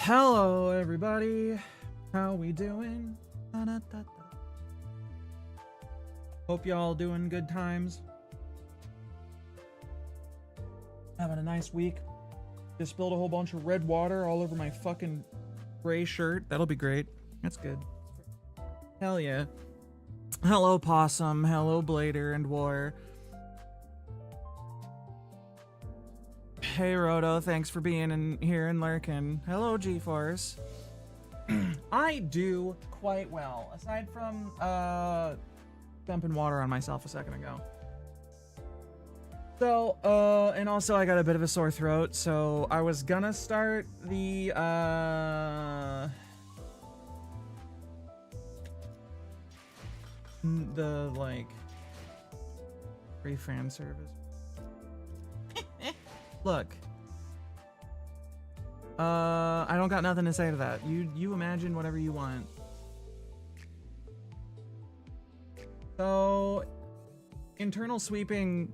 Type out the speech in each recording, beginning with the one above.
Hello, everybody. How we doing? Hope y'all doing good times. Having a nice week. Just spilled a whole bunch of red water all over my fucking gray shirt. That'll be great. That's good. Hell yeah. Hello, Possum. Hello, Blader and War. Hey, Roto. Thanks for being in here and lurking. Hello, G-Force. I do quite well, aside from dumping water on myself a second ago. So, and also I got a bit of a sore throat, so I was gonna start the like free fan service. Look. I don't got nothing to say to that. You imagine whatever you want. So, internal sweeping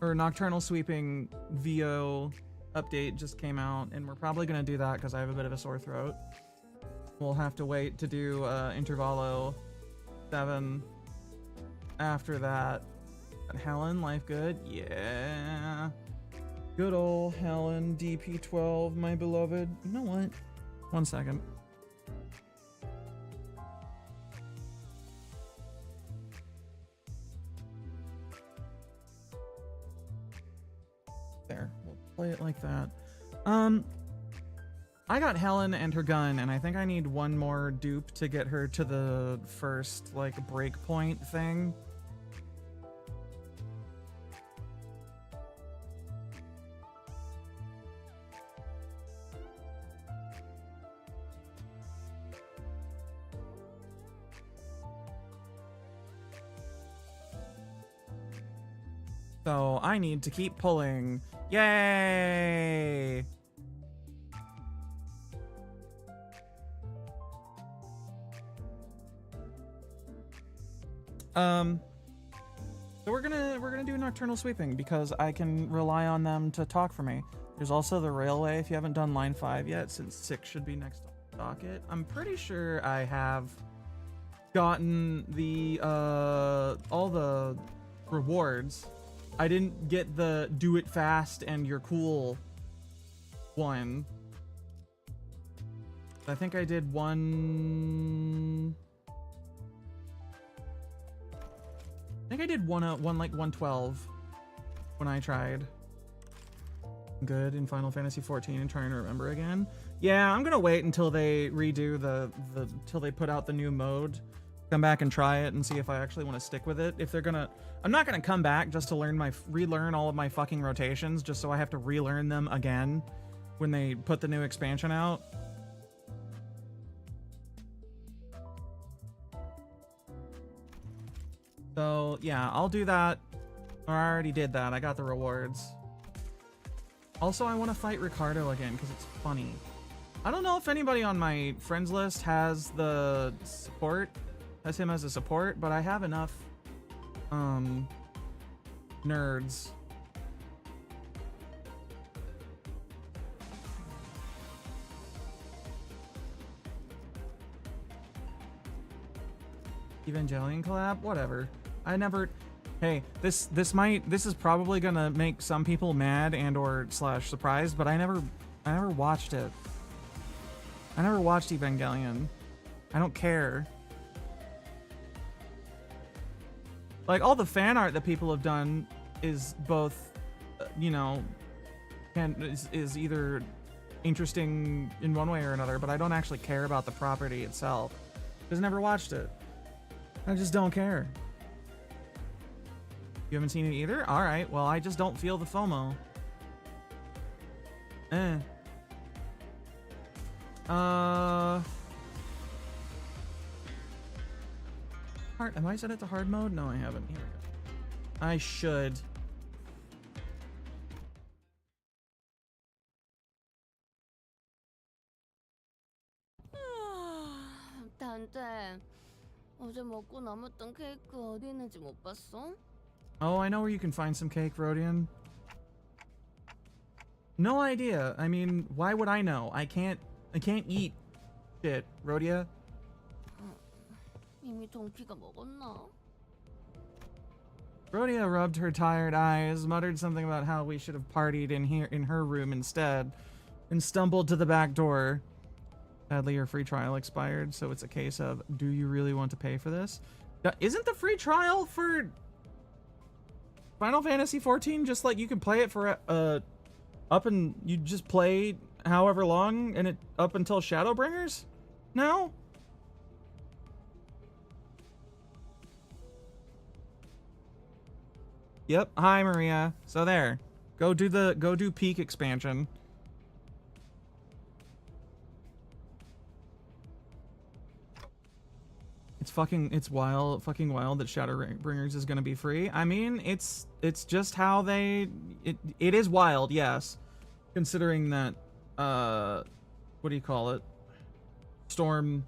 or nocturnal sweeping VO update just came out, and we're probably gonna do that because I have a bit of a sore throat. We'll have to wait to do Intervallo 7 after that. But Helen, life good? Yeah. Good old Helen, DP12, my beloved. You know what? 1 second. There, we'll play it like that. I got Helen and her gun, and I think I need one more dupe to get her to the first, like, breakpoint thing. So I need to keep pulling. Yay! So we're gonna do nocturnal sweeping because I can rely on them to talk for me. There's also the railway if you haven't done line 5 yet, since 6 should be next on the docket. I'm pretty sure I have gotten the all the rewards. I didn't get the do it fast and you're cool one. I think I did one. I think I did one like 112 when I tried. Good in Final Fantasy 14 and trying to remember again. Yeah, I'm gonna wait until they redo till they put out the new mode. Come back and try it and see if I actually want to stick with it. If they're gonna, I'm not gonna come back just to relearn all of my fucking rotations, just so I have to relearn them again when they put the new expansion out. So yeah, I'll do that. Or I already did that. I got the rewards. Also, I want to fight Ricardo again because it's funny. I don't know if anybody on my friends list has the support. Has him as a support, but I have enough nerds. Evangelion collab? Whatever. I never. Hey, this is probably gonna make some people mad and or / surprised, but I never watched it. I never watched Evangelion. I don't care. Like, all the fan art that people have done is both, you know, is either interesting in one way or another, but I don't actually care about the property itself. Because I never watched it. I just don't care. You haven't seen it either? Alright, well, I just don't feel the FOMO. Hard, have I set it to hard mode? No, I haven't. Here we go. I should. 단데, 어제 먹고 남았던 케이크 어디 있는지 못 봤어? Oh, I know where you can find some cake, Rodian. No idea. I mean, why would I know? I can't I can't eat shit. Rhodia? 이미 동키가 먹었나? Rhodia rubbed her tired eyes, muttered something about how we should have partied in her room instead, and stumbled to the back door. Sadly, your free trial expired, so it's a case of, do you really want to pay for this? Isn't the free trial for Final Fantasy XIV just like you can play it for you just play however long and it up until Shadowbringers now? Yep. Hi, Maria. So there. Go do Peak expansion. It's fucking wild that Shadowbringers is gonna be free. I mean, it's just how it is wild, yes. Considering that what do you call it? Stormblood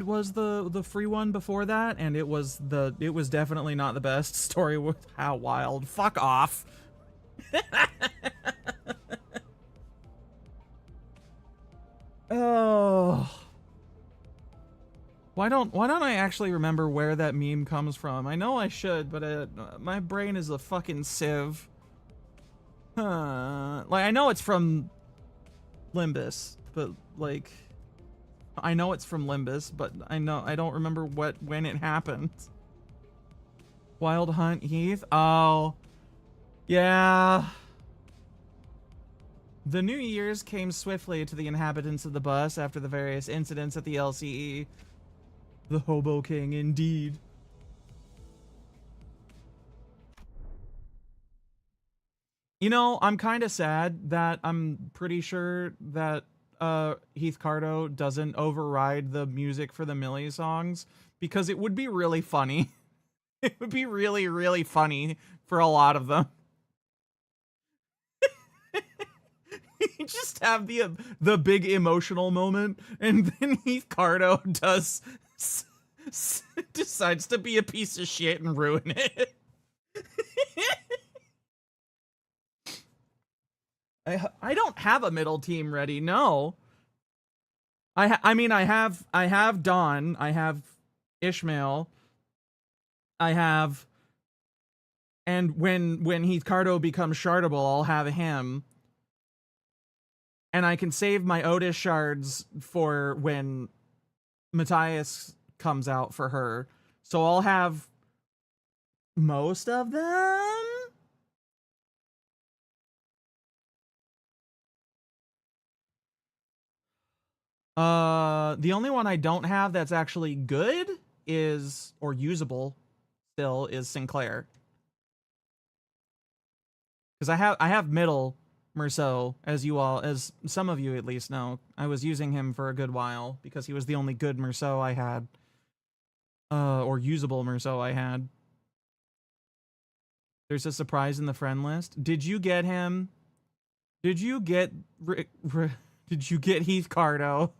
was the free one before that, and it was definitely not the best story with how wild. Fuck off. Oh. Why don't I actually remember where that meme comes from? I know I should, but my brain is a fucking sieve. Like, I know it's from Limbus, but like, I know it's from Limbus, but I don't remember when it happened. Wild Hunt Heath? Oh. Yeah. The New Year's came swiftly to the inhabitants of the bus after the various incidents at the LCE. The Hobo King, indeed. You know, I'm kind of sad that I'm pretty sure that Heath Cardo doesn't override the music for the Millie songs, because it would be really funny. It would be really, really funny for a lot of them. You just have the big emotional moment, and then Heath Cardo decides to be a piece of shit and ruin it. I don't have a middle team ready. No. I mean I have Dawn, I have Ishmael, and when Heath Cardo becomes shardable, I'll have him. And I can save my Otis shards for when Matthias comes out for her. So I'll have most of them. The only one I don't have that's actually good is, or usable still, is Sinclair. Because I have middle Merceau, as some of you at least know. I was using him for a good while because he was the only good Merceau I had. Or usable Merceau I had. There's a surprise in the friend list. Did you get him? Did you get did you get Heath Cardo?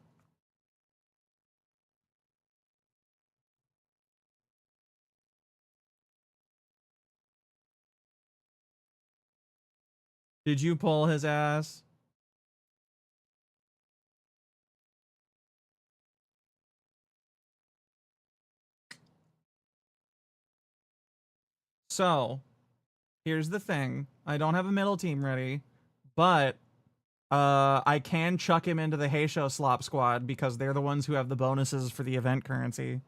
Did you pull his ass? So, here's the thing. I don't have a middle team ready, but I can chuck him into the Heisho Slop Squad because they're the ones who have the bonuses for the event currency.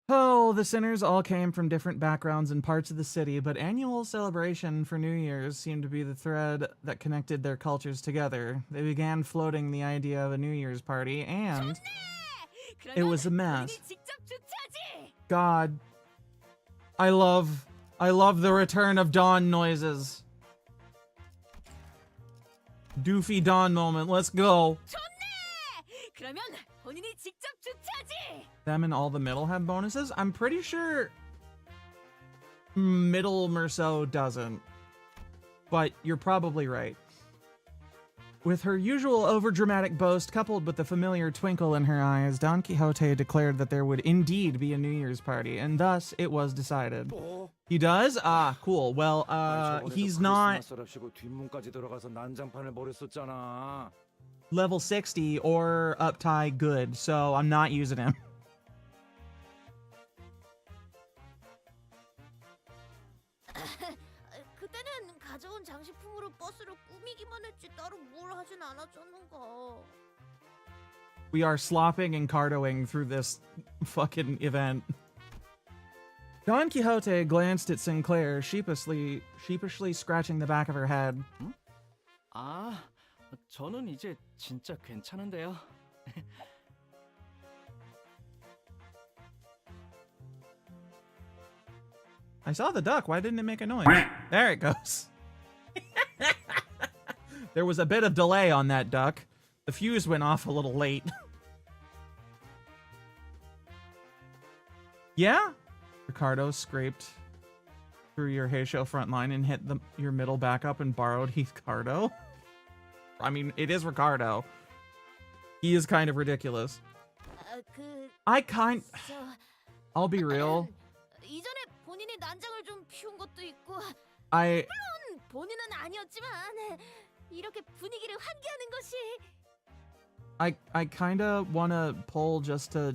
Oh, the sinners all came from different backgrounds and parts of the city, but annual celebration for New Year's seemed to be the thread that connected their cultures together. They began floating the idea of a New Year's party, and it was a mess. God, I love the return of dawn noises. Doofy dawn moment, let's go. Them and all the middle have bonuses? I'm pretty sure middle Merceau doesn't, but you're probably right. With her usual overdramatic boast coupled with the familiar twinkle in her eyes, Don Quixote declared that there would indeed be a New Year's party, and thus it was decided. He does? Ah, cool. Well, he's not level 60 or uptie good, so I'm not using him. 그때는 가져온 장식품으로 버스를 꾸미기만 했지 따로 뭘 하진 않았잖는가. We are slopping and cardoing through this fucking event. Don Quixote glanced at Sinclair, sheepishly scratching the back of her head. 아, 저는 이제 진짜 괜찮은데요. I saw the duck. Why didn't it make a noise? There it goes. There was a bit of delay on that duck. The fuse went off a little late. Yeah? Ricardo scraped through your Heisho front line and hit your middle back up and borrowed Heathcardo. I mean, it is Ricardo. He is kind of ridiculous. I'll be real. 이전에 본인이 난장을 좀 피운 것도 있고 물론 본인은 아니었지만 이렇게 분위기를 환기하는 것이 I kind of want to pull just to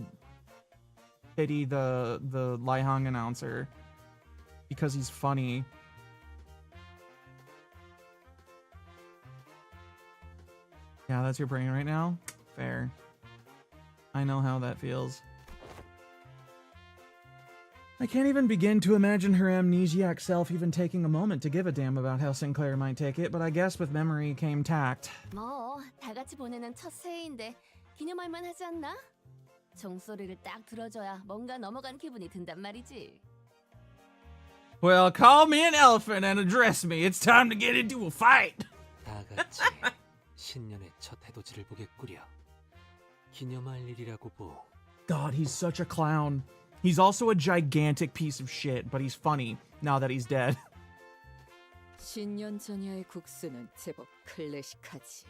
pity the Laihang announcer because he's funny. Yeah, that's your brain right now? Fair. I know how that feels. I can't even begin to imagine her amnesiac self even taking a moment to give a damn about how Sinclair might take it, but I guess with memory came tact. 뭐, 다 같이 보내는 첫 새해인데 기념할 만하지 않나? 종소리를 딱 들어줘야 뭔가 넘어간 기분이 든단 말이지. Well, call me an elephant and address me. It's time to get into a fight. 다 같이 신년의 첫 해돋이를 보겠구려. 기념할 일이라고 보. God, he's such a clown. He's also a gigantic piece of shit, but he's funny now that he's dead. 신년 전야의 국수는 제법 클래식하지.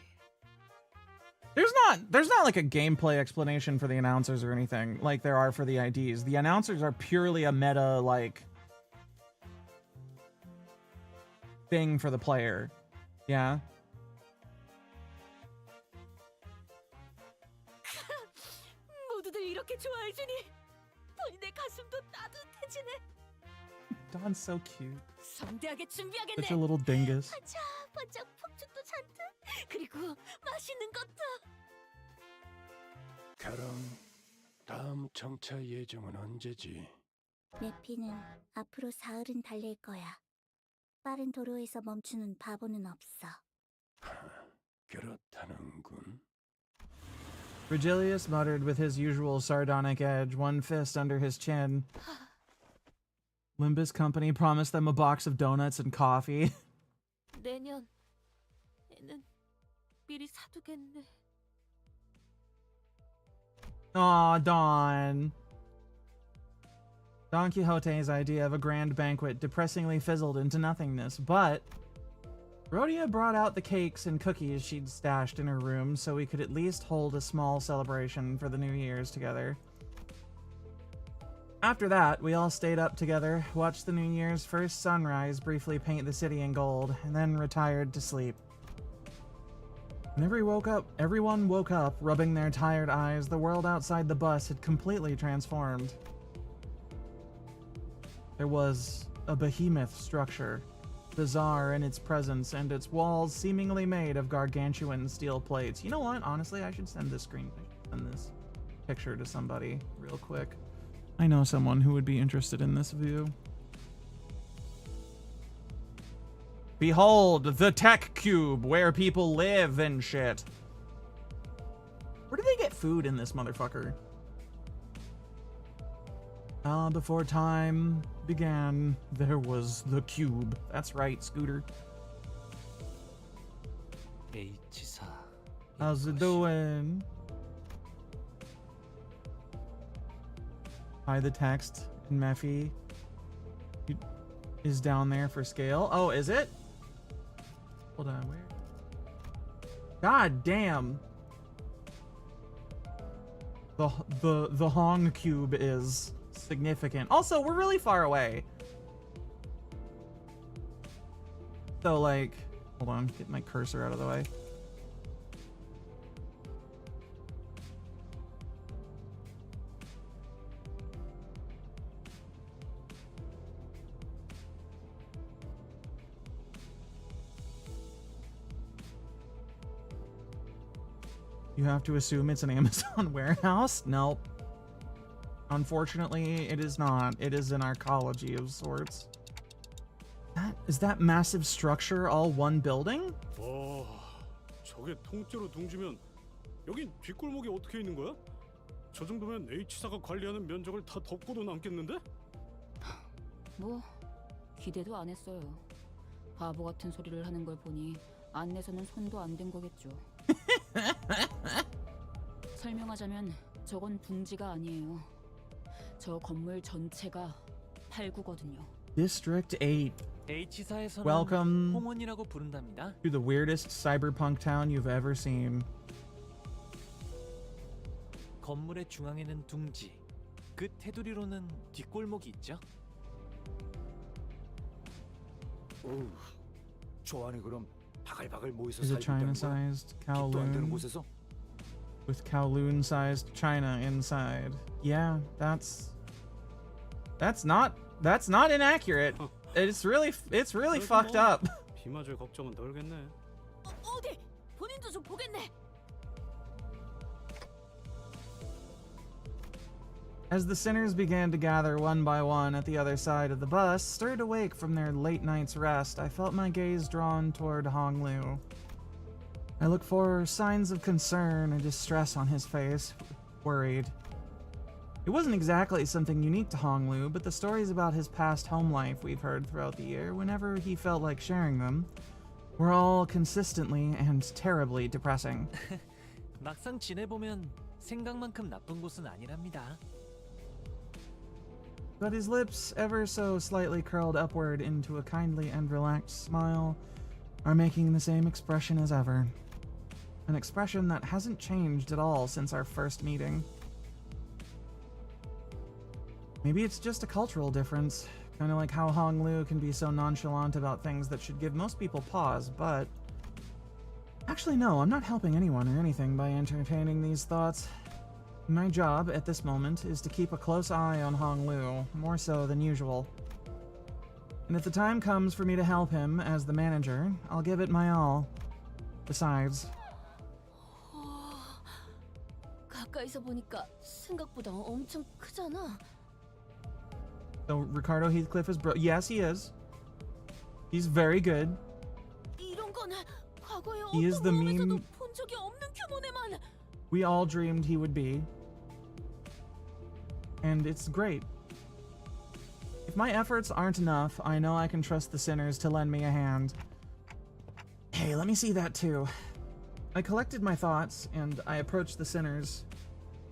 There's not like a gameplay explanation for the announcers or anything like there are for the IDs. The announcers are purely a meta like thing for the player. Yeah. 모두들 이렇게 좋아해 주니 본인의 가슴도 따뜻해지네. Don's so cute. 성대하게 준비하겠네. Such a little dingus. 반짝반짝 폭죽도 잔뜩. 그리고 맛있는 것도. 그럼 다음 정차 예정은 언제지? 내 피는 앞으로 사흘은 달릴 거야. 빠른 도로에서 멈추는 바보는 없어. 그렇다는군. Virgilius muttered with his usual sardonic edge, one fist under his chin. Limbus Company promised them a box of donuts and coffee. 내년에는 미리 사두겠네. Aw, Don. Don Quixote's idea of a grand banquet depressingly fizzled into nothingness, but Rhodia brought out the cakes and cookies she'd stashed in her room so we could at least hold a small celebration for the New Year's together. After that, we all stayed up together, watched the New Year's first sunrise briefly paint the city in gold, and then retired to sleep. When everyone woke up, rubbing their tired eyes, the world outside the bus had completely transformed. There was a behemoth structure, bizarre in its presence, and its walls seemingly made of gargantuan steel plates. You know what? Honestly, I should send this picture to somebody real quick. I know someone who would be interested in this view. Behold, the tech cube, where people live and shit. Where do they get food in this motherfucker? Before time began, there was the cube. That's right, Scooter. H사. How's it doing? Hi, the text in Mephi is down there for scale. Oh, is it? Hold on, where? God damn. The Hong cube is significant. Also, we're really far away. So like, hold on, get my cursor out of the way. You have to assume it's an Amazon warehouse? Nope. Unfortunately, it is not. It is an arcology of sorts. Is that massive structure all one building? 와, 저게 통째로 둥지면 여긴 뒷골목이 어떻게 있는 거야? 저 정도면 H사가 관리하는 면적을 다 덮고도 남겠는데? 뭐 기대도 안 했어요. 바보 같은 소리를 하는 걸 보니 안내서는 손도 안 댄 거겠죠. 설명하자면 저건 둥지가 아니에요. 저 건물 전체가 8구거든요. District 8. H사에서는 Welcome 홍원이라고 부른답니다. to the weirdest cyberpunk town you've ever seen. 건물의 중앙에는 둥지, 그 테두리로는 뒷골목이 있죠. 어우, 저 안에 그럼 바글바글 모여서 Is a 살고 있다는 거야? China-sized 깃도 안 되는 Kowloon 곳에서? with Kowloon-sized China inside. Yeah, that's not inaccurate. It's really fucked up. 비 맞을 걱정은 덜겠네. 어디? 본인도 좀 보겠네. As the sinners began to gather one by one at the other side of the bus, stirred awake from their late night's rest, I felt my gaze drawn toward Honglu. I looked for signs of concern or distress on his face, worried. It wasn't exactly something unique to Honglu, but the stories about his past home life we've heard throughout the year, whenever he felt like sharing them, were all consistently and terribly depressing. 막상 지내보면 생각만큼 나쁜 곳은 아니랍니다. But his lips, ever so slightly curled upward into a kindly and relaxed smile, are making the same expression as ever. An expression that hasn't changed at all since our first meeting. Maybe it's just a cultural difference, kind of like how Honglu can be so nonchalant about things that should give most people pause, but... Actually, no, I'm not helping anyone or anything by entertaining these thoughts. My job at this moment is to keep a close eye on Honglu, more so than usual. And if the time comes for me to help him as the manager, I'll give it my all. Besides, 가까이서 보니까 생각보다 엄청 크잖아. so Ricardo Heathcliff is yes, he is. He's very good. 이런 건 과거에 He is the 어떤 모험에서도 meme 본 적이 없는 규모네만. we all dreamed he would be. And it's great. If my efforts aren't enough, I know I can trust the sinners to lend me a hand. Hey, let me see that too. I collected my thoughts, and I approached the sinners,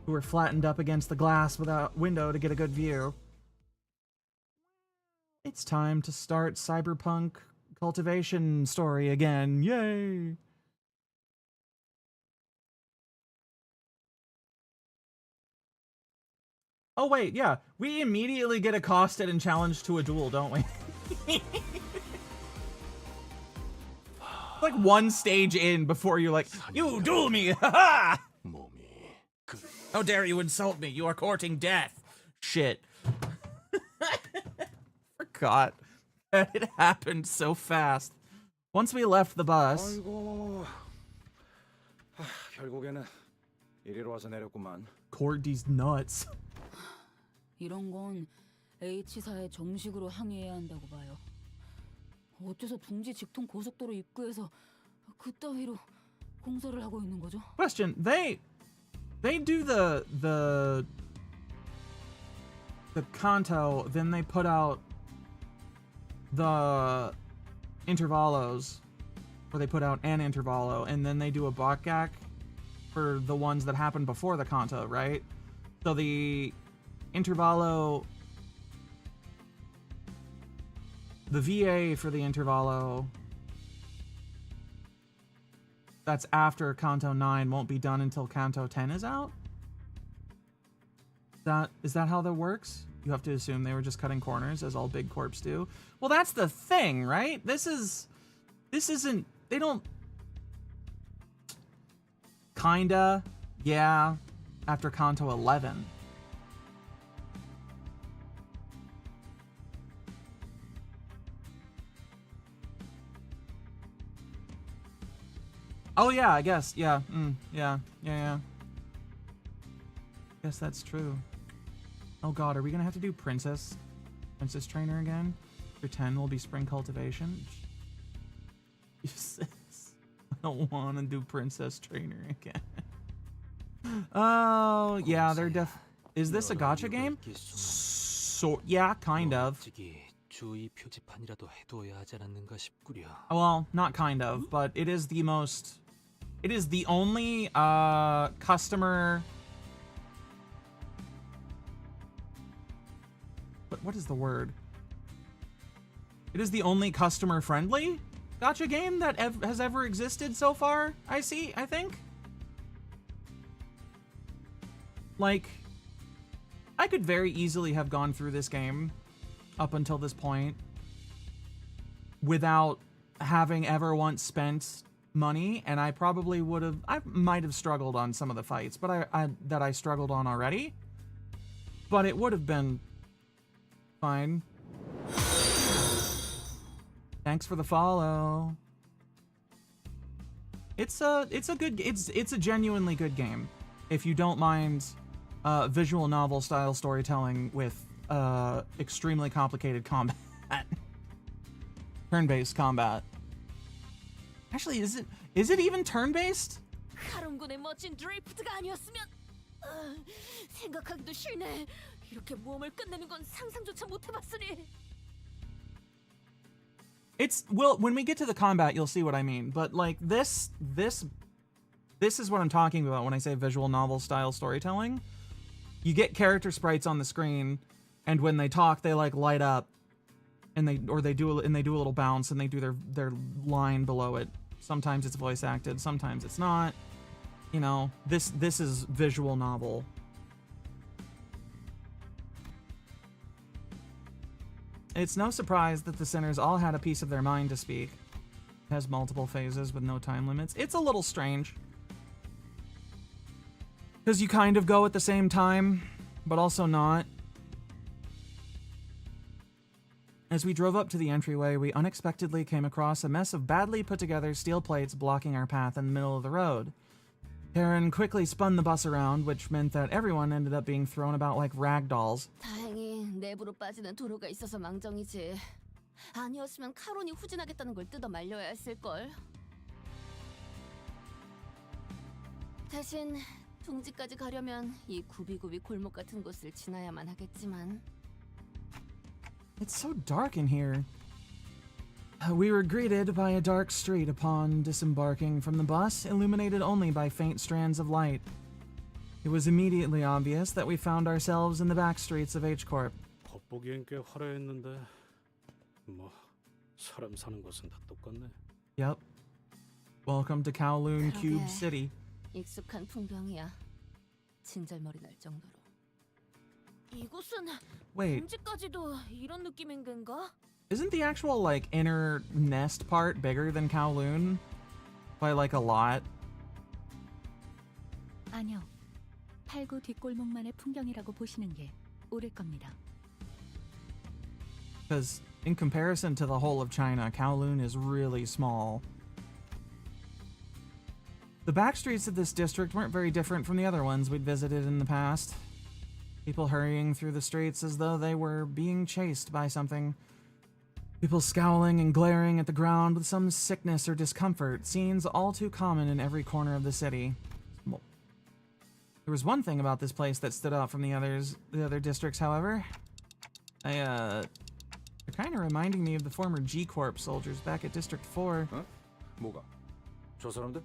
who were flattened up against the glass without window to get a good view. It's time to start cyberpunk cultivation story again. Yay! Oh wait, yeah. We immediately get accosted and challenged to a duel, don't we? Like one stage in before you're like, you duel me! Ha 몸이 그 How dare you insult me? You are courting death. Shit. Forgot that it happened so fast. Once we left the bus, 아이고, 결국에는 이리로 와서 내렸구만. court these nuts. 이런 건 H사에 정식으로 항의해야 한다고 봐요. 어째서 둥지 직통 고속도로 입구에서 그따위로 공사를 하고 있는 거죠? Question: They do the canto, then they put out the intervalos, or they put out an intervalo, and then they do a bakgak for the ones that happened before the canto, right? So the intervalo, the VA for the intervalo that's after Kanto 9 won't be done until Kanto 10 is out? Is that how that works? You have to assume they were just cutting corners, as all big corps do. Well, that's the thing, right? This isn't, they don't... Kinda, yeah, after Kanto 11. Oh yeah, I guess, yeah, yeah. Guess that's true. Oh god, are we gonna have to do Princess Trainer again? For 10 will be Spring Cultivation. Jesus. I don't want to do Princess Trainer again. Oh, yeah, they're Is this a gacha game? So, yeah, kind of. 주의 표지판이라도 해두어야 하지 않았는가 싶구려. Well, not kind of, but it is the most... It is the only customer... What is the word? It is the only customer-friendly gacha game that has ever existed so far, I think. Like, I could very easily have gone through this game up until this point without having ever once spent money, and I probably would have... I might have struggled on some of the fights, but I struggled on already. But it would have been fine. Thanks for the follow. It's a genuinely good game if you don't mind visual novel style storytelling with extremely complicated combat. Turn-based combat. Actually, is it even turn-based? 카론군의 멋진 드리프트가 아니었으면 생각하기도 싫네. 이렇게 모험을 끝내는 건 상상조차 못 해봤으니. Well, when we get to the combat, you'll see what I mean. But like this is what I'm talking about when I say visual novel style storytelling. You get character sprites on the screen, and when they talk, they like light up, and they do a little bounce, and they do their line below it. Sometimes it's voice acted, sometimes it's not. You know, this is visual novel. It's no surprise that the sinners all had a piece of their mind to speak. It has multiple phases with no time limits. It's a little strange. Because you kind of go at the same time, but also not. As we drove up to the entryway, we unexpectedly came across a mess of badly put together steel plates blocking our path in the middle of the road. Karen quickly spun the bus around, which meant that everyone ended up being thrown about like rag dolls. 다행히 내부로 빠지는 도로가 있어서 망정이지. 아니었으면 카론이 후진하겠다는 걸 뜯어 말려야 했을걸. 대신 둥지까지 가려면 이 구비구비 골목 같은 곳을 지나야만 하겠지만. It's so dark in here. We were greeted by a dark street upon disembarking from the bus, illuminated only by faint strands of light. It was immediately obvious that we found ourselves in the back streets of H-Corp. 겉보기엔 꽤 화려했는데 뭐 사람 사는 곳은 다 똑같네. Yep. Welcome to Kowloon 그러게. Cube City. 익숙한 풍경이야. 진절머리 날 정도로. 이곳은 Wait, 둥지까지도 이런 느낌인 건가? isn't the actual like inner nest part bigger than Kowloon? By like a lot? 아니요. 팔구 뒷골목만의 풍경이라고 보시는 게 옳을 겁니다. Because in comparison to the whole of China, Kowloon is really small. The back streets of this district weren't very different from the other ones we'd visited in the past. People hurrying through the streets as though they were being chased by something. People scowling and glaring at the ground with some sickness or discomfort, scenes all too common in every corner of the city. Well, there was one thing about this place that stood out from the other districts, however. They're kind of reminding me of the former G-Corp soldiers back at District 4. 어? 뭐가? 저 사람들?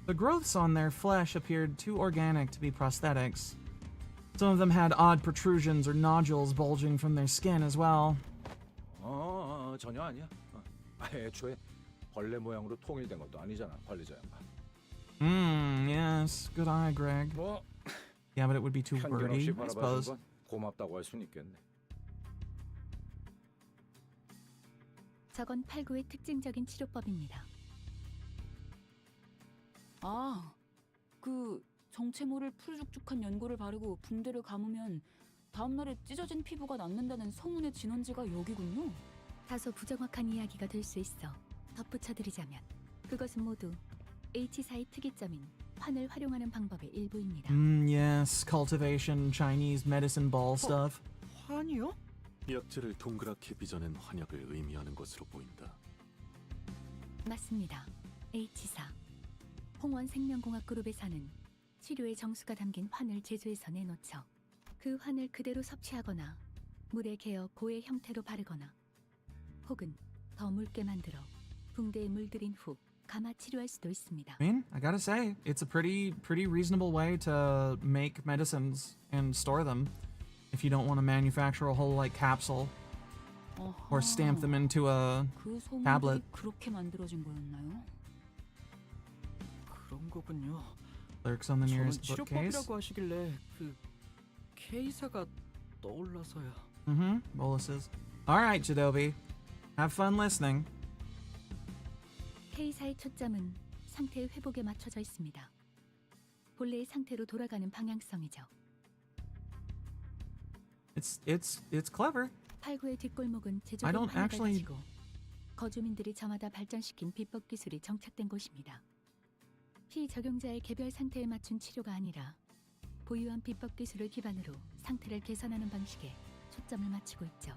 The growths on their flesh appeared too organic to be prosthetics. Some of them had odd protrusions or nodules bulging from their skin as well. 전혀 아니야. 애초에 벌레 모양으로 통일된 것도 아니잖아, 관리자 양반. Yes. Good eye, Greg. 뭐 Yeah, but it would be too 편견 wordy, 없이 I 바라봐준 suppose. 건 고맙다고 할 수는 있겠네. 저건 89의 특징적인 치료법입니다. 아, 그 정체모를 푸르죽죽한 연고를 바르고 붕대를 감으면 다음날에 찢어진 피부가 낫는다는 소문의 진원지가 여기군요. 다소 부정확한 이야기가 될 수 있어 덧붙여드리자면 그것은 모두 H사의 특이점인 환을 활용하는 방법의 일부입니다. Yes. Cultivation, Chinese medicine ball stuff. 환이요? 약재를 동그랗게 빚어낸 환약을 의미하는 것으로 보인다. 맞습니다. H사. 홍원 생명공학 그룹에서는 치료의 정수가 담긴 환을 제조해서 내놓죠. 그 환을 그대로 섭취하거나 물에 개어 고의 형태로 바르거나 혹은 더 묽게 만들어 붕대에 물들인 후 감아 치료할 수도 있습니다. I mean, I gotta say, it's a pretty reasonable way to make medicines and store them if you don't want to manufacture a whole like capsule or stamp them into a 그 소문들이 tablet. 그렇게 만들어진 거였나요? 그런 거군요. Clerks on the 저는 nearest bookcase. 치료법이라고 하시길래 그 K사가 떠올라서요. Boluses. All right, Jadobi. Have fun listening. K사의 초점은 상태의 회복에 맞춰져 있습니다. 본래의 상태로 돌아가는 방향성이죠. It's clever. 89의 뒷골목은 I 제조된 don't 환을 actually- 가지고 거주민들이 저마다 발전시킨 비법 기술이 정착된 곳입니다. 피적용자의 개별 상태에 맞춘 치료가 아니라 보유한 비법 기술을 기반으로 상태를 개선하는 방식에 초점을 맞추고 있죠.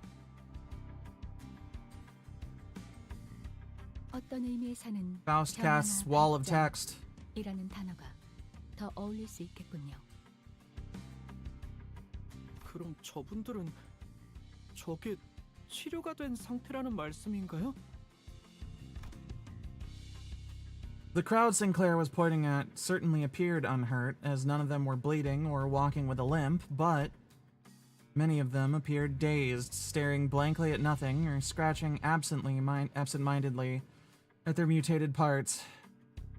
어떤 의미에서는 Faust casts wall of text. 이라는 단어가 더 어울릴 수 있겠군요. 그럼 저분들은 저게 치료가 된 상태라는 말씀인가요? The crowd Sinclair was pointing at certainly appeared unhurt, as none of them were bleeding or walking with a limp, but many of them appeared dazed, staring blankly at nothing or scratching absent-mindedly at their mutated parts.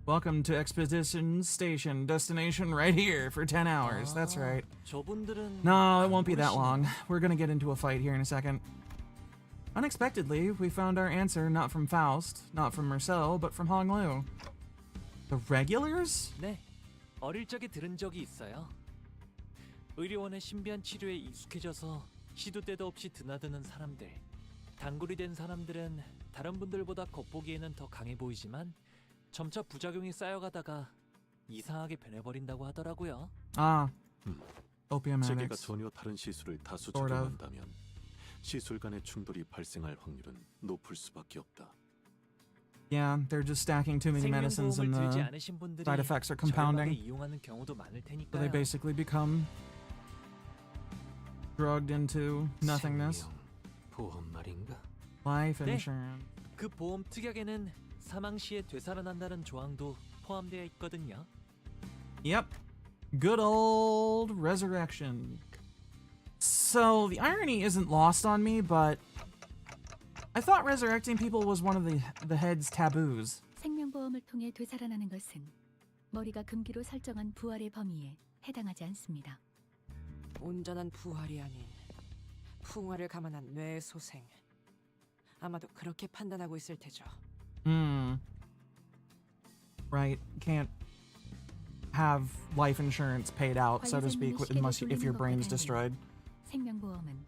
Welcome to Expedition Station, destination right here for 10 hours. That's right. 저분들은 No, it won't be that long. We're gonna get into a fight here in a second. Unexpectedly, we found our answer not from Faust, not from Marcel, but from Honglu. The regulars? 네, 어릴 적에 들은 적이 있어요. 의료원의 신비한 치료에 익숙해져서 시도 때도 없이 드나드는 사람들. 단골이 된 사람들은 다른 분들보다 겉보기에는 더 강해 보이지만 점차 부작용이 쌓여가다가 이상하게 변해버린다고 하더라고요. Ah, opium 세계가 addicts. 전혀 다른 시술을 다수 Sort of. 적용한다면 시술 간의 충돌이 발생할 확률은 높을 수밖에 없다. Yeah, they're just stacking too many medicines and 생명보험을 들지 the 않으신 분들이 side effects are 저렴하게 compounding. 이용하는 경우도 많을 So they 테니까요. basically become drugged into nothingness. 생명 보험 말인가? Life 네. insurance. 그 보험 특약에는 사망 시에 되살아난다는 조항도 포함되어 있거든요. Yep. Good old resurrection. So the irony isn't lost on me, but I thought resurrecting people was one of the head's taboos. 생명보험을 통해 되살아나는 것은 머리가 금기로 설정한 부활의 범위에 해당하지 않습니다. 온전한 부활이 아닌 풍화를 감안한 뇌의 소생. 아마도 그렇게 판단하고 있을 테죠. Right. Can't have life insurance paid out, so to speak, unless if your brain's destroyed. 생명보험은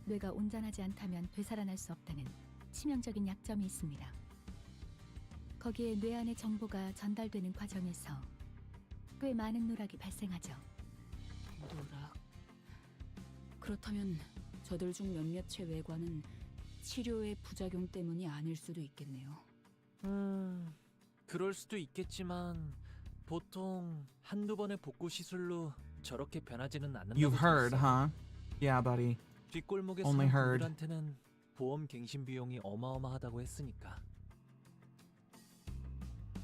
뇌가 온전하지 않다면 되살아날 수 없다는 치명적인 약점이 있습니다. 거기에 뇌 안의 정보가 전달되는 과정에서 꽤 많은 누락이 발생하죠. 누락. 그렇다면 저들 중 몇몇의 외과는 치료의 부작용 때문이 아닐 수도 있겠네요. 그럴 수도 있겠지만 보통 한두 번의 복구 시술로 저렇게 변하지는 않는다고 You've heard, 들었어요. huh? Yeah, buddy. 뒷골목에 Only 사는 heard. 분들한테는 보험 갱신 비용이 어마어마하다고 했으니까.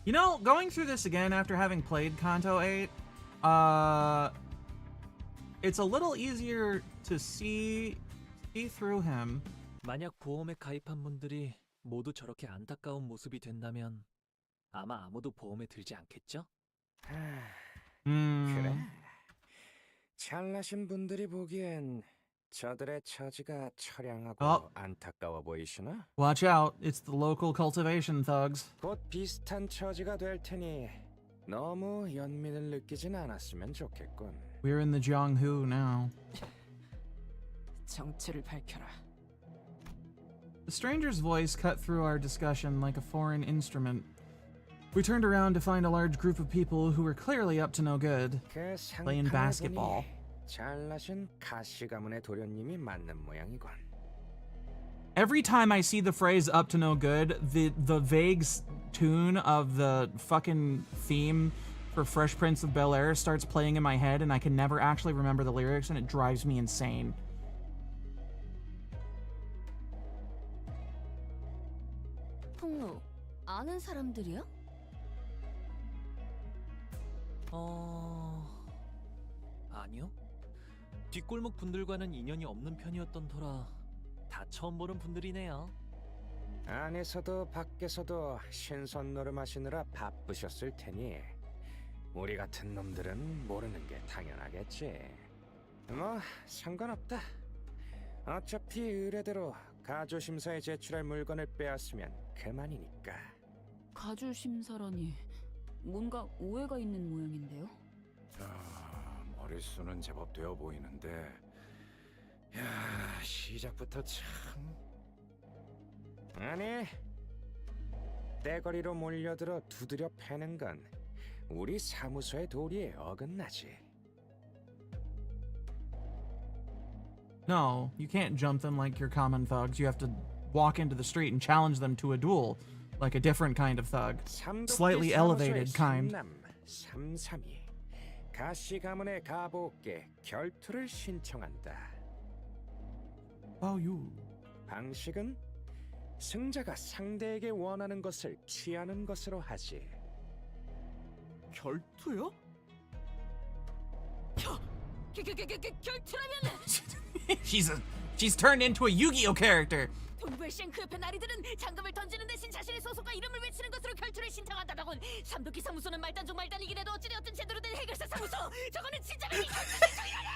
You know, going through this again after having played Kanto 8, it's a little easier to see through him. 만약 보험에 가입한 분들이 모두 저렇게 안타까운 모습이 된다면 아마 아무도 보험에 들지 않겠죠? 그래. 잘나신 분들이 보기엔 저들의 처지가 처량하고 안타까워 보이시나? Watch out, it's the local cultivation thugs. 곧 비슷한 처지가 될 테니 너무 연민을 느끼진 않았으면 좋겠군. We're in the Jianghu now. 정체를 밝혀라. The stranger's voice cut through our discussion like a foreign instrument. We turned around to find a large group of people who were clearly up to no good, 그 playing 상판을 basketball. 보니 잘나신 가시 가문의 도련님이 맞는 모양이군. Every time I see the phrase up to no good, the vague tune of the fucking theme for Fresh Prince of Bel-Air starts playing in my head and I can never actually remember the lyrics and it drives me insane. 풍루, 아는 사람들이야? 아니요. 뒷골목 분들과는 인연이 없는 편이었던 터라 다 처음 보는 분들이네요. 안에서도 밖에서도 신선 노름하시느라 바쁘셨을 테니 우리 같은 놈들은 모르는 게 당연하겠지. 뭐 상관없다. 어차피 의뢰대로 가조심사에 제출할 물건을 빼앗으면 그만이니까. 가주심사라니 뭔가 오해가 있는 모양인데요. 머릿수는 제법 되어 보이는데 야, 시작부터 참... 아니, 떼거리로 몰려들어 두드려 패는 건 우리 사무소의 도리에 어긋나지. No, you can't jump them like your common thugs. You have to walk into the street and challenge them to a duel, like a different kind of thug. Slightly elevated kind. 삼삼이 가시 가문의 가보께 결투를 신청한다. you. 방식은 승자가 상대에게 원하는 것을 취하는 것으로 하지. 결투요? 결투라면 She's turned into a Yu-Gi-Oh character. 동부의 쉔크협회 나리들은 장갑을 던지는 대신 자신의 소속과 이름을 외치는 것으로 결투를 신청한다더군. 삼도끼 사무소는 말단 중 말단이긴 해도 어찌되었든 제대로 된 해결사 사무소. 저거는 진짜로 이 결투 신청이라네.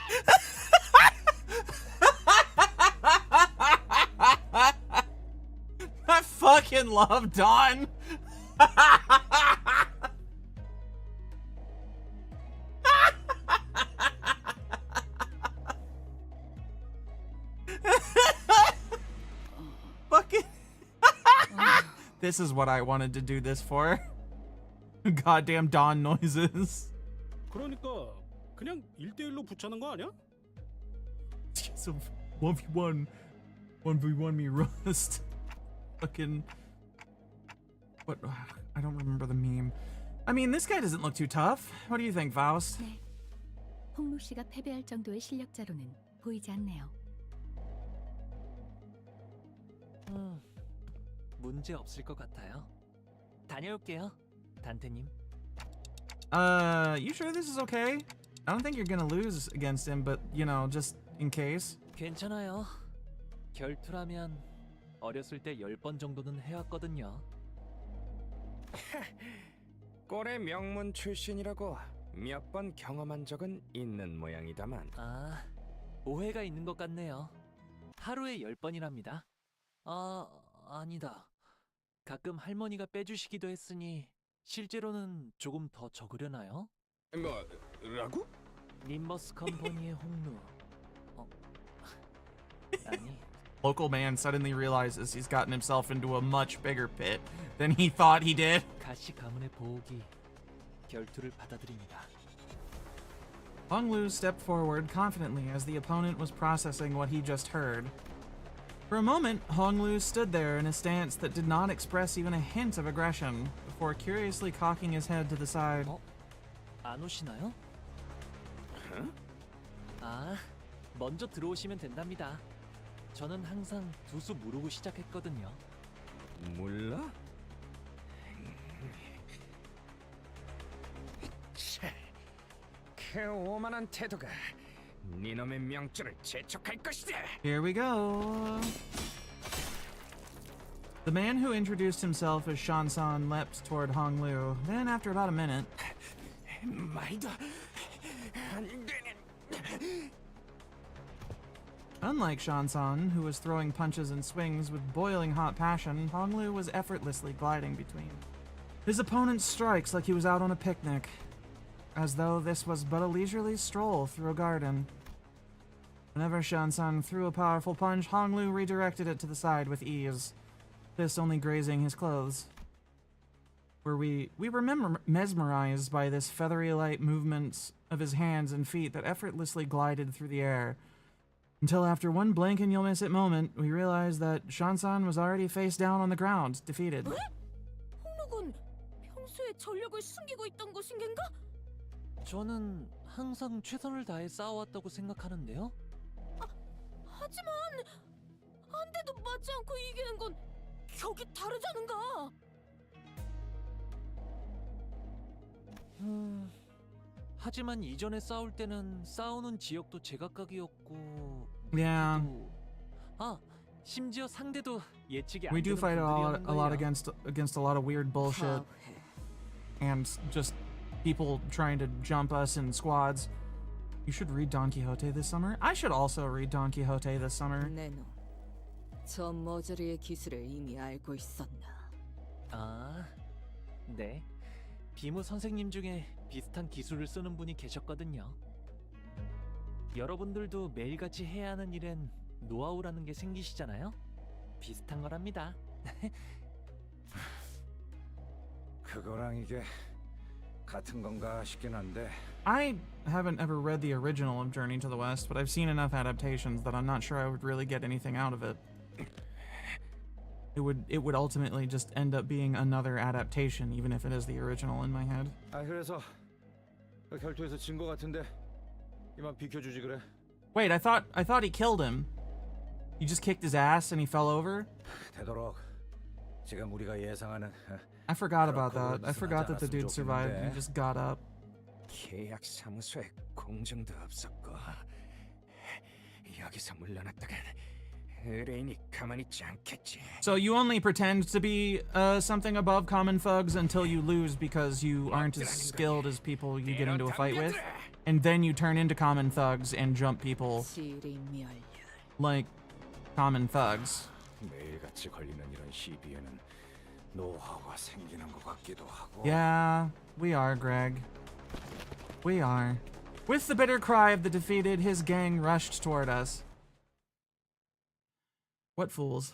I fucking love Dawn. Fucking. This is what I wanted to do this for. Goddamn Dawn noises. 그러니까 그냥 1대1로 붙자는 거 아니야? So 1v1 me rust. Fucking what? I don't remember the meme. I mean, this guy doesn't look too tough. What do you think, Faust? 네. 홍루 씨가 패배할 정도의 실력자로는 보이지 않네요. 문제 없을 것 같아요. 다녀올게요, 단테님. You sure this is okay? I don't think you're gonna lose against him, but you know, just in case. 괜찮아요. 결투라면 어렸을 때 10번 정도는 해왔거든요. 꼴의 명문 출신이라고 몇 번 경험한 적은 있는 모양이다만. 오해가 있는 것 같네요. 하루에 10번이랍니다. 아니다. 가끔 할머니가 빼주시기도 했으니 실제로는 조금 더 적으려나요? 뭐라고? 님버스 컴퍼니의 홍루. 아니. Local man suddenly realizes he's gotten himself into a much bigger pit than he thought he did. 가시 가문의 보호기 결투를 받아들입니다. Hong Lu stepped forward confidently as the opponent was processing what he just heard. For a moment, Hong Lu stood there in a stance that did not express even a hint of aggression, before curiously cocking his head to the side. 안 오시나요? 먼저 들어오시면 된답니다. 저는 항상 두 수 무르고 시작했거든요. 몰라? 그 오만한 태도가 니놈의 명줄을 재촉할 것이다. Here we go. The man who introduced himself as Shansan leapt toward Hong Lu. Then, after about a minute, 말도 안 되는. unlike Shansan, who was throwing punches and swings with boiling hot passion, Hong Lu was effortlessly gliding between his opponent's strikes like he was out on a picnic, as though this was but a leisurely stroll through a garden. Whenever Shansan threw a powerful punch, Hong Lu redirected it to the side with ease, fist only grazing his clothes. We were mesmerized by this feathery light movements of his hands and feet that effortlessly glided through the air, until after one blink and you'll miss it moment, we realized that Shansan was already face down on the ground, defeated. 홍록은 평소에 전력을 숨기고 있던 것인가? 저는 항상 최선을 다해 싸워왔다고 생각하는데요. 하지만 한 대도 맞지 않고 이기는 건 격이 다르잖은가. 하지만 이전에 싸울 때는 싸우는 지역도 제각각이었고. Yeah. 심지어 상대도 예측이 안 We do 되는 fight a lot 분들이었는 against a lot of weird bullshit and just people trying to jump us in squads. You should read Don Quixote this summer. I should also read Don Quixote this summer. 네노, 저 머저리의 기술을 이미 알고 있었나? 네. 비무 선생님 중에 비슷한 기술을 쓰는 분이 계셨거든요. 여러분들도 매일같이 해야 하는 일엔 노하우라는 게 생기시잖아요. 비슷한 거랍니다. 그거랑 이게 같은 건가 싶긴 한데. I haven't ever read the original of Journey to the West, but I've seen enough adaptations that I'm not sure I would really get anything out of it. It would ultimately just end up being another adaptation, even if it is the original in my head. 그래서 결투에서 진 거 같은데 이만 비켜주지 그래. Wait, I thought he killed him. You just kicked his ass and he fell over? 되도록 지금 우리가 예상하는. I forgot about that. I forgot that the dude survived and just got up. 계약 사무소에 공정도 없었고 여기서 물러났다간 의뢰인이 가만히 있지 않겠지. So you only pretend to be something above common thugs until you lose because you aren't as skilled as people you get into a fight with, and then you turn into common thugs and jump people like common thugs. 매일같이 걸리는 이런 시비에는 노하우가 생기는 것 같기도 하고. Yeah, we are, Greg. We are. With the bitter cry of the defeated, his gang rushed toward us. What fools.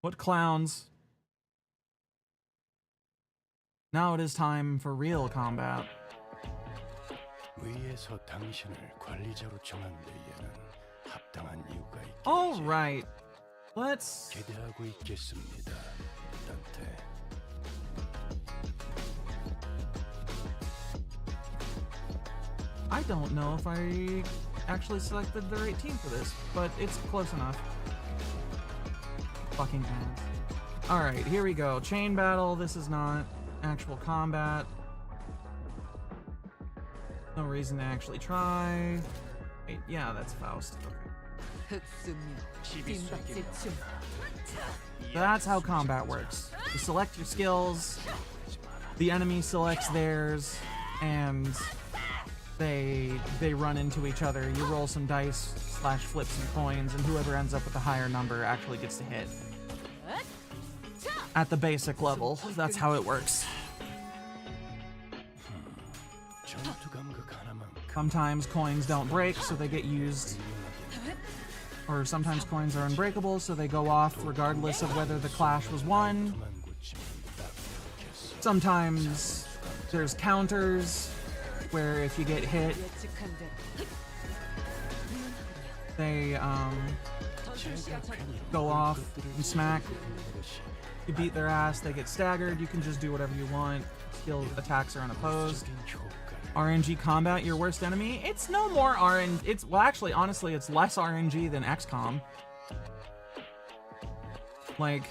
What clowns. Now it is time for real combat. 위에서 당신을 관리자로 정한 데에는 합당한 이유가 있겠지. All right. Let's 기대하고 있겠습니다, 단테. I don't know if I actually selected the right team for this, but it's close enough. Fucking ads. Alright, here we go. Chain battle. This is not actual combat. No reason to actually try. Wait, yeah, that's Faust. Okay. So that's how combat works. You select your skills, the enemy selects theirs, and they run into each other. You roll some dice / flip some coins, and whoever ends up with the higher number actually gets to hit. At the basic level, that's how it works. Sometimes coins don't break, so they get used. Or sometimes coins are unbreakable, so they go off regardless of whether the clash was won. Sometimes there's counters, where if you get hit, they go off and smack. You beat their ass, they get staggered. You can just do whatever you want. Skill attacks are unopposed. RNG combat, your worst enemy. It's no more RNG. It's, well, actually, honestly, it's less RNG than XCOM. Like,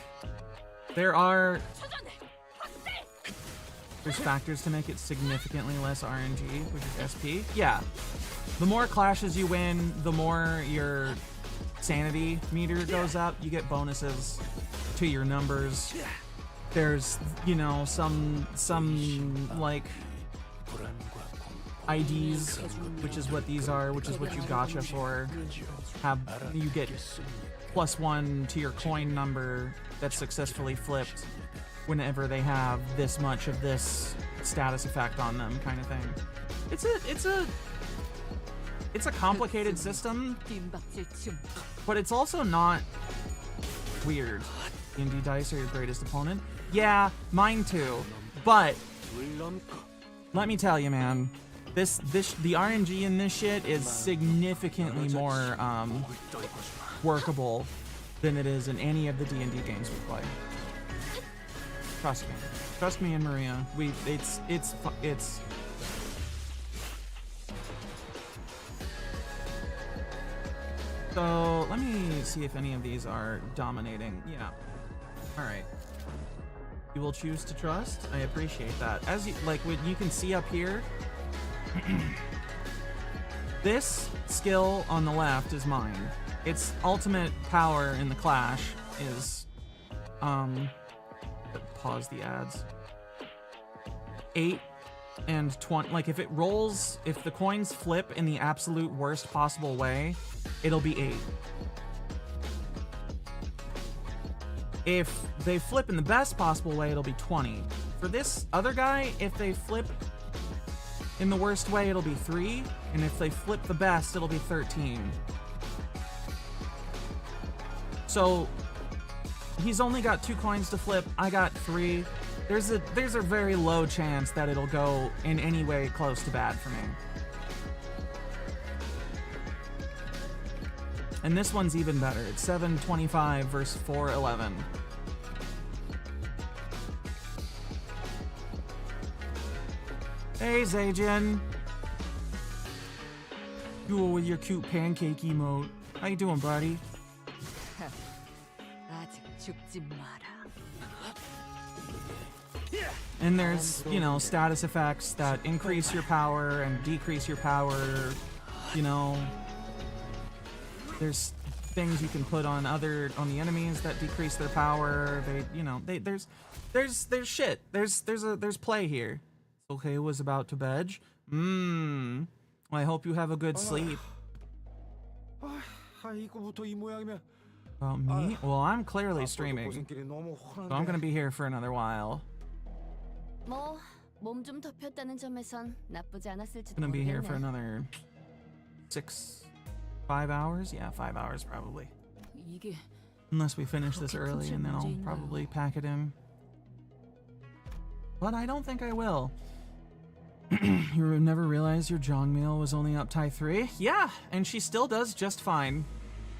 there's factors to make it significantly less RNG, which is SP. Yeah. The more clashes you win, the more your sanity meter goes up. You get bonuses to your numbers. There's, you know, some like IDs, which is what these are, which is what you gotcha for. You get +1 to your coin number that's successfully flipped whenever they have this much of this status effect on them, kind of thing. It's a complicated system, but it's also not weird. D&D dice are your greatest opponent. Yeah, mine too. But let me tell you, man, the RNG in this shit is significantly more workable than it is in any of the D&D games we play. Trust me and Maria. It's So let me see if any of these are dominating. Yeah. All right. You will choose to trust. I appreciate that. As you like, what you can see up here, this skill on the left is mine. Its ultimate power in the clash is, pause the ads. 8 and 20. Like if it rolls, if the coins flip in the absolute worst possible way, it'll be 8. If they flip in the best possible way, it'll be 20. For this other guy, if they flip in the worst way, it'll be 3. And if they flip the best, it'll be 13. So he's only got 2 coins to flip. I got 3. There's a very low chance that it'll go in any way close to bad for me. And this one's even better. It's 725 versus 411. Hey, Zajin. You with your cute pancake emote. How you doing, buddy? And there's, you know, status effects that increase your power and decrease your power, you know. There's things you can put on the enemies that decrease their power. There's shit. There's play here. Okay, was about to bed. I hope you have a good sleep. About me? Well, I'm clearly streaming, so I'm gonna be here for another while. 뭐 몸 좀 덮였다는 점에선 나쁘지 않았을지도 Gonna be here for 모르겠네. another 5 hours? Yeah, 5 hours probably. Unless we finish this early, and then I'll probably pack it in. But I don't think I will. You never realized your Jongmeal was only up tie 3? Yeah, and she still does just fine.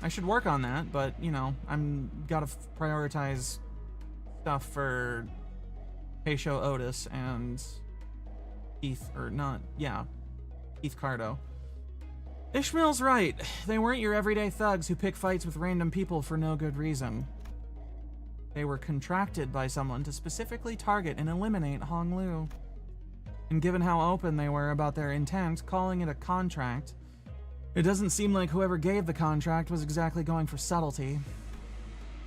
I should work on that, but, you know, I'm gotta prioritize stuff for Peisho Otis and Keith Cardo. Ishmael's right. They weren't your everyday thugs who pick fights with random people for no good reason. They were contracted by someone to specifically target and eliminate Hong Lu. And given how open they were about their intent, calling it a contract, it doesn't seem like whoever gave the contract was exactly going for subtlety.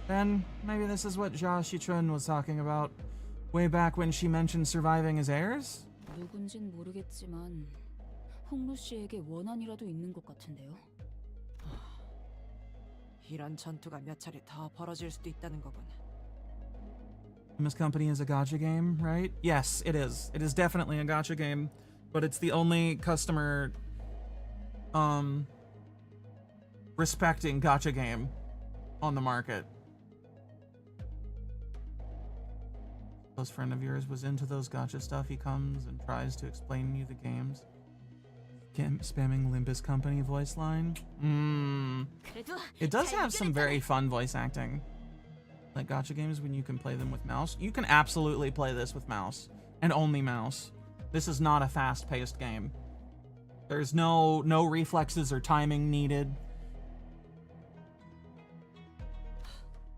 Then, maybe this is what Jia Shichun was talking about way back when she mentioned surviving as heirs? 누군진 모르겠지만 홍루 씨에게 원한이라도 있는 것 같은데요. 이런 전투가 몇 차례 더 벌어질 수도 있다는 거군. This company is a gacha game, right? Yes, it is. It is definitely a gacha game, but it's the only customer respecting gacha game on the market. A close friend of yours was into those gacha stuff. He comes and tries to explain you the games. Spamming Limbus Company voice line. It does have some very fun voice acting. Like gacha games when you can play them with mouse. You can absolutely play this with mouse. And only mouse. This is not a fast-paced game. There's no reflexes or timing needed.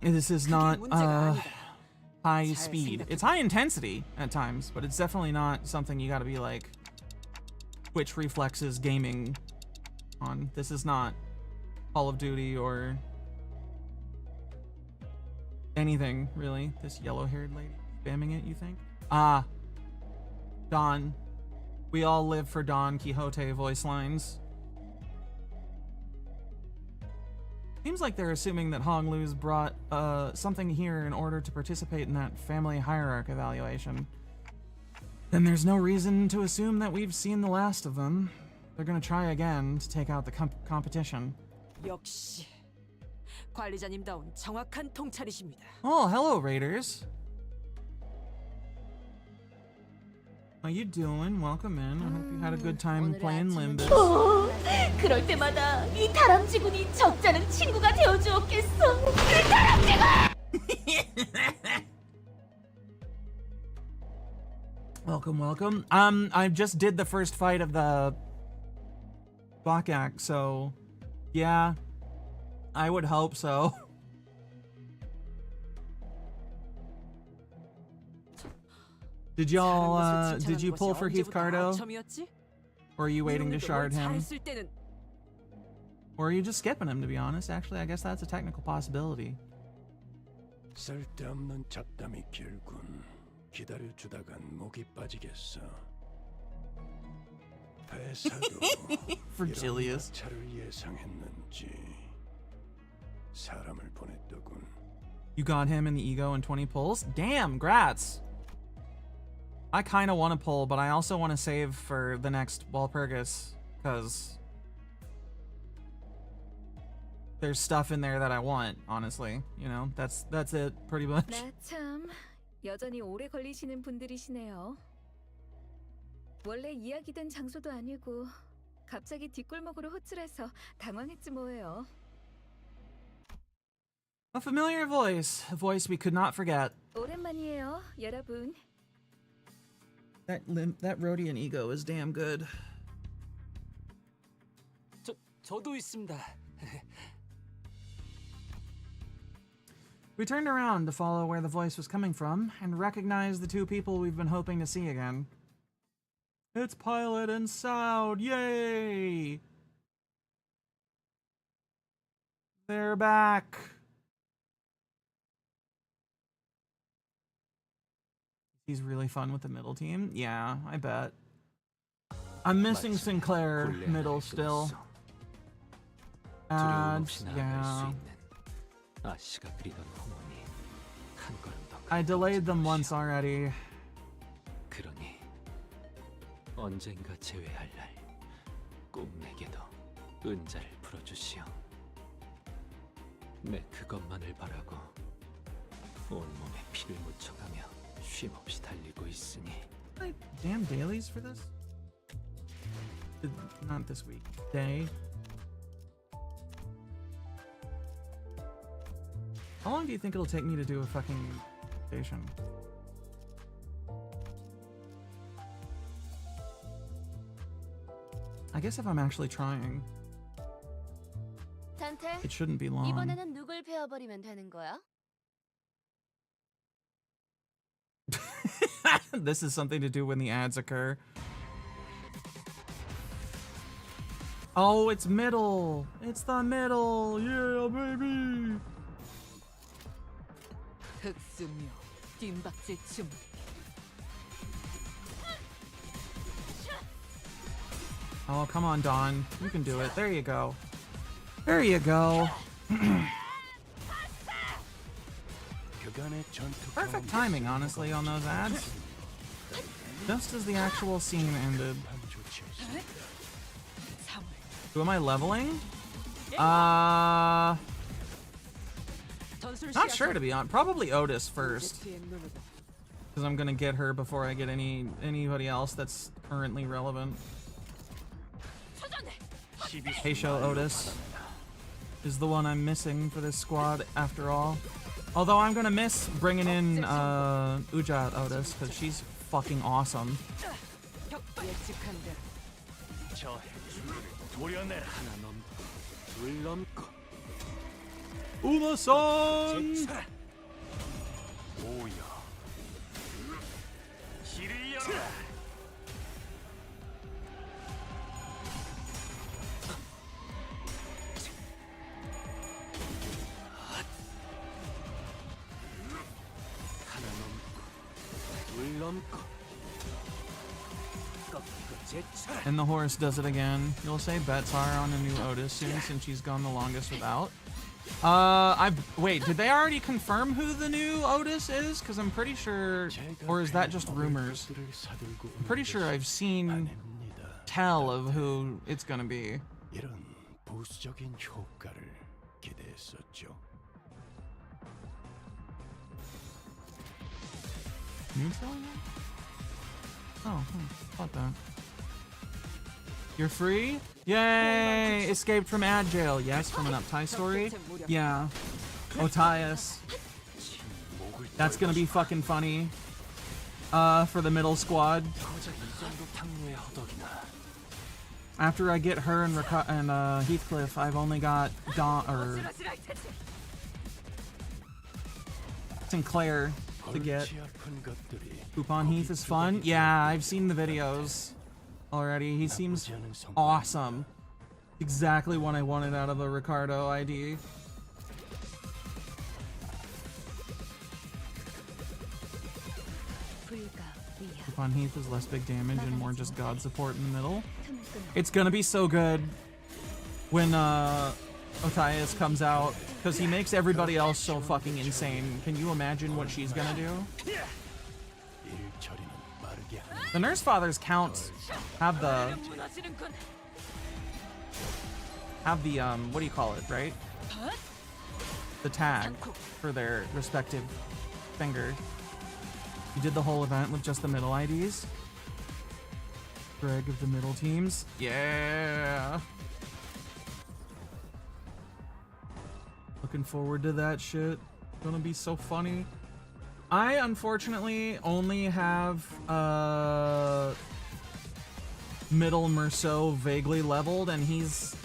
This is not high speed. It's high intensity at times, but it's definitely not something you gotta be like Twitch reflexes gaming on. This is not Call of Duty or anything, really. This yellow-haired lady spamming it, you think? Ah. Don. We all live for Don Quixote voice lines. Seems like they're assuming that Hong Lu's brought something here in order to participate in that family hierarchy evaluation. Then there's no reason to assume that we've seen the last of them. They're gonna try again to take out the competition. 역시 관리자님다운 정확한 통찰이십니다. Oh, hello, Raiders. How you doing? Welcome in. I hope you had a good time playing Limbus. 그럴 때마다 이 다람쥐군이 적잖은 친구가 되어주었겠어. 이 다람쥐군! Welcome, welcome. I just did the first fight of the Black Act, so yeah, I would hope so. Did y'all, did you pull for Ricardo? Or are you waiting to shard him? Or are you just skipping him, to be honest? Actually, I guess that's a technical possibility. 쓸데없는 잡담이 길군. 기다려주다간 목이 빠지겠어. 회사도 이런 차를 예상했는지 사람을 보냈더군. You got him in the ego and 20 pulls? Damn, grats! I kind of want to pull, but I also want to save for the next Walpurgis, because there's stuff in there that I want, honestly. You know, that's it, pretty much. 참, 여전히 오래 걸리시는 분들이시네요. 원래 이야기된 장소도 아니고 갑자기 뒷골목으로 호출해서 당황했지 뭐예요. A familiar voice, a voice we could not forget. 오랜만이에요, 여러분. That Rhodian ego is damn good. 저도 있습니다. We turned around to follow where the voice was coming from and recognized the two people we've been hoping to see again. It's Pilot and Sound, yay! They're back. He's really fun with the middle team. Yeah, I bet. I'm missing Sinclair middle still. And yeah. I delayed them once already. 그러니 언젠가 재회할 날 꼭 내게도 은자를 풀어주시오. 내 그것만을 바라고 온몸에 피를 묻혀가며 쉼없이 달리고 있으니. Like damn dailies for this? Not this week. Day. How long do you think it'll take me to do a fucking station? I guess if I'm actually trying, 단테, it shouldn't be long. 이번에는 누굴 베어버리면 되는 거야? This is something to do when the ads occur. Oh, it's middle. It's the middle. Yeah, baby. 흑수묘, 뜀박질 춤. Oh, come on, Dawn. You can do it. There you go. There you go. Perfect timing, honestly, on those ads. Just as the actual scene ended. Who am I leveling? Not sure, to be honest. Probably Otis first. Because I'm gonna get her before I get anybody else that's currently relevant. Heisho Otis is the one I'm missing for this squad after all. Although I'm gonna miss bringing in Uja Otis because she's fucking awesome. Uma-san! And the horse does it again. You'll say bets are on a new Otis soon since she's gone the longest without. Wait, did they already confirm who the new Otis is? Because I'm pretty sure, or is that just rumors? I'm pretty sure I've seen tell of who it's gonna be. 이런 부수적인 효과를 기대했었죠. Neutral? Oh, thought that. You're free? Yay! Escaped from ad jail. Yes, from an Uptie story. Yeah. Otias. That's gonna be fucking funny. For the middle squad. After I get her and Heathcliff, I've only got Sinclair to get. Coupon Heath is fun. Yeah, I've seen the videos already. He seems awesome. Exactly what I wanted out of a Ricardo ID. Coupon Heath is less big damage and more just god support in the middle. It's gonna be so good when Otias comes out, because he makes everybody else so fucking insane. Can you imagine what she's gonna do? The Nurse Fathers counts have the what do you call it, right? The tag for their respective finger. You did the whole event with just the middle IDs. Greg of the middle teams. Yeah. Looking forward to that shit. Gonna be so funny. I unfortunately only have middle Merceau vaguely leveled, and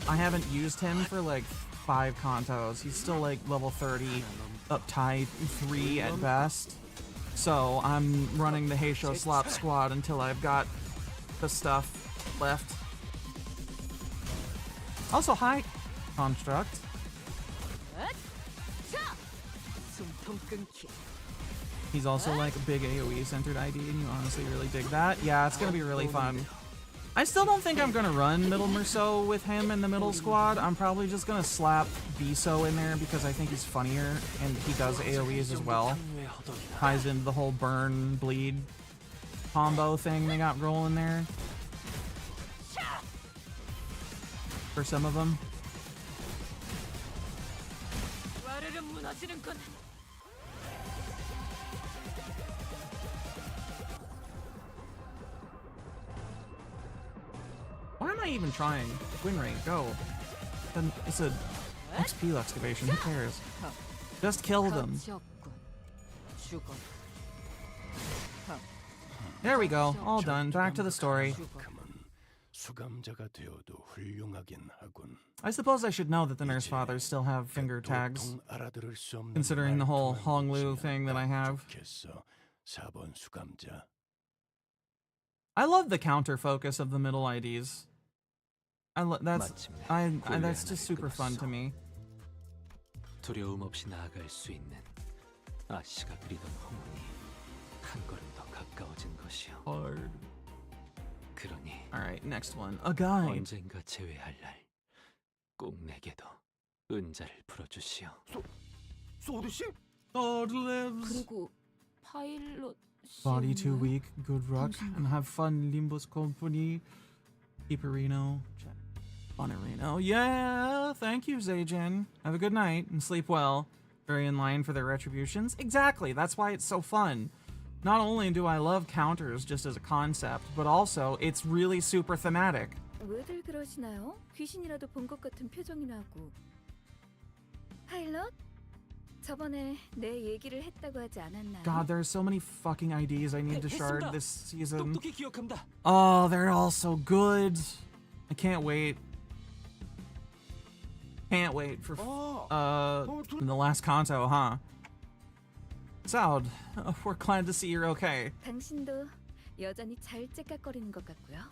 I haven't used him for like 5 contos. He's still like level 30, Uptie 3 at best. So I'm running the Heisho Slop squad until I've got the stuff left. Also, hi, Construct. He's also like a big AoE centered ID, and you honestly really dig that. Yeah, it's gonna be really fun. I still don't think I'm gonna run middle Merceau with him in the middle squad. I'm probably just gonna slap Biso in there because I think he's funnier, and he does AoEs as well. Ties into the whole burn, bleed combo thing they got rolling there. For some of them. Why am I even trying? Win rate, go. Then it's a XP excavation, who cares? Just kill them. There we go, all done. Back to the story. I suppose I should know that the Nurse Fathers still have finger tags, considering the whole Honglu thing that I have. I love the counter focus of the middle IDs. That's just super fun to me. 두려움 없이 나아갈 수 있는 아씨가 그리던 홍문이 한 걸음 더 가까워진 것이요. Hard. 그러니. Alright, next one. A guide. 언젠가 재회할 날 꼭 내게도 은자를 풀어주시오. 소드 씨? Sword lives. 그리고 파일럿 Body too weak. Good luck and have fun, Limbus Company. Keeperino. Honorino. Yeah, thank you, Zajan. Have a good night and sleep well. Very in line for their retributions. Exactly, that's why it's so fun. Not only do I love counters just as a concept, but also it's really super thematic. 왜들 그러시나요? 귀신이라도 본 것 같은 표정이 나고. 파일럿? 저번에 내 얘기를 했다고 하지 않았나요? God, there are so many fucking IDs I need to shard this season. 똑똑히 기억합니다. Oh, they're all so good. I can't wait. Can't wait for the last Kanto, huh? Soud, we're glad to see you're okay. 당신도 여전히 잘 째깍거리는 것 같고요.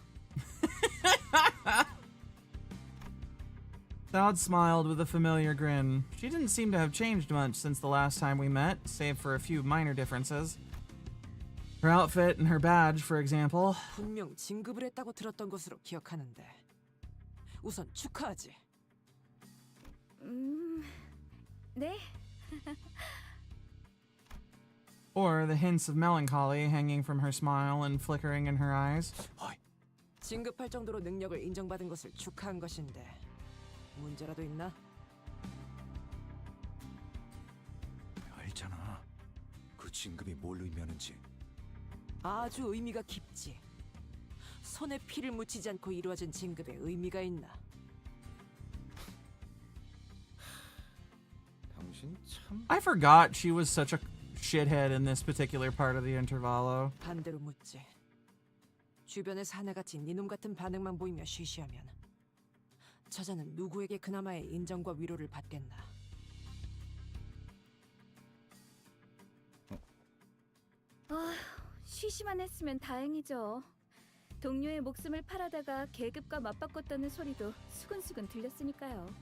Soud smiled with a familiar grin. She didn't seem to have changed much since the last time we met, save for a few minor differences. Her outfit and her badge, for example. 분명 진급을 했다고 들었던 것으로 기억하는데. 우선 축하하지. 네. Or the hints of melancholy hanging from her smile and flickering in her eyes. 진급할 정도로 능력을 인정받은 것을 축하한 것인데 문제라도 있나? 알잖아. 그 진급이 뭘 의미하는지. 아주 의미가 깊지. 손에 피를 묻히지 않고 이루어진 진급에 의미가 있나? 당신 참. I forgot she was such a shithead in this particular part of the intervallo. 반대로 묻지. 주변에 사내같이 니놈 같은 반응만 보이며 쉬쉬하면 저자는 누구에게 그나마의 인정과 위로를 받겠나? 쉬쉬만 했으면 다행이죠. 동료의 목숨을 팔아다가 계급과 맞바꿨다는 소리도 수근수근 들렸으니까요.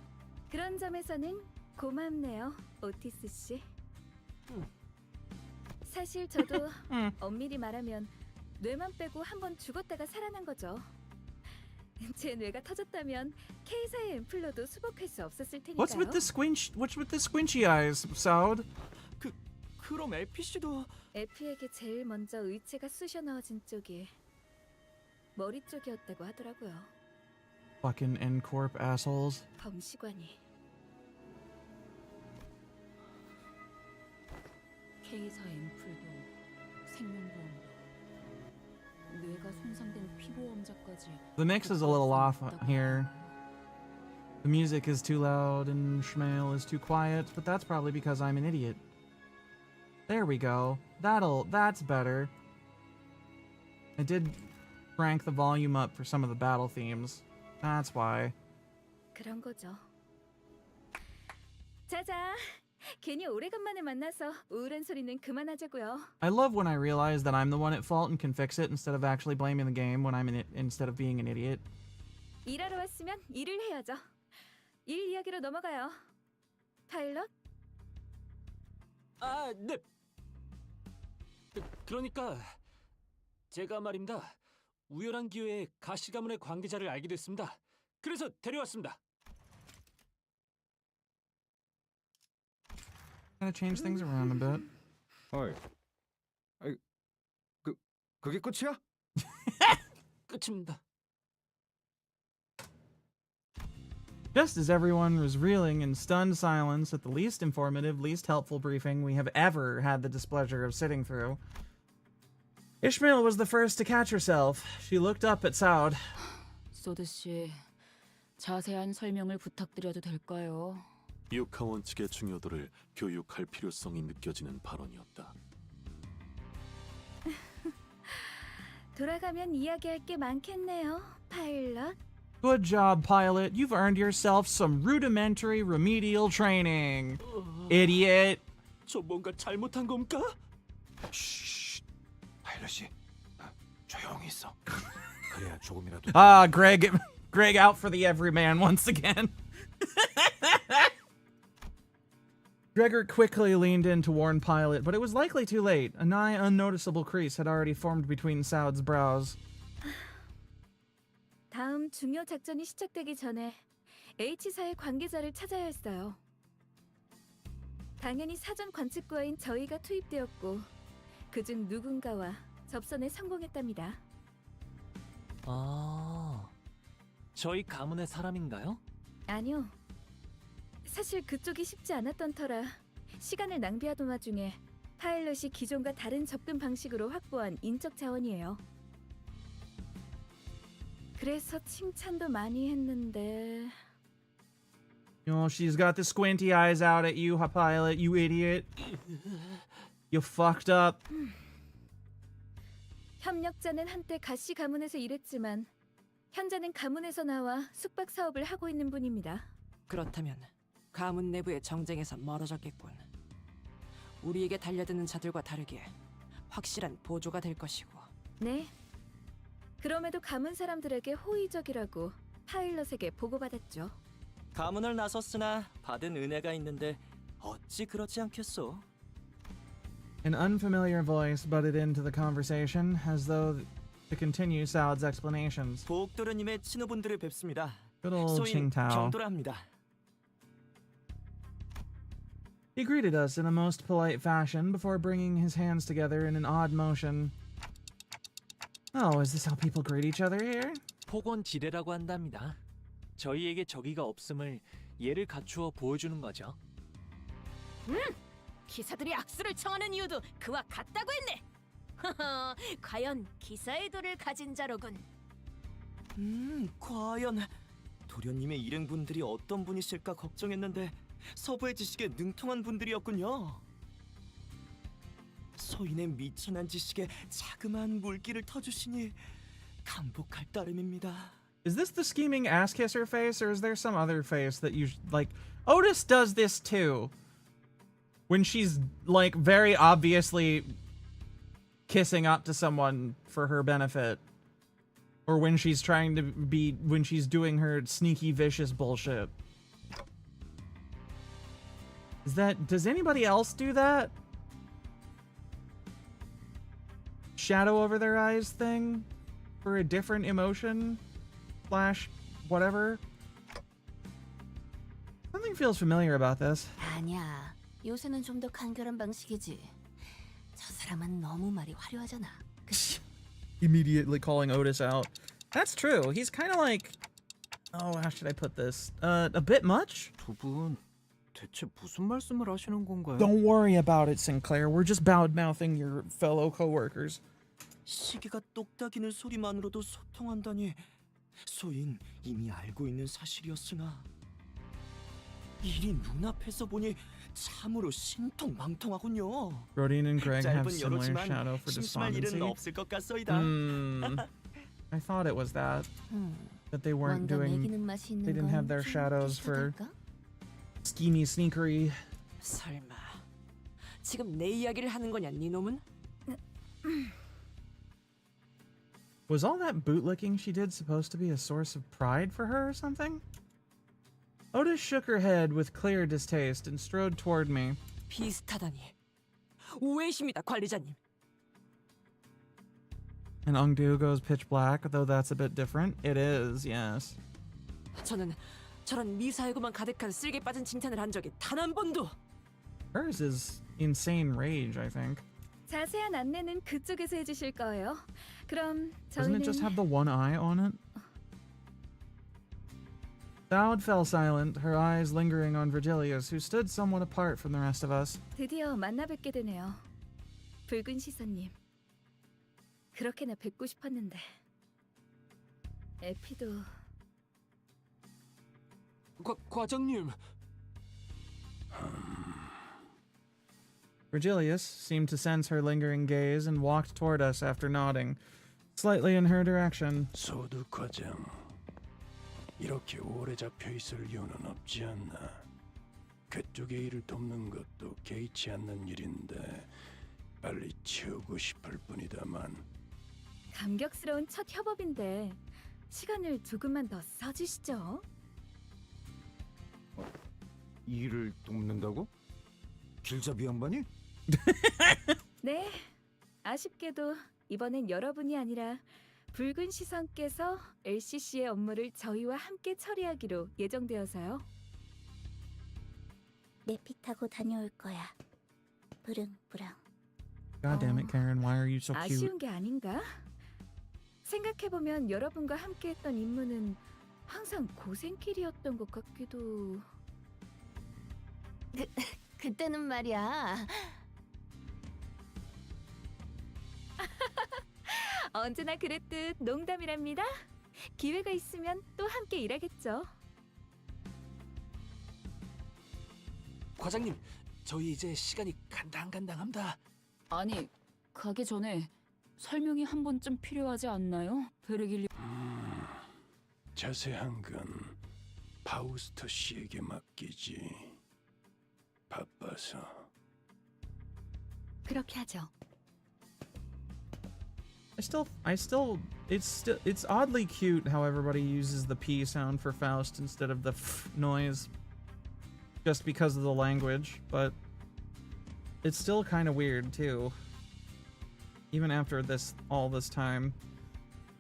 그런 점에서는 고맙네요, 오티스 씨. 사실 저도 엄밀히 말하면 뇌만 빼고 한번 죽었다가 살아난 거죠. 제 뇌가 터졌다면 K사의 앰플러도 수복할 수 없었을 테니까요. What's with the squinchy eyes, Saud? 그럼 에피씨도 에피에게 제일 먼저 의체가 쑤셔 넣어진 쪽이 머리 쪽이었다고 하더라고요. Fucking N-Corp assholes. 범시관이. K사 앰플도 생명보험도 뇌가 손상된 피보험자까지. The mix is a little off here. The music is too loud and Shmael is too quiet, but that's probably because I'm an idiot. There we go. That's better. I did crank the volume up for some of the battle themes. That's why. 그런 거죠. 자자, 괜히 오래간만에 만나서 우울한 소리는 그만하자고요. I love when I realize that I'm the one at fault and can fix it instead of actually blaming the game when I'm instead of being an idiot. 일하러 왔으면 일을 해야죠. 일 이야기로 넘어가요. 파일럿? 네. 그러니까 제가 말입니다. 우연한 기회에 가시 가문의 관계자를 알게 됐습니다. 그래서 데려왔습니다. Gotta change things around a bit. 어이. 그게 끝이야? 끝입니다. Just as everyone was reeling in stunned silence at the least informative, least helpful briefing we have ever had the displeasure of sitting through, Ishmael was the first to catch herself. She looked up at Saud. 소드 씨, 자세한 설명을 부탁드려도 될까요? 육하 원칙의 중요도를 교육할 필요성이 느껴지는 발언이었다. 돌아가면 이야기할 게 많겠네요, 파일럿. Good job, pilot. You've earned yourself some rudimentary remedial training. Idiot. 저 뭔가 잘못한 겁니까? 쉿. 파일럿이 조용히 있어. 그래야 조금이라도. Ah, Greg out for the everyman once again. Gregor quickly leaned in to warn Pilot, but it was likely too late. A nigh unnoticeable crease had already formed between Saud's brows. 다음 중요 작전이 시작되기 전에 H사의 관계자를 찾아야 했어요. 당연히 사전 관측과인 저희가 투입되었고 그중 누군가와 접선에 성공했답니다. 저희 가문의 사람인가요? 아니요. 사실 그쪽이 쉽지 않았던 터라 시간을 낭비하던 와중에 파일럿이 기존과 다른 접근 방식으로 확보한 인적 자원이에요. 그래서 칭찬도 많이 했는데. You know, she's got the squinty eyes out at you, Pilot, you idiot. You fucked up. 협력자는 한때 가시 가문에서 일했지만 현재는 가문에서 나와 숙박 사업을 하고 있는 분입니다. 그렇다면 가문 내부의 정쟁에서 멀어졌겠군. 우리에게 달려드는 자들과 다르게 확실한 보조가 될 것이고. 네. 그럼에도 가문 사람들에게 호의적이라고 파일럿에게 보고받았죠. 가문을 나섰으나 받은 은혜가 있는데 어찌 그렇지 않겠소? An unfamiliar voice butted into the conversation as though to continue Salad's explanations. 보옥도련님의 친구분들을 뵙습니다. Good old 소인 Qingtao. 경도라 합니다. He greeted us in a most polite fashion before bringing his hands together in an odd motion. Oh, is this how people greet each other here? 폭언 지뢰라고 한답니다. 저희에게 저기가 없음을 예를 갖추어 보여주는 거죠. 기사들이 악수를 청하는 이유도 그와 같다고 했네. 과연 기사의 도를 가진 자로군. 과연 도련님의 일행분들이 어떤 분이실까 걱정했는데 서부의 지식에 능통한 분들이었군요. 소인의 미천한 지식에 자그마한 물기를 터주시니 감복할 따름입니다. Is this the scheming ass kisser face, or is there some other face that you like? Otis does this too. When she's like very obviously kissing up to someone for her benefit, or when she's trying to be, when she's doing her sneaky vicious bullshit. Does anybody else do that? Shadow over their eyes thing for a different emotion slash whatever. Something feels familiar about this. 아니야. 요새는 좀 더 간결한 방식이지. 저 사람은 너무 말이 화려하잖아. Immediately calling Otis out. That's true. He's kind of like, oh, how should I put this? A bit much? 두 분 대체 무슨 말씀을 하시는 건가요? Don't worry about it, Sinclair. We're just bad-mouthing your fellow coworkers. 시계가 똑딱이는 소리만으로도 소통한다니 소인 이미 알고 있는 사실이었으나 일이 눈앞에서 보니 참으로 신통망통하군요. Rodin and Greg have 짧은 similar 여로지만 shadow for 심심할 일은 despondency. 없을 것 같소이다. I thought it was that. That they weren't 뭔가 doing. 매기는 맛이 있는 They didn't have their 건 shadows for 비슷하달까? schemy sneakery. 설마 지금 내 이야기를 하는 거냐, 네 놈은? Was all that bootlicking she did supposed to be a source of pride for her or something? Otis shook her head with clear distaste and strode toward me. 비슷하다니. 오해이십니다, 관리자님. And Ungdu goes pitch black, though that's a bit different. It is, yes. 저는 저런 미사일고만 가득한 쓸개 빠진 칭찬을 한 적이 단 한 번도. Hers is insane rage, I think. 자세한 안내는 그쪽에서 해주실 거예요. 그럼 Doesn't it just 저희는 have the one eye on it? Dowd fell silent, her eyes lingering on Virgilius, who stood somewhat apart from the rest of us. 드디어 만나 뵙게 되네요. 붉은 시선님. 그렇게나 뵙고 싶었는데. 에피도 과장님. Virgilius seemed to sense her lingering gaze and walked toward us after nodding, slightly in her direction. 소두 과장, 이렇게 오래 잡혀 있을 이유는 없지 않나. 그쪽의 일을 돕는 것도 개의치 않는 일인데 빨리 치우고 싶을 뿐이다만. 감격스러운 첫 협업인데 시간을 조금만 더 써주시죠. 일을 돕는다고? 길잡이 양반이? 네, 아쉽게도 이번엔 여러분이 아니라 붉은 시선께서 LCC의 업무를 저희와 함께 처리하기로 예정되어서요. 내 피 타고 다녀올 거야. 부릉부릉. God damn it, Karen, why are you so cute? 아쉬운 게 아닌가? 생각해보면 여러분과 함께했던 임무는 항상 고생길이었던 것 같기도. 그때는 말이야. 언제나 그랬듯 농담이랍니다. 기회가 있으면 또 함께 일하겠죠. 과장님, 저희 이제 시간이 간당간당합니다. 아니, 가기 전에 설명이 한 번쯤 필요하지 않나요? 베르길리. 자세한 건 파우스터 씨에게 맡기지. 바빠서. 그렇게 하죠. It's oddly cute how everybody uses the P sound for Faust instead of the F noise, just because of the language, but it's still kind of weird too. Even after all this time.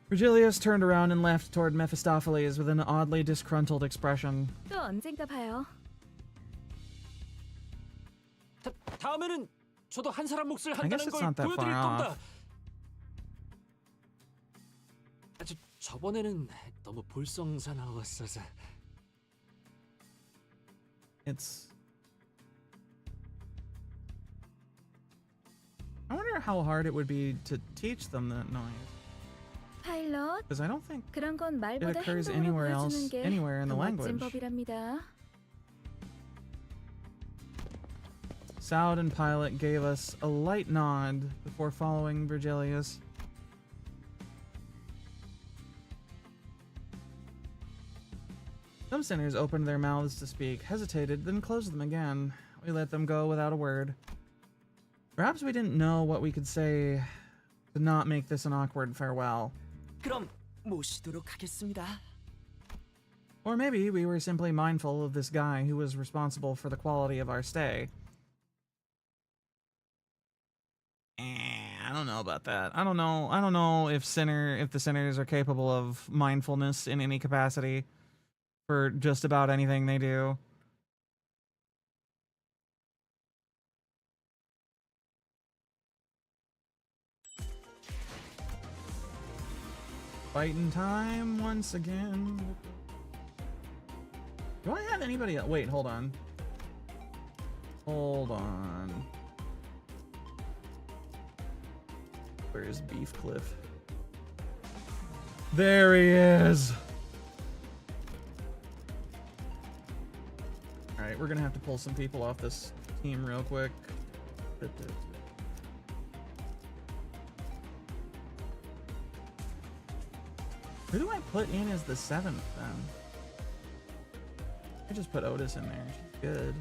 Virgilius turned around and left toward Mephistopheles with an oddly disgruntled expression. 또 언젠가 봐요. 다음에는 저도 한 사람 몫을 I guess 한다는 it's 걸 not that 보여드릴 far 겁니다. off. 저번에는 너무 볼썽사나웠어서. I wonder how hard it would be to teach them that noise. 파일럿, Because I don't think 그런 건 it 말보다 occurs 행동으로 anywhere else, 보여주는 게 anywhere in the 더 멋진 language. 법이랍니다. Soud and Pilot gave us a light nod before following Virgilius. Some sinners opened their mouths to speak, hesitated, then closed them again. We let them go without a word. Perhaps we didn't know what we could say to not make this an awkward farewell. 그럼 모시도록 하겠습니다. Or maybe we were simply mindful of this guy who was responsible for the quality of our stay. I don't know about that. I don't know if the sinners are capable of mindfulness in any capacity for just about anything they do. Fighting time once again. Do I have anybody else? Wait, hold on. Hold on. Where's Beefcliff? There he is! Alright, we're gonna have to pull some people off this team real quick. Who do I put in as the 7th then? I just put Otis in there. She's good.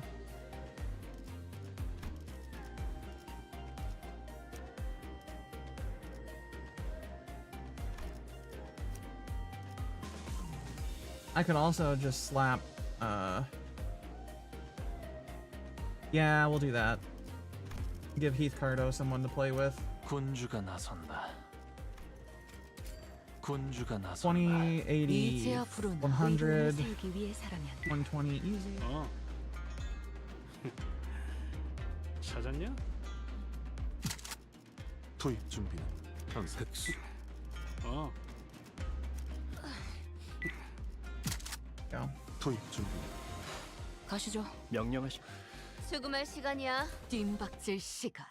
I could also just slap, yeah, we'll do that. Give Ricardo someone to play with. 군주가 나선다. 군주가 나선다. 20, 80, 이제 앞으로는 100, 의도를 세우기 위해서라면 120 easy. 찾았냐? 투입 준비는 항상 백수. Go. 투입 준비. 가시죠. 명령하시. 수금할 시간이야. 뜀박질 시간.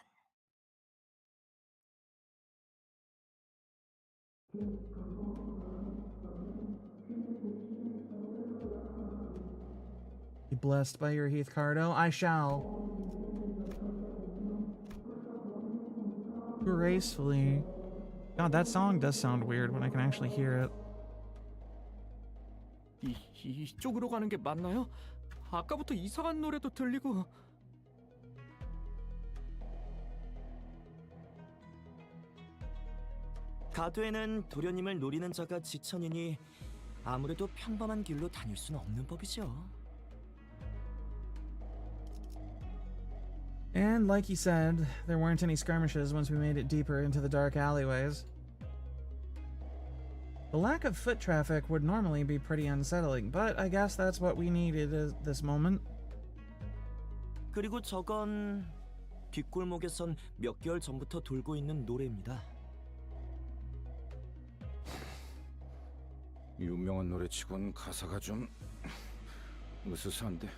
Be blessed by your Ricardo. I shall. Gracefully. God, that song does sound weird when I can actually hear it. 이쪽으로 가는 게 맞나요? 아까부터 이상한 노래도 들리고. 가드에는 도련님을 노리는 자가 지천이니 아무래도 평범한 길로 다닐 수는 없는 법이죠. And like he said, there weren't any skirmishes once we made it deeper into the dark alleyways. The lack of foot traffic would normally be pretty unsettling, but I guess that's what we needed at this moment. 그리고 저건 뒷골목에선 몇 개월 전부터 돌고 있는 노래입니다. 유명한 노래치곤 가사가 좀 으스스한데.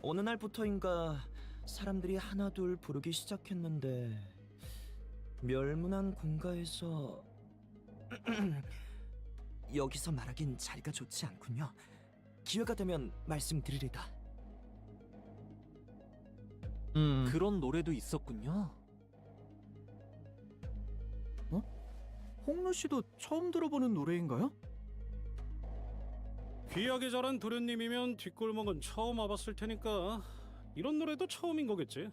어느 날부터인가 사람들이 하나둘 부르기 시작했는데 멸문한 공가에서 여기서 말하긴 자리가 좋지 않군요. 기회가 되면 말씀드리리다. 그런 노래도 있었군요. 홍루 씨도 처음 들어보는 노래인가요? 귀하게 자란 도련님이면 뒷골목은 처음 와봤을 테니까 이런 노래도 처음인 거겠지.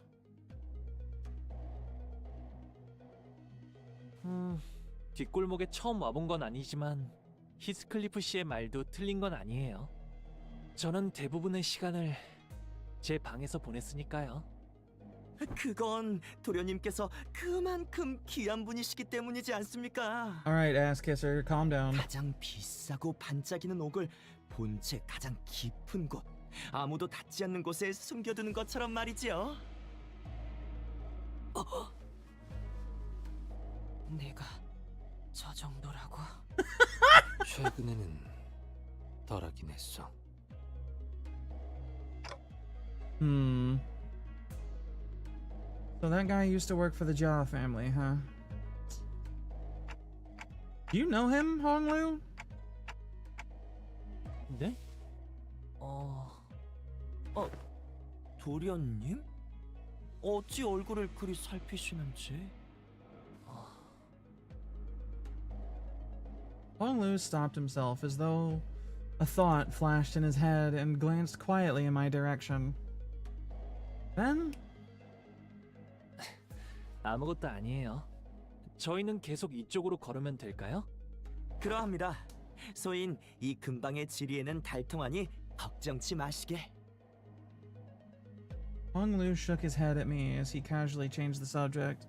뒷골목에 처음 와본 건 아니지만 히스클리프 씨의 말도 틀린 건 아니에요. 저는 대부분의 시간을 제 방에서 보냈으니까요. 그건 도련님께서 그만큼 귀한 분이시기 때문이지 않습니까? Alright, ass kisser, calm down. 가장 비싸고 반짝이는 옥을 본체 가장 깊은 곳, 아무도 닿지 않는 곳에 숨겨두는 것처럼 말이지요. 내가 저 정도라고? 최근에는 덜하긴 했어. So that guy used to work for the Jia family, huh? Do you know him, Honglu? 네? 도련님? 어찌 얼굴을 그리 살피시는지? Honglu stopped himself as though a thought flashed in his head and glanced quietly in my direction. Then, 아무것도 아니에요. 저희는 계속 이쪽으로 걸으면 될까요? 그러합니다. 소인 이 근방의 지리에는 달통하니 걱정치 마시게. Honglu shook his head at me as he casually changed the subject.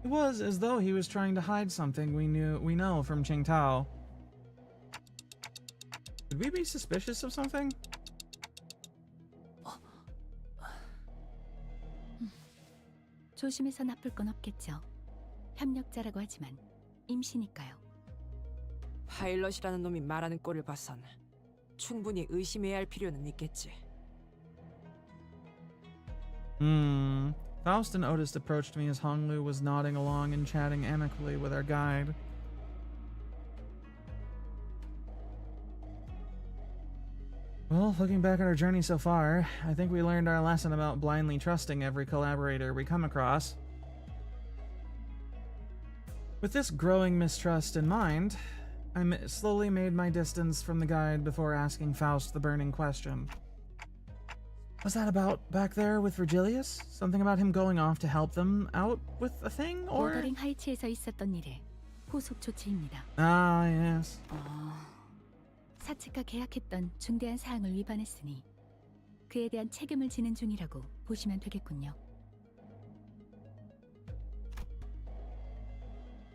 It was as though he was trying to hide something we know from Qingtao. Could we be suspicious of something? 조심해서 나쁠 건 없겠죠. 협력자라고 하지만 임시니까요. 파일럿이라는 놈이 말하는 꼴을 봐선 충분히 의심해야 할 필요는 있겠지. Faust and Otis approached me as Honglu was nodding along and chatting amicably with our guide. Well, looking back at our journey so far, I think we learned our lesson about blindly trusting every collaborator we come across. With this growing mistrust in mind, I slowly made my distance from the guide before asking Faust the burning question. Was that about back there with Virgilius? Something about him going off to help them out with a thing, or? 보더링 하이츠에서 있었던 일의 후속 조치입니다. Ah, yes. 사측과 계약했던 중대한 사항을 위반했으니 그에 대한 책임을 지는 중이라고 보시면 되겠군요.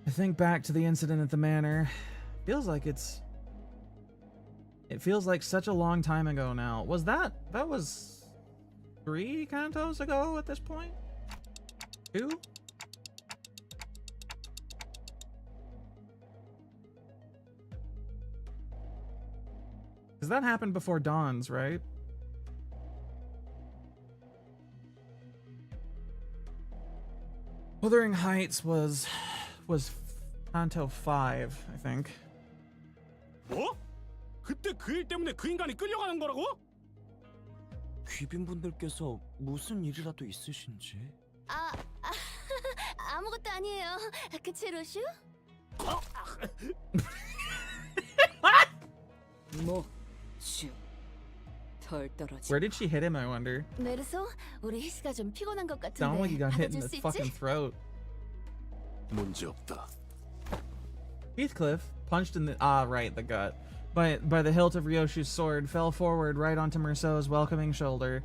I think back to the incident at the manor. It feels like such a long time ago now. That was 3 cantos ago at this point? 2? Because that happened before Dawn's, right? Wuthering Heights was Canto 5, I think. 뭐? 그때 그 일 때문에 그 인간이 끌려가는 거라고? 귀빈분들께서 무슨 일이라도 있으신지? 아무것도 아니에요. 그치, 로슈? 덜 떨어지. Where did she hit him, I wonder? 메르소, 우리 히스가 좀 피곤한 것 같은데. Sound like he got hit in 받아줄 the 수 fucking 있지? throat. 문제 없다. Heathcliff, punched in the right, the gut, by the hilt of Ryoshu's sword, fell forward right onto Merceau's welcoming shoulder.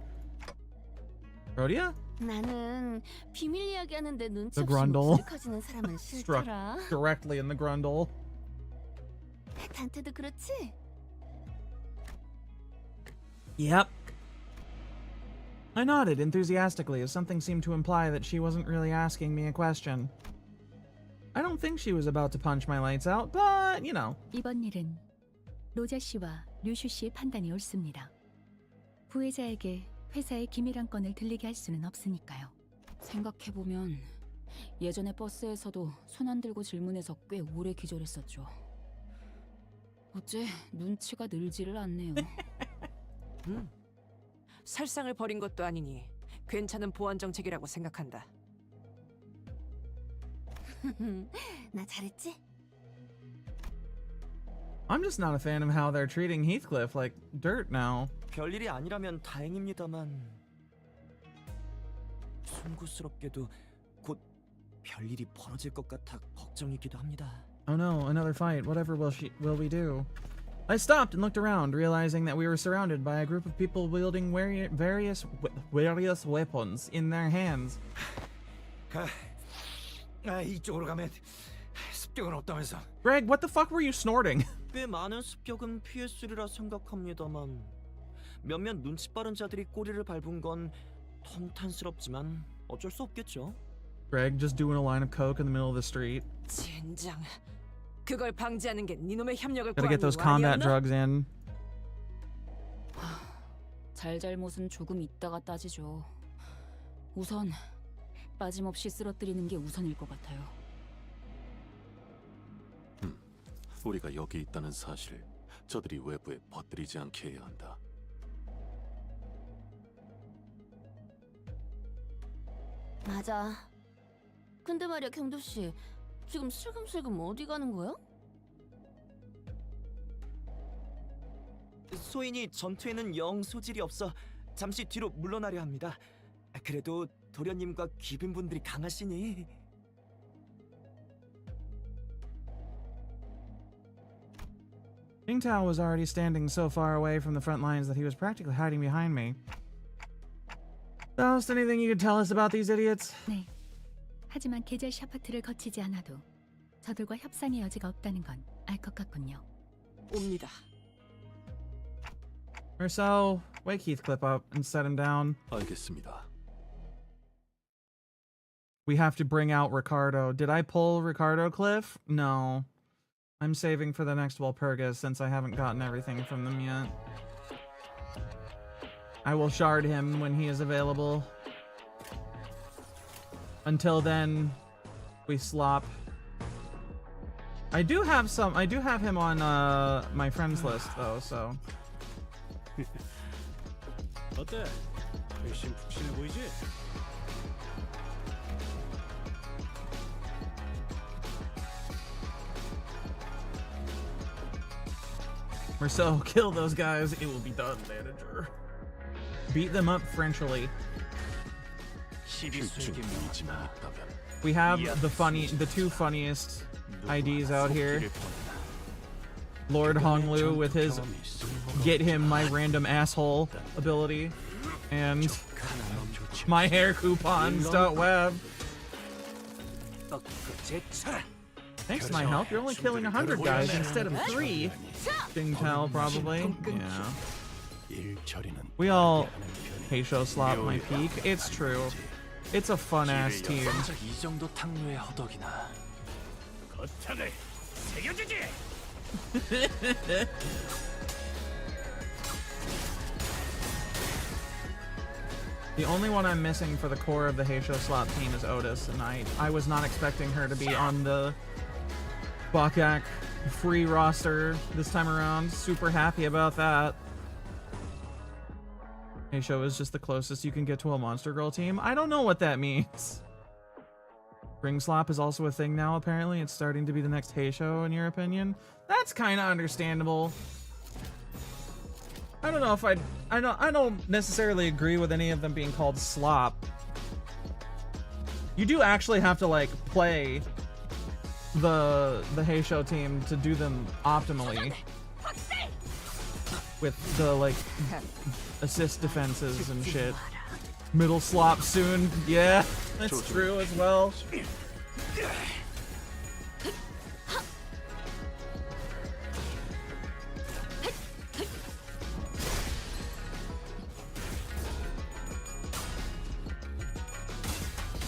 Rhodia? 나는 비밀 이야기하는데 눈치 The 없이 grundle. 목소리 커지는 사람은 Struck 싫더라. directly in the grundle. 단테도 그렇지? Yep. I nodded enthusiastically as something seemed to imply that she wasn't really asking me a question. I don't think she was about to punch my lights out, but, you know. 이번 일은 로자 씨와 류슈 씨의 판단이 옳습니다. 부회자에게 회사의 기밀한 건을 들리게 할 수는 없으니까요. 생각해보면 예전에 버스에서도 손 안 들고 질문해서 꽤 오래 기절했었죠. 어째 눈치가 늘지를 않네요. 살상을 벌인 것도 아니니 괜찮은 보안 정책이라고 생각한다. 나 잘했지? I'm just not a fan of how they're treating Heathcliff like dirt now. 별일이 아니라면 다행입니다만 송구스럽게도 곧 별일이 벌어질 것 같아 걱정이기도 합니다. Oh no, another fight. Whatever will we do? I stopped and looked around, realizing that we were surrounded by a group of people wielding various weapons in their hands. 이쪽으로 가면 습격은 없다면서. Greg, what the fuck were you snorting? 꽤 많은 습격은 피했으리라 생각합니다만 몇몇 눈치 빠른 자들이 꼬리를 밟은 건 통탄스럽지만 어쩔 수 없겠죠. Greg just doing a line of coke in the middle of the street. 젠장. 그걸 방지하는 게 니놈의 협력을 Gotta get those combat drugs in. 잘잘못은 조금 있다가 따지죠. 우선 빠짐없이 쓰러뜨리는 게 우선일 것 같아요. 우리가 여기 있다는 사실 저들이 외부에 퍼뜨리지 않게 해야 한다. 맞아. 근데 말이야, 경도 씨. 지금 슬금슬금 어디 가는 거야? 소인이 전투에는 영 소질이 없어 잠시 뒤로 물러나려 합니다. 그래도 도련님과 귀빈분들이 강하시니. Mingtao was already standing so far away from the front lines that he was practically hiding behind me. Faust, anything you could tell us about these idiots? 네. 하지만 계절 샤파트를 거치지 않아도 저들과 협상의 여지가 없다는 건 알 것 같군요. 옵니다. Or so. Wake Heathcliff up and set him down. 알겠습니다. We have to bring out Ricardo. Did I pull Ricardo, Cliff? No. I'm saving for the next Walpurgis since I haven't gotten everything from them yet. I will shard him when he is available. Until then, we slop. I do have him on my friends list though, so. 어때? 푹신푹신해 보이지? Marcel, kill those guys. It will be done, manager. Beat them up Frenchly. We have the two funniest IDs out here. Lord Honglu with his get him my random asshole ability, and my hair coupons.web. Thanks to my help, you're only killing 100 guys instead of 3. Dingtao, probably. Yeah. We all Heisho slop my peak. It's true. It's a fun ass team. 이 정도 탕류의 허덕이나. 거창을 새겨주지. The only one I'm missing for the core of the Heisho slot team is Otis, and I was not expecting her to be on the Bakak free roster this time around. Super happy about that. Heisho is just the closest you can get to a Monster Girl team. I don't know what that means. Ring slop is also a thing now, apparently. It's starting to be the next Heisho, in your opinion. That's kind of understandable. I don't know if I don't necessarily agree with any of them being called slop. You do actually have to like play the Heisho team to do them optimally with the like assist defenses and shit. Middle slop soon. Yeah, that's true as well.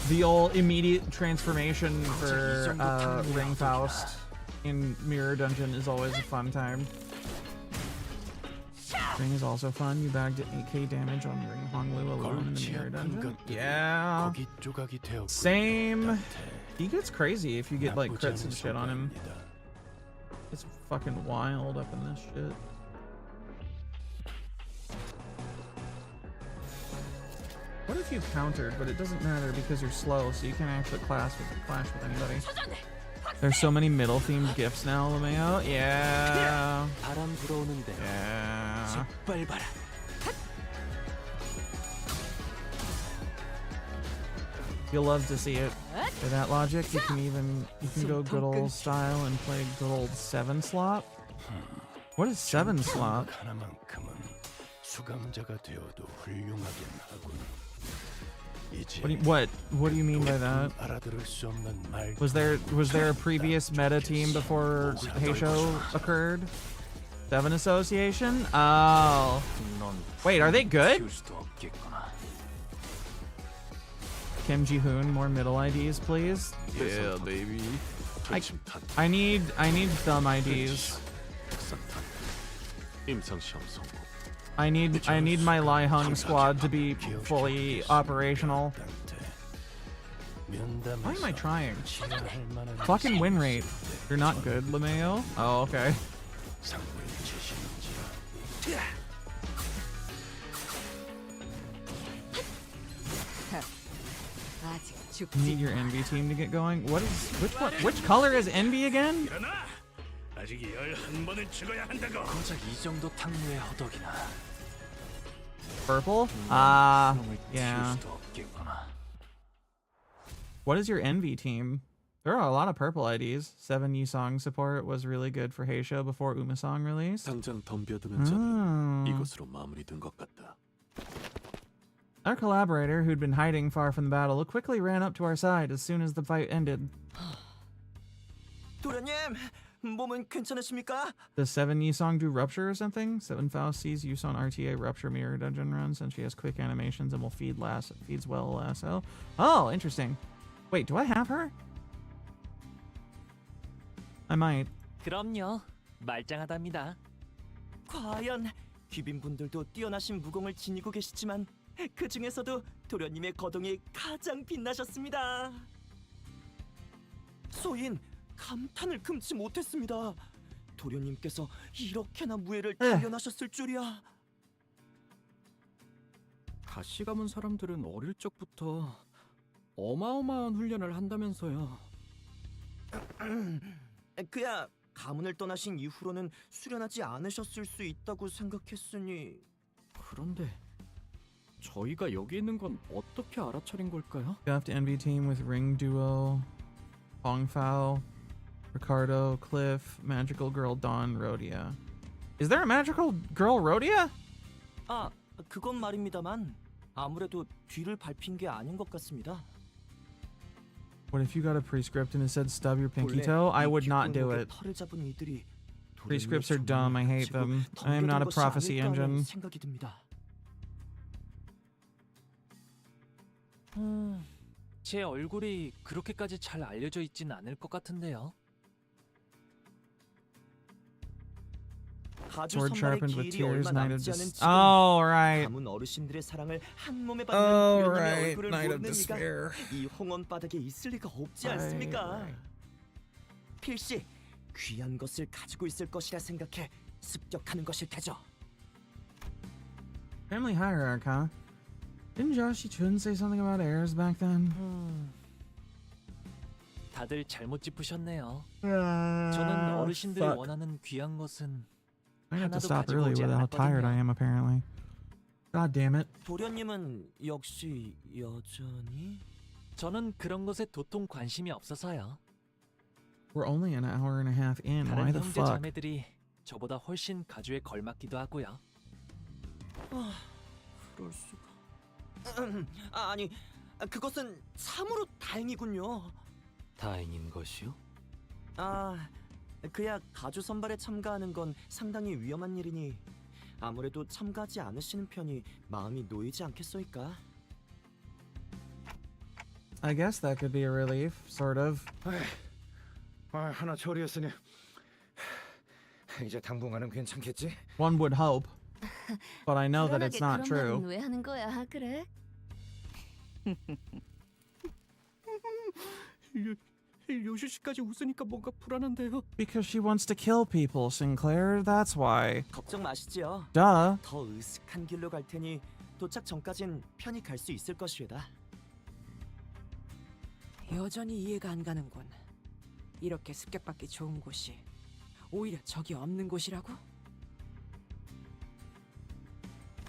The old immediate transformation for Ring Faust in Mirror Dungeon is always a fun time. Ring is also fun. You bagged 8k damage on Ring Honglu alone in the Mirror Dungeon. Yeah. Same. He gets crazy if you get like crits and shit on him. It's fucking wild up in this shit. What if you countered, but it doesn't matter because you're slow, so you can't actually clash with anybody. There's so many middle themed gifts now, LeMayo. Yeah. Yeah. You'll love to see it. With that logic, you can go good old style and play good old 7 slot. What is 7 slot? 하나만큼은 수감자가 되어도 훌륭하긴 하군. 이제 What do you mean by that? 알아들을 수 없는 말. Was there a previous meta team before Heisho occurred? 7 Association? Oh. Wait, are they good? Kim Ji-hoon, more middle IDs, please. Yeah, baby. I need thumb IDs. 임상시험 성공. I need my Lai Hung squad to be fully operational. Why am I trying? Fucking win rate. You're not good, LeMayo? Oh, okay. Need your Envy team to get going. Which color is Envy again? 고작 이 정도 탕류의 허덕이나. Purple? Yeah. What is your Envy team? There are a lot of purple IDs. 7 Yusong support was really good for Heisho before Umasong released. 당장 덤벼드는 자들은 이것으로 마무리된 것 같다. Our collaborator, who'd been hiding far from the battle, quickly ran up to our side as soon as the fight ended. 도련님, 몸은 괜찮으십니까? Does 7 Yusong do rupture or something? 7 Faust sees Yusong RTA rupture mirror dungeon runs, and she has quick animations and will feeds well lasso. Oh, interesting. Wait, do I have her? I might. 그럼요. 말짱하답니다. 과연 귀빈분들도 뛰어나신 무공을 지니고 계시지만 그 중에서도 도련님의 거동이 가장 빛나셨습니다. 소인 감탄을 금치 못했습니다. 도련님께서 이렇게나 무예를 단련하셨을 줄이야. 가시 가문 사람들은 어릴 적부터 어마어마한 훈련을 한다면서요. 그야 가문을 떠나신 이후로는 수련하지 않으셨을 수 있다고 생각했으니. 그런데 저희가 여기 있는 건 어떻게 알아차린 걸까요? Buffed Envy team with Ring Duo, Hongfao, Ricardo, Cliff, Magical Girl Dawn, Rhodia. Is there a Magical Girl Rhodia? 아, 그건 말입니다만 아무래도 뒤를 밟힌 게 아닌 것 같습니다. What if you got a prescript and it said stub your pinky toe? I would not do it. 털을 잡은 이들이 Prescripts are dumb. I hate them. I am not a prophecy engine. 생각이 듭니다. 제 얼굴이 그렇게까지 잘 알려져 있진 않을 것 같은데요. Sword sharpened with tears, Night of Despair. Oh, right. 가문 어르신들의 사랑을 한 몸에 받는 Oh, 도련님의 right. 얼굴을 Night of 모르는 Despair. 이가 이 홍원 바닥에 있을 리가 없지 않습니까? 필시 귀한 것을 가지고 있을 것이라 생각해 습격하는 것일 테죠. Family hierarchy, huh? Didn't Joshi Chun say something about heirs back then? 다들 잘못 짚으셨네요. 저는 어르신들이 원하는 귀한 것은 I have to 하나도 stop 가지고 early 오지 with how tired I 않았거든요. am apparently. God damn it. 도련님은 역시 여전히 저는 그런 것에 도통 관심이 없어서요. We're only an hour and a half in. Why 다른 the 형제 fuck? 자매들이 저보다 훨씬 가주에 걸맞기도 하고요. 그럴 수가. 아니, 그것은 참으로 다행이군요. 다행인 것이요? 아, 그야 가주 선발에 참가하는 건 상당히 위험한 일이니 아무래도 참가하지 않으시는 편이 마음이 놓이지 않겠소이까? I guess that could be a relief, sort of. 하나 처리했으니 이제 당분간은 괜찮겠지? One would hope. But I know that it's not 그런 말은 true. 왜 하는 거야? 그래? 요시 씨까지 웃으니까 뭔가 불안한데요. Because she wants to kill people, Sinclair. That's why. 걱정 마시지요. Duh. 더 으슥한 길로 갈 테니 도착 전까진 편히 갈 수 있을 것이다. 여전히 이해가 안 가는군. 이렇게 습격받기 좋은 곳이 오히려 적이 없는 곳이라고?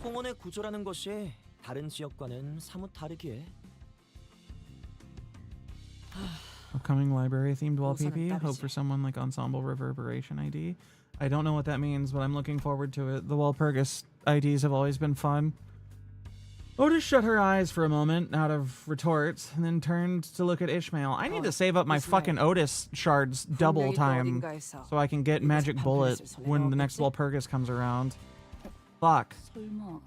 홍원의 구조라는 것이 다른 지역과는 사뭇 다르기에 Upcoming library-themed wall 우선은 PP. Hope 따르지. for someone like Ensemble Reverberation ID. I don't know what that means, but I'm looking forward to it. The Walpurgis IDs have always been fun. Otis shut her eyes for a moment out of retort, and then turned to look at Ishmael. I need to save up my fucking Otis shards double time so I can get Magic Bullet when the next Walpurgis comes around. Fuck. 설마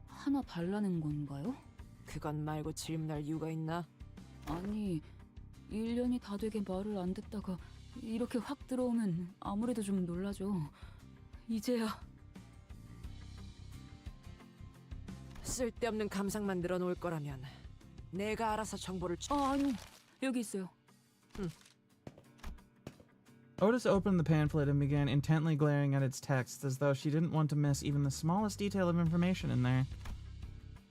하나 달라는 건가요? 그건 말고 질문할 이유가 있나? 아니, 1년이 다 되게 말을 안 듣다가 이렇게 확 들어오면 아무래도 좀 놀라죠. 이제야. 쓸데없는 감상만 늘어놓을 거라면 내가 알아서 정보를 아니요. 여기 있어요. Otis opened the pamphlet and began intently glaring at its text as though she didn't want to miss even the smallest detail of information in there.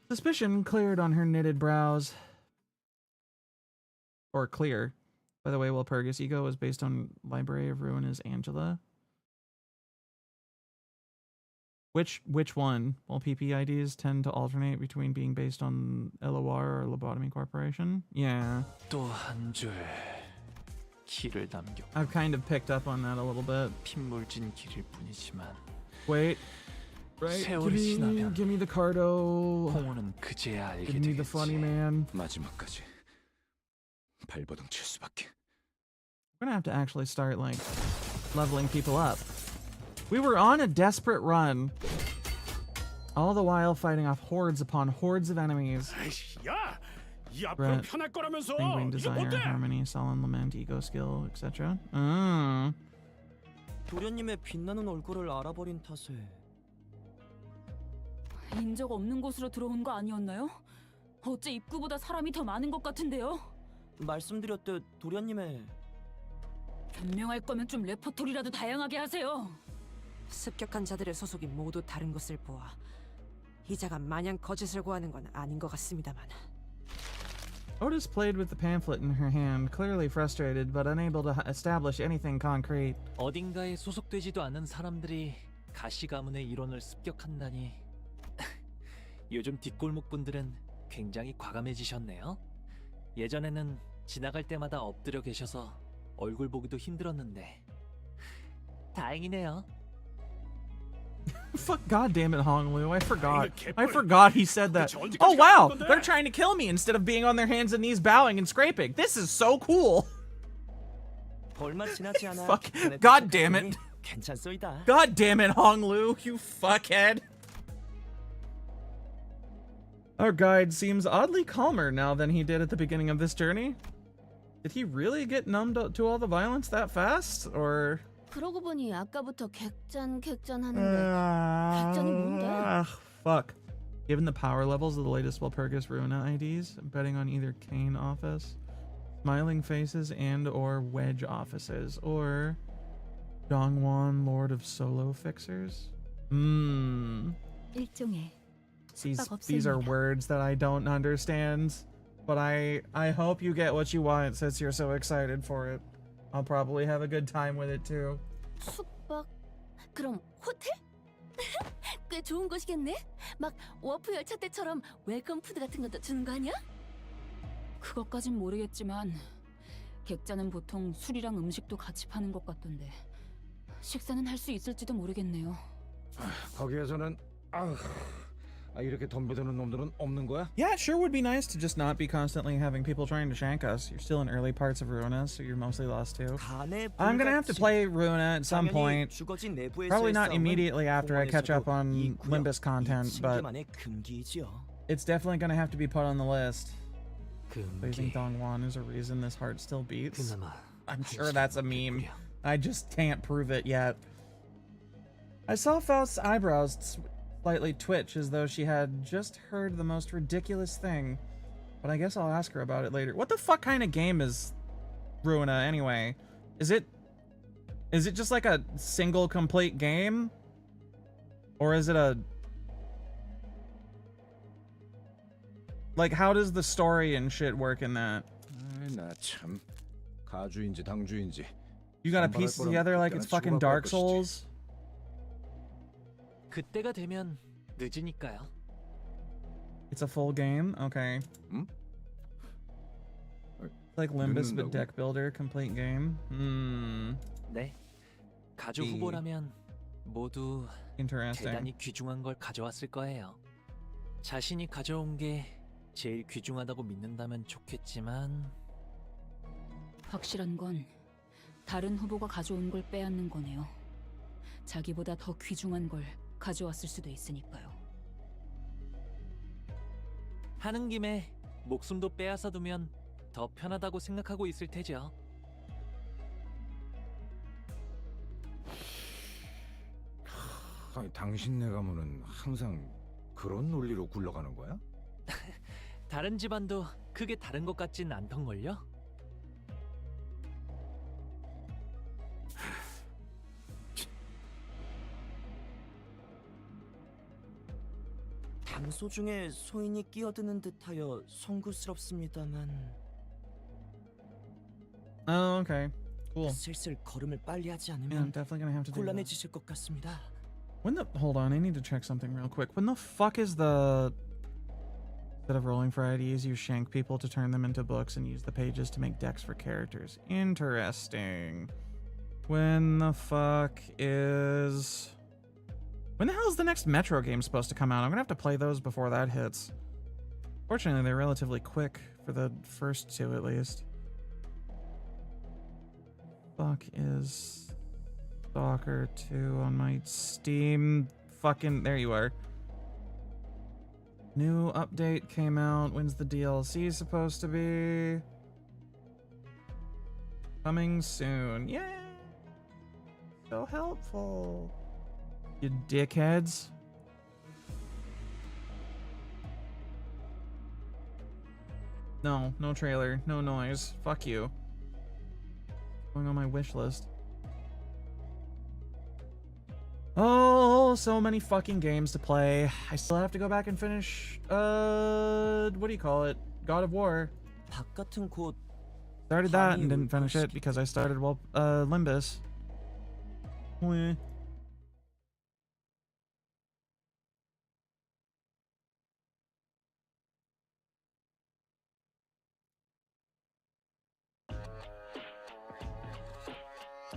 Suspicion cleared on her knitted brows. Or clear. By the way, Walpurgis Ego was based on Library of Ruin as Angela. Which one? Well, PPIDs tend to alternate between being based on LOR or Lobotomy Corporation. Yeah. 또 한 줄 길을 남겨. I've kind of picked up on that a little bit. 핏물진 길일 뿐이지만. Wait. Right. 세월이 지나면 Give me the Cardo. 홍어는 그제야 알게 Give me the 되겠지. funny man. 마지막까지 발버둥 칠 수밖에. We're gonna have to actually start like leveling people up. We were on a desperate run, all the while fighting off hordes upon hordes of enemies. 야, 이 앞으로 Brett, 편할 거라면서. Sanguine 이거 Desire, 어때? Harmony, Sullen Lament, Ego Skill, etc. 도련님의 빛나는 얼굴을 알아버린 탓에 인적 없는 곳으로 들어온 거 아니었나요? 어째 입구보다 사람이 더 많은 것 같은데요? 말씀드렸듯 도련님의 변명할 거면 좀 레퍼토리라도 다양하게 하세요. 습격한 자들의 소속이 모두 다른 것을 보아 이자가 마냥 거짓을 고하는 건 아닌 것 같습니다만. Otis played with the pamphlet in her hand, clearly frustrated but unable to establish anything concrete. 어딘가에 소속되지도 않은 사람들이 가시 가문의 일원을 습격한다니. 요즘 뒷골목 분들은 굉장히 과감해지셨네요. 예전에는 지나갈 때마다 엎드려 계셔서 얼굴 보기도 힘들었는데 다행이네요. Fuck, God damn it, Honglu. I forgot he said that. Oh wow, they're trying to kill me instead of being on their hands and knees bowing and scraping. This is so cool. 얼마 지나지 않아. Fuck. God damn it. 괜찮소이다. God damn it, Honglu, you fuckhead. Our guide seems oddly calmer now than he did at the beginning of this journey. Did he really get numbed to all the violence that fast, or... 그러고 보니 아까부터 객잔 하는데 객잔이 뭔데? Fuck. Given the power levels of the latest Walpurgis Ruina IDs, I'm betting on either Kane Office, Smiling Faces, and or Wedge Offices, or Dongwon, Lord of Solo Fixers. 일종의 These are words that I don't understand, but I hope you get what you want since you're so excited for it. I'll probably have a good time with it too. 숙박? 그럼 호텔? 꽤 좋은 곳이겠네? 막 워프 열차 때처럼 웰컴 푸드 같은 것도 주는 거 아니야? 그것까진 모르겠지만 객자는 보통 술이랑 음식도 같이 파는 것 같던데 식사는 할 수 있을지도 모르겠네요. 거기에서는 이렇게 덤벼드는 놈들은 없는 거야? Yeah, it sure would be nice to just not be constantly having people trying to shank us. You're still in early parts of Ruina, so you're mostly lost too. I'm gonna have to play Ruina at some point. Probably not immediately after I catch up on Limbus content, but it's definitely gonna have to be put on the list. Blazing Dongwon is a reason this heart still beats. I'm sure that's a meme. I just can't prove it yet. I saw Faust's eyebrows slightly twitch as though she had just heard the most ridiculous thing, but I guess I'll ask her about it later. What the fuck kind of game is Ruina anyway? Is it just like a single complete game? Or is it a... Like, how does the story and shit work in that? 나 참 가주인지 당주인지. You gotta piece it together like it's fucking Dark Souls? 그때가 되면 늦으니까요. It's a full game? Okay. Like Limbus but 늦는다고? deck builder complete game. 네. 가조 이- 후보라면 모두 Interesting. 대단히 귀중한 걸 가져왔을 거예요. 자신이 가져온 게 제일 귀중하다고 믿는다면 좋겠지만 확실한 건 다른 후보가 가져온 걸 빼앗는 거네요. 자기보다 더 귀중한 걸 가져왔을 수도 있으니까요. 하는 김에 목숨도 빼앗아 두면 더 편하다고 생각하고 있을 테죠. 아니, 당신네 가문은 항상 그런 논리로 굴러가는 거야? 다른 집안도 크게 다른 것 같진 않던걸요? 담소 중에 소인이 끼어드는 듯하여 송구스럽습니다만 Oh, okay. Cool. 슬슬 걸음을 빨리 하지 Yeah, I'm 않으면 definitely gonna have to do that. 곤란해지실 것 같습니다. When the hold on, I need to check something real quick. When the fuck is the instead of rolling for IDs, you shank people to turn them into books and use the pages to make decks for characters. Interesting. When the fuck is when the hell is the next Metro game supposed to come out? I'm gonna have to play those before that hits. Fortunately, they're relatively quick for the first two at least. Fuck is Stalker 2 on my Steam fucking there you are. New update came out. When's the DLC supposed to be? Coming soon. Yay! So helpful. You dickheads. No, no trailer, no noise. Fuck you. Going on my wish list. Oh, so many fucking games to play. I still have to go back and finish, what do you call it? God of War. 닭 같은 곳 Started that and didn't finish it because I started, well, Limbus. Weh.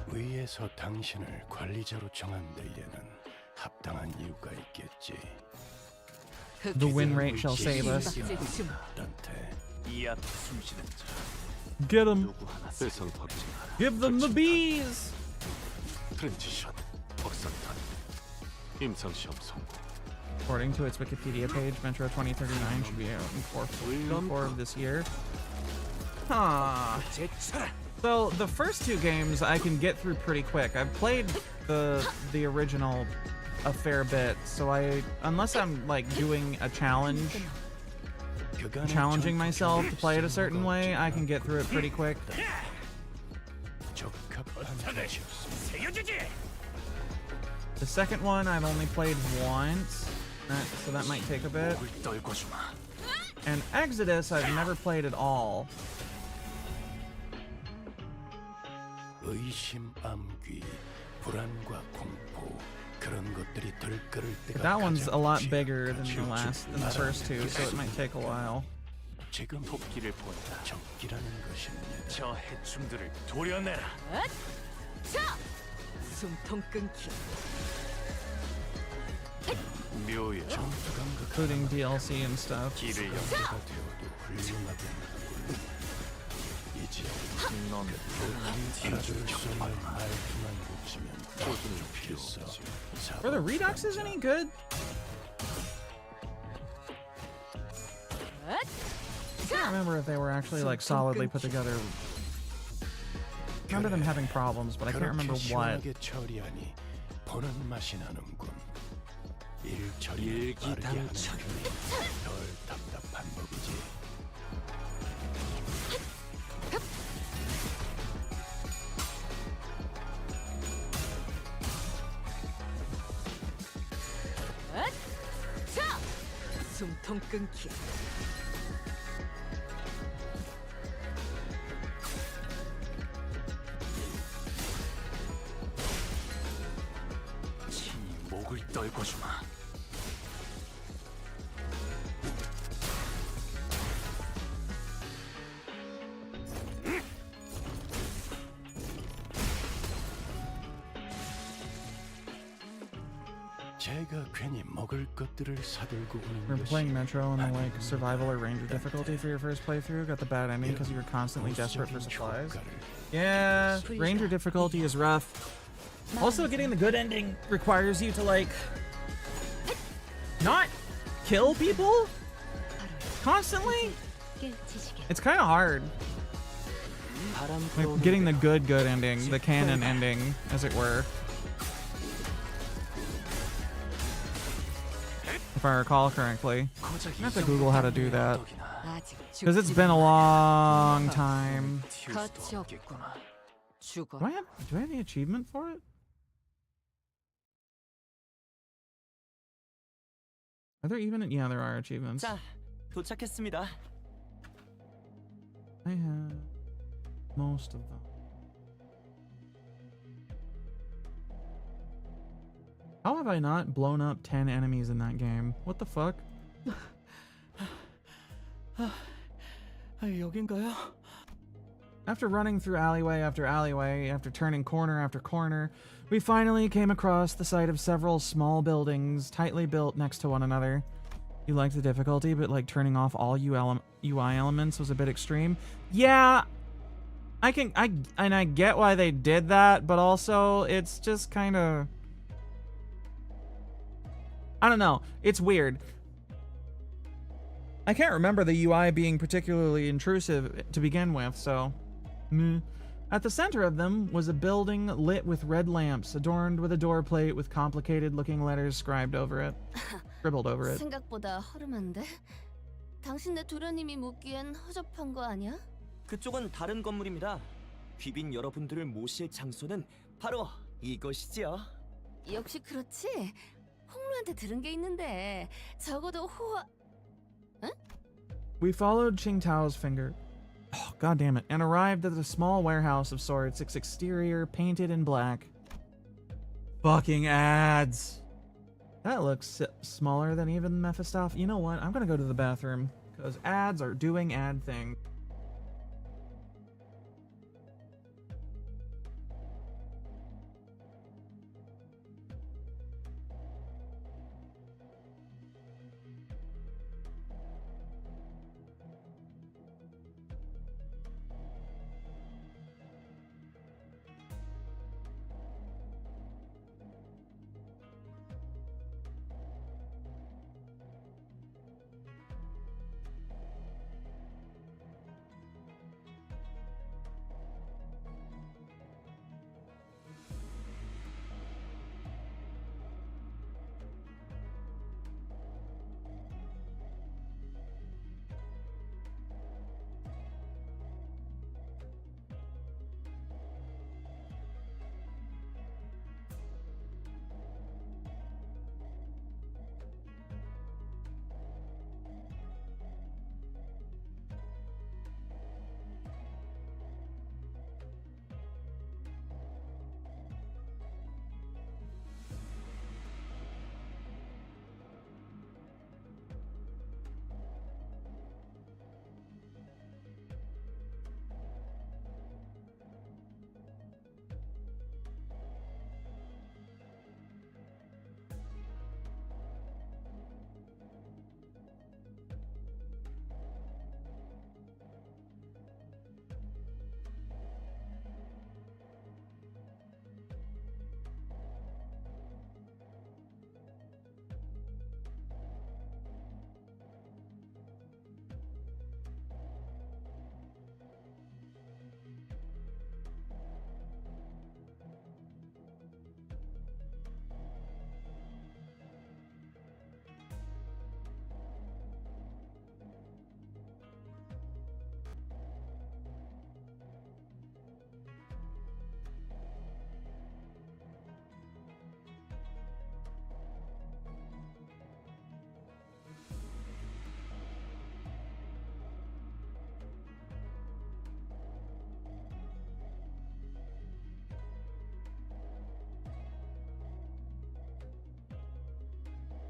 위에서 당신을 관리자로 정한 데에는 합당한 이유가 있겠지. The win rate shall save us. 딴테 이 앞에 숨쉬는 자 Get them. 누구 하나 세상 버리지 마라. Give them the bees. 트랜지션 박사탄 임상시험 성공. According to its Wikipedia page, Metro 2039 should be out in Q4 of this year. Huh. So the first two games I can get through pretty quick. I've played the original a fair bit, so unless I'm like doing a challenge, challenging myself to play it a certain way, I can get through it pretty quick. The second one I've only played once, so that might take a bit. And Exodus I've never played at all. 의심, 암귀, 불안과 공포 그런 것들이 들끓을 But 때가 that one's a lot 가장 bigger than 지옥 the first two, so it might take a while. 지금 토끼를 본다. 적기라는 것입니다. 저 해충들을 도려내라. 자! 숨통 끊기. 묘야. Including DLC and stuff. 길을 연대가 되어도 훌륭하게 나군. 이제 넌 알아줄 수 없는 말투만 고치면 좋겠어. Were the Reduxes any good? I can't remember if they were actually like solidly put together. I remember them having problems, but I can't remember what. 시원하게 처리하니 보는 맛이 나는군. 일 처리를 빠르게 하는 편이 덜 답답한 법이지. 자! 숨통 끊기. 친히 목을 떨궈주마. 제가 괜히 먹을 것들을 사들고 오는 We're 것이 playing Metro in the like survival or ranger difficulty for your first playthrough. Got the bad ending because you were constantly desperate for supplies. Yeah, ranger difficulty is rough. Also, getting the good ending requires you to like not kill people constantly. It's kind of hard. Like getting the good ending, the canon ending, as it were. If I recall correctly. I have to Google how to do that. Because it's been a long time. Do I have the achievement for it? Are there even? Yeah, there are achievements. 자, 도착했습니다. I have most of them. How have I not blown up 10 enemies in that game? What the fuck? 여긴가요? After running through alleyway after alleyway, after turning corner after corner, we finally came across the site of several small buildings tightly built next to one another. You liked the difficulty, but like turning off all UI elements was a bit extreme. Yeah, I get why they did that, but also it's just kind of, I don't know. It's weird. I can't remember the UI being particularly intrusive to begin with, so meh. At the center of them was a building lit with red lamps, adorned with a door plate with complicated-looking letters scribbled over it. 생각보다 허름한데? 당신네 도련님이 묻기엔 허접한 거 아니야? 그쪽은 다른 건물입니다. 귀빈 여러분들을 모실 장소는 바로 이것이지요. 역시 그렇지. 홍루한테 들은 게 있는데 적어도 호화... 응? We followed Qingtao's finger. Oh, God damn it. And arrived at a small warehouse of sorts, its exterior painted in black. Fucking ads. That looks smaller than even Mephistopheles. You know what? I'm gonna go to the bathroom, because ads are doing ad things.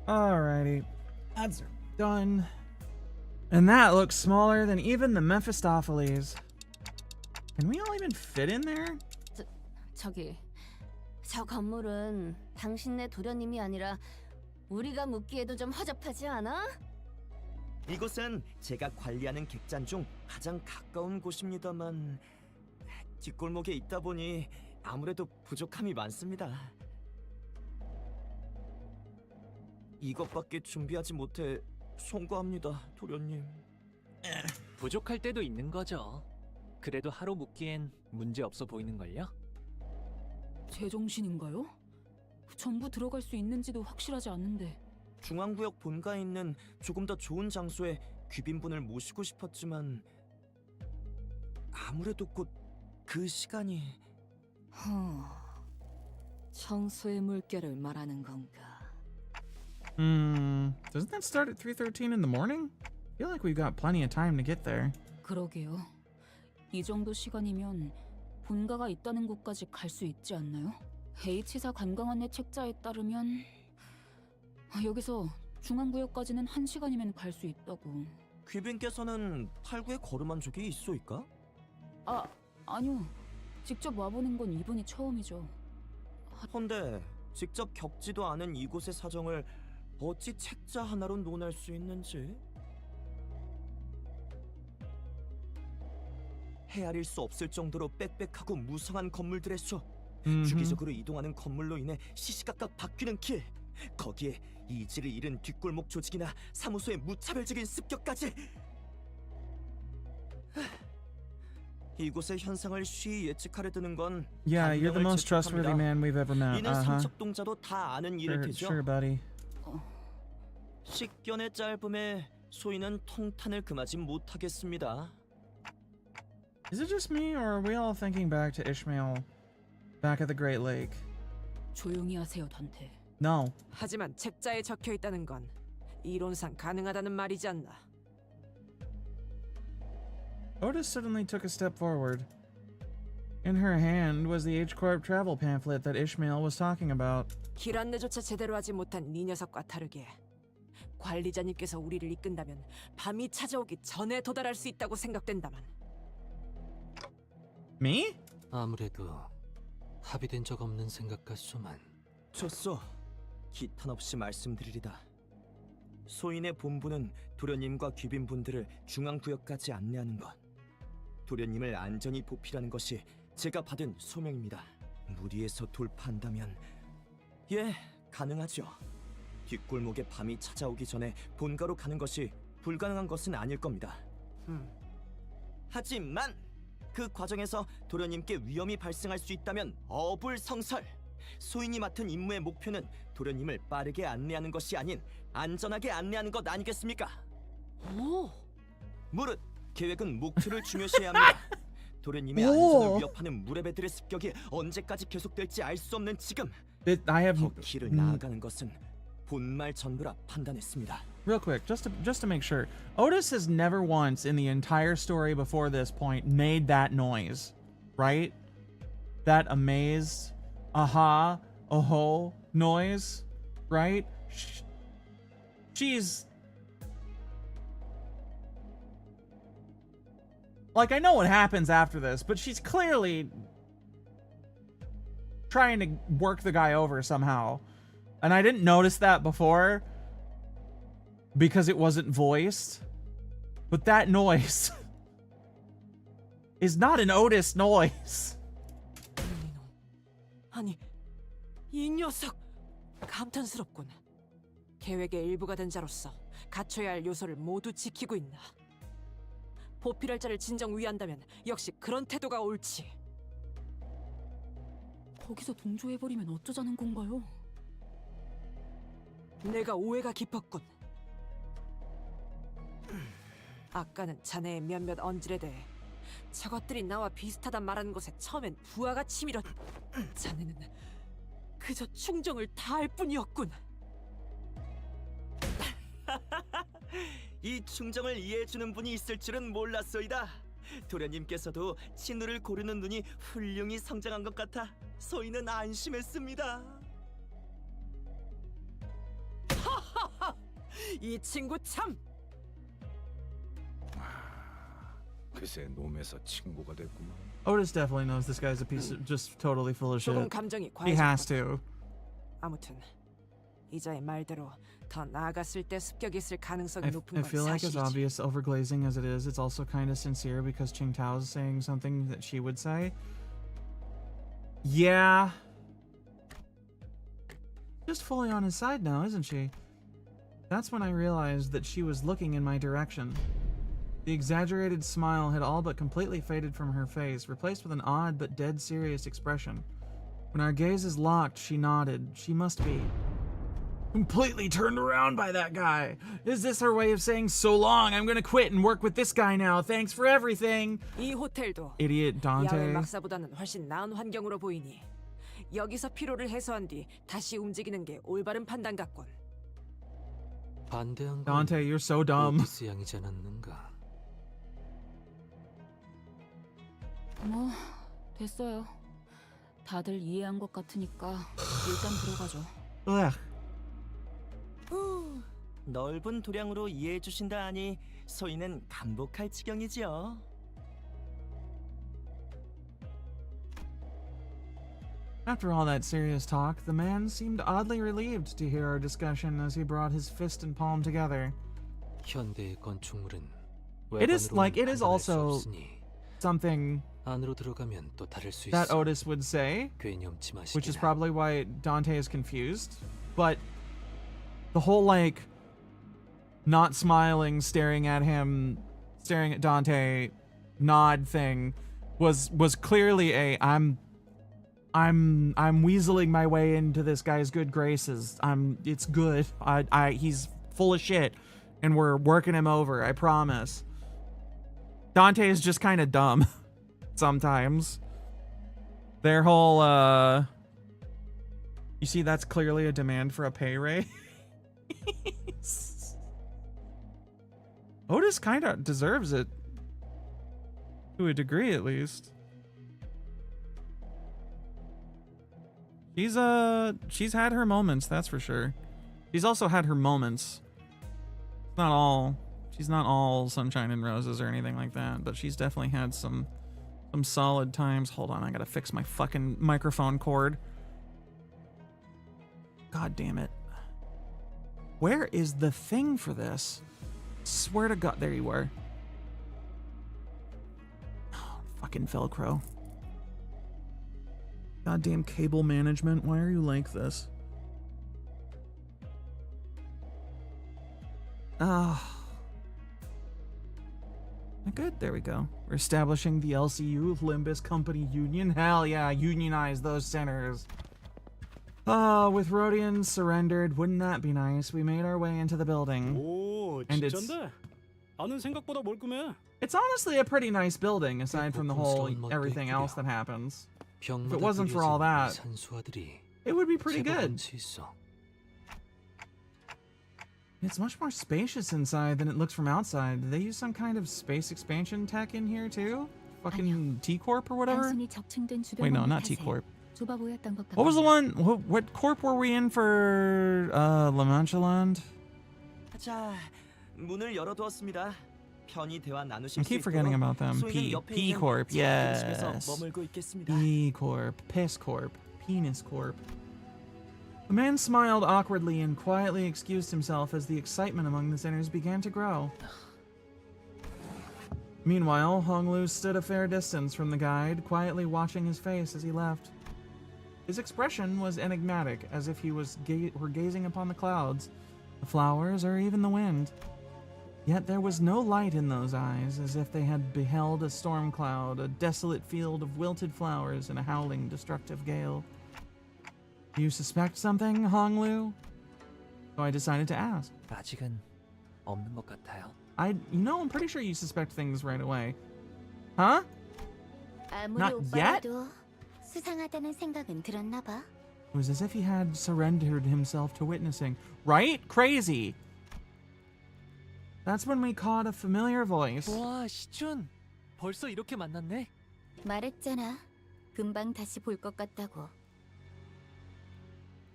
Alrighty, ads are done. And that looks smaller than even the Mephistopheles. Can we all even fit in there? 저기, 저 건물은 당신네 도련님이 아니라 우리가 묻기에도 좀 허접하지 않아? 이곳은 제가 관리하는 객잔 중 가장 가까운 곳입니다만 뒷골목에 있다 보니 아무래도 부족함이 많습니다. 이것밖에 준비하지 못해 송구합니다, 도련님. 부족할 때도 있는 거죠. 그래도 하루 묵기엔 문제 없어 보이는걸요? 제정신인가요? 전부 들어갈 수 있는지도 확실하지 않는데. 중앙구역 본가에 있는 조금 더 좋은 장소에 귀빈분을 모시고 싶었지만 아무래도 곧 그 시간이... 청소의 물결을 말하는 건가? Doesn't that start at 3:13 in the morning? I feel like we've got plenty of time to get there. 그러게요. 이 정도 시간이면 본가가 있다는 곳까지 갈 수 있지 않나요? H사 관광 안내 책자에 따르면 여기서 중앙구역까지는 1시간이면 갈 수 있다고. 귀빈께서는 8구에 걸음한 적이 있소이까? 아니요. 직접 와보는 건 이번이 처음이죠. 헌데 직접 겪지도 않은 이곳의 사정을 어찌 책자 하나로 논할 수 있는지 헤아릴 수 없을 정도로 빽빽하고 무성한 건물들의 수, 주기적으로 이동하는 건물로 인해 시시각각 바뀌는 길, 거기에 이지를 잃은 뒷골목 조직이나 사무소의 무차별적인 습격까지. 이곳의 현상을 쉬이 예측하려 드는 건 Yeah, you're the most trustworthy man we've ever met. 이는 삼척동자도 다 아는 일일 테죠. Sure, buddy. 식견의 짧음에 소인은 통탄을 금하지 못하겠습니다. Is it just me, or are we all thinking back to Ishmael back at the Great Lake? 조용히 하세요, 단테. No. 하지만 책자에 적혀 있다는 건 이론상 가능하다는 말이지 않나? Otis suddenly took a step forward. In her hand was the H-Corp travel pamphlet that Ishmael was talking about. 길 안내조차 제대로 하지 못한 네 녀석과 다르게 관리자님께서 우리를 이끈다면 밤이 찾아오기 전에 도달할 수 있다고 생각된다만. Me? 아무래도 합의된 적 없는 생각 같소만. 좋소. 기탄 없이 말씀드리리다. 소인의 본부는 도련님과 귀빈분들을 중앙구역까지 안내하는 것, 도련님을 안전히 보필하는 것이 제가 받은 소명입니다. 무리해서 돌파한다면 가능하죠. 뒷골목에 밤이 찾아오기 전에 본가로 가는 것이 불가능한 것은 아닐 겁니다. 하지만 그 과정에서 도련님께 위험이 발생할 수 있다면 어불성설. 소인이 맡은 임무의 목표는 도련님을 빠르게 안내하는 것이 아닌 안전하게 안내하는 것 아니겠습니까? 오! 무릇 계획은 목표를 중요시해야 합니다. 도련님의 안전을 위협하는 무례배들의 습격이 언제까지 계속될지 알 수 없는 지금 더 길을 나아가는 것은 본말 전부라 판단했습니다. Real quick, just to make sure, Otis has never once in the entire story before this point made that noise, right? That amazed, aha, oh noise, right? She's like, I know what happens after this, but she's clearly trying to work the guy over somehow. And I didn't notice that before because it wasn't voiced. But that noise is not an Otis noise. 아니, 이 녀석 감탄스럽군. 계획의 일부가 된 자로서 갖춰야 할 요소를 모두 지키고 있나. 보필할 자를 진정 위한다면 역시 그런 태도가 옳지. 거기서 동조해버리면 어쩌자는 건가요? 내가 오해가 깊었군. 아까는 자네의 몇몇 언질에 대해 저것들이 나와 비슷하단 말하는 것에 처음엔 부하가 치밀었. 자네는 그저 충정을 다할 뿐이었군. 이 충정을 이해해주는 분이 있을 줄은 몰랐소이다. 도련님께서도 친우를 고르는 눈이 훌륭히 성장한 것 같아 소인은 안심했습니다. 이 친구 참! 그새 놈에서 친구가 됐구만. Otis definitely knows this guy's a piece of just totally full of shit. 조금 감정이 He has 과해졌군. to. 아무튼 이자의 말대로 더 나아갔을 때 습격이 있을 가능성이 높은 I 건 feel like as 사실이지. obvious overglazing as it is, it's also kind of sincere because Qingtao's saying something that she would say. Yeah. Just fully on his side now, isn't she? That's when I realized that she was looking in my direction. The exaggerated smile had all but completely faded from her face, replaced with an odd but dead serious expression. When our gazes locked, she nodded. She must be completely turned around by that guy. Is this her way of saying, so long, I'm gonna quit and work with this guy now. Thanks for everything. 이 호텔도 Idiot Dante. 야외 막사보다는 훨씬 나은 환경으로 보이니 여기서 피로를 해소한 뒤 다시 움직이는 게 올바른 판단 같군. 반대한 건 Dante, you're so dumb. 오피스 양이지 않았는가? 뭐 됐어요. 다들 이해한 것 같으니까 일단 들어가죠. Ugh. 후, 넓은 도량으로 이해해 주신다 하니 소희는 감복할 지경이지요. After all that serious talk, the man seemed oddly relieved to hear our discussion as he brought his fist and palm together. 현대의 건축물은 It is like it is 판단할 수 also 없으니 something 안으로 들어가면 또 다를 수 that 있어. Otis would say, 괴념치 which is 마시게라. probably why Dante is confused. But the whole like not smiling, staring at him, staring at Dante, nod thing was clearly a I'm weaseling my way into this guy's good graces. It's good. He's full of shit and we're working him over, I promise. Dante is just kind of dumb sometimes. Their whole you see, that's clearly a demand for a pay raise. Otis kind of deserves it to a degree, at least. She's had her moments, that's for sure. She's also had her moments. She's not all sunshine and roses or anything like that, but she's definitely had some solid times. Hold on, I gotta fix my fucking microphone cord. God damn it. Where is the thing for this? Swear to God, there you were. Oh, fucking Velcro. Goddamn cable management, why are you like this? Ah. Good, there we go. We're establishing the LCU, Limbus Company Union. Hell yeah, unionize those centers. With Rhodians surrendered, wouldn't that be nice? We made our way into the building. 오, And 진짠데? 아는 생각보다 멀끔해. It's honestly a pretty nice building, aside from the whole everything else that happens. If it wasn't for all that, it would be pretty good. It's much more spacious inside than it looks from outside. Did they use some kind of space expansion tech in here too? Fucking T-Corp or whatever? Wait, no, not T-Corp. What was the one? What corp were we in for La Manchaland? 자, 문을 열어두었습니다. 편히 대화 나누실 I 수 keep forgetting 있도록 about them. 소희는 옆에 P 있는 Corp, 작은 집에서 yes. 머물고 있겠습니다. P Corp, Piss Corp, Penis Corp. The man smiled awkwardly and quietly excused himself as the excitement among the sinners began to grow. Meanwhile, Honglu stood a fair distance from the guide, quietly watching his face as he left. His expression was enigmatic, as if he were gazing upon the clouds, the flowers, or even the wind. Yet there was no light in those eyes, as if they had beheld a storm cloud, a desolate field of wilted flowers, and a howling, destructive gale. Do you suspect something, Honglu? So I decided to ask. 아직은 없는 것 같아요. I'm pretty sure you suspect things right away. Huh? Not yet? 수상하다는 생각은 들었나 봐. It was as if he had surrendered himself to witnessing. Right? Crazy. That's when we caught a familiar voice. 와, 시춘. 벌써 이렇게 만났네? 말했잖아. 금방 다시 볼 것 같다고.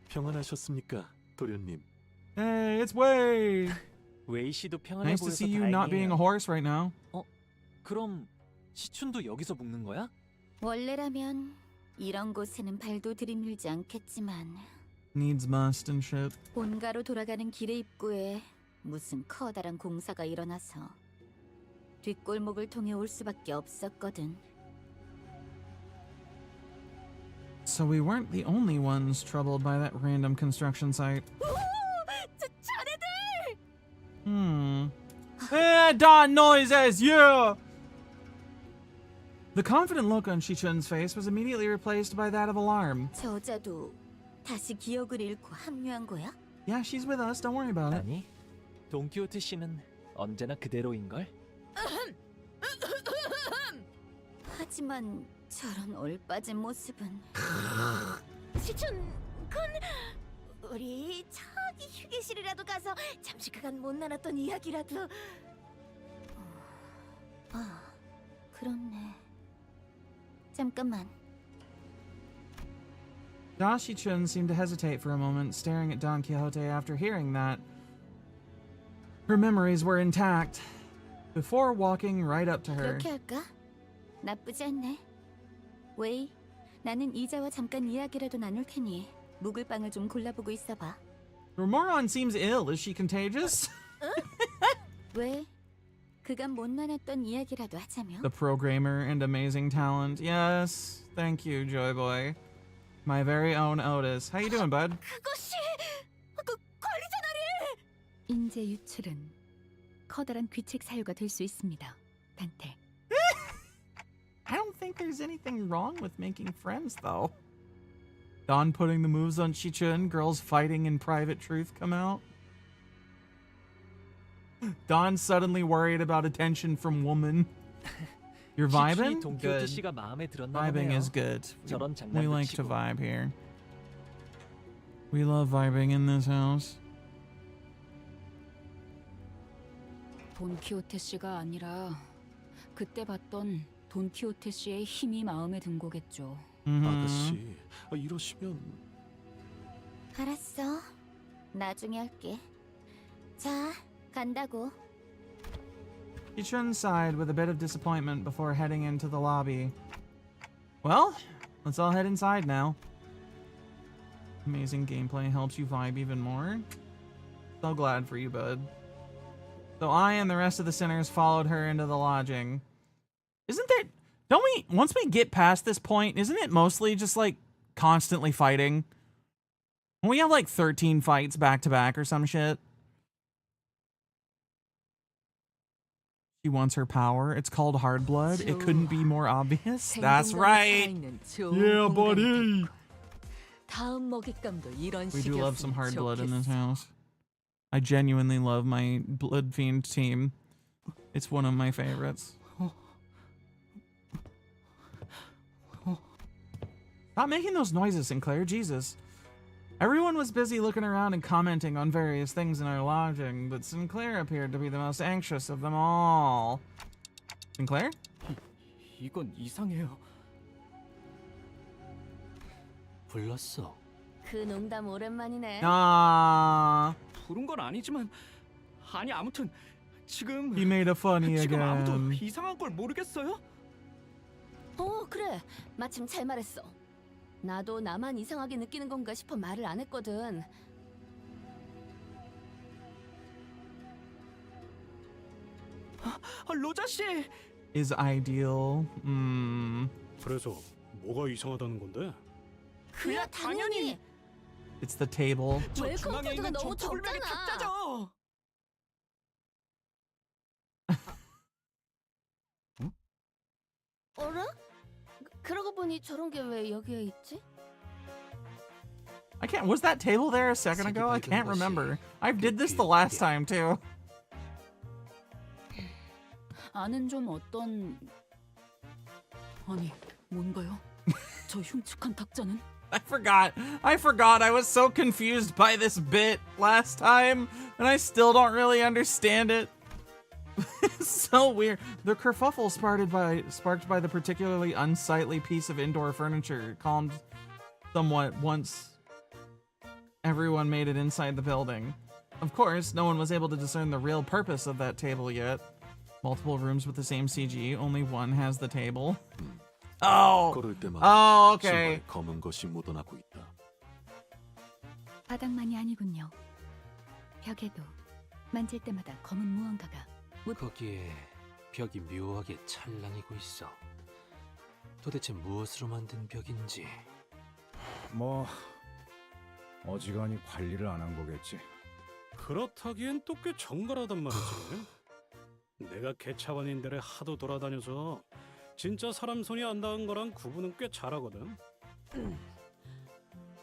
평안하셨습니까, 도련님? Hey, it's Wei. 웨이 씨도 평안해 Nice to 보여서 see you not being a 다행이에요. horse right now. 그럼 시춘도 여기서 묵는 거야? 원래라면 이런 곳에는 발도 들이밀지 않겠지만 Needs must and shit. 본가로 돌아가는 길의 입구에 무슨 커다란 공사가 일어나서 뒷골목을 통해 올 수밖에 없었거든. So we weren't the only ones troubled by that random construction site. 자네들! Don noises, yeah! The confident look on Shichun's face was immediately replaced by that of alarm. 저 여자도 다시 기억을 잃고 합류한 거야? Yeah, she's with us. Don't worry about it. 아니, 돈키호테 씨는 언제나 그대로인걸? 하지만 저런 얼빠진 모습은 시춘 군 우리 저기 휴게실이라도 가서 잠시 그간 못 나눴던 이야기라도. 그렇네. 잠깐만. Da Shichun seemed to hesitate for a moment, staring at Don Quixote after hearing that. Her memories were intact. Before walking right up to her. 그렇게 할까? 나쁘지 않네. 웨이, 나는 이자와 잠깐 이야기라도 나눌 테니 묵을빵을 좀 골라보고 있어봐. Romoron seems ill. Is she contagious? 왜? 그간 못 나눴던 이야기라도 하자며. The programmer and amazing talent. Yes. Thank you, Joy Boy. My very own Otis. How you doing, bud? 그것이 관리자 나리. 인재 유출은 커다란 귀책 사유가 될 수 있습니다. 단테. I don't think there's anything wrong with making friends, though. Don putting the moves on Shichun, girls fighting in private truth come out. Don suddenly worried about attention from woman. You're vibing? 돈키호테 Good. 씨가 마음에 들었나 Vibing 보네요. is good. 저런 We 장난도 like to 치고. vibe here. We love vibing in this house. 돈키호테 씨가 아니라 그때 봤던 돈키호테 씨의 힘이 마음에 든 거겠죠. 아가씨, 이러시면 알았어. 나중에 할게. 자, 간다고. Shichun sighed with a bit of disappointment before heading into the lobby. Well, let's all head inside now. Amazing gameplay helps you vibe even more. So glad for you, bud. So I and the rest of the sinners followed her into the lodging. Isn't there... Don't we... Once we get past this point, isn't it mostly just, like, constantly fighting? We have, like, 13 fights back-to-back or some shit. She wants her power. It's called hard blood. It couldn't be more obvious. That's right. Yeah, buddy. 다음 먹잇감도 이런 We do love some 식이었으면 hard blood in this 좋겠어. house. I genuinely love my Blood Fiend team. It's one of my favorites. Stop making those noises, Sinclair. Jesus. Everyone was busy looking around and commenting on various things in our lodging, but Sinclair appeared to be the most anxious of them all. Sinclair? 이건 이상해요. 불렀어. 그 농담 오랜만이네. Ah, 부른 건 아니지만 아니 아무튼 지금 he made a funny 지금 아무도 again. 이상한 걸 모르겠어요? 그래. 마침 잘 말했어. 나도 나만 이상하게 느끼는 건가 싶어 말을 안 했거든. 로자 씨. Is ideal. 그래서 뭐가 이상하다는 건데? 그야 당연히. It's the table. 저 중앙에 웰컴 있는 너무 전투불명의 적잖아. 탁자죠. 어라? 그러고 보니 저런 게 왜 여기에 있지? I can't. Was that table there a second ago? I can't remember. I did this the last time too. 아는 좀 어떤... 아니, 뭔가요? 저 흉측한 탁자는? I forgot. I was so confused by this bit last time, and I still don't really understand it. It's so weird. The kerfuffle sparked by the particularly unsightly piece of indoor furniture calmed somewhat once everyone made it inside the building. Of course, no one was able to discern the real purpose of that table yet. Multiple rooms with the same CG, only one has the table. Oh! 걸을 때마다 Oh, okay. 신발에 검은 것이 묻어나고 있다. 바닥만이 아니군요. 벽에도 만질 때마다 검은 무언가가 거기에 벽이 묘하게 찰랑이고 있어. 도대체 무엇으로 만든 벽인지. 뭐 어지간히 관리를 안 한 거겠지. 그렇다기엔 또 꽤 정갈하단 말이지. 내가 개차원인들에 하도 돌아다녀서 진짜 사람 손이 안 닿은 거랑 구분은 꽤 잘하거든.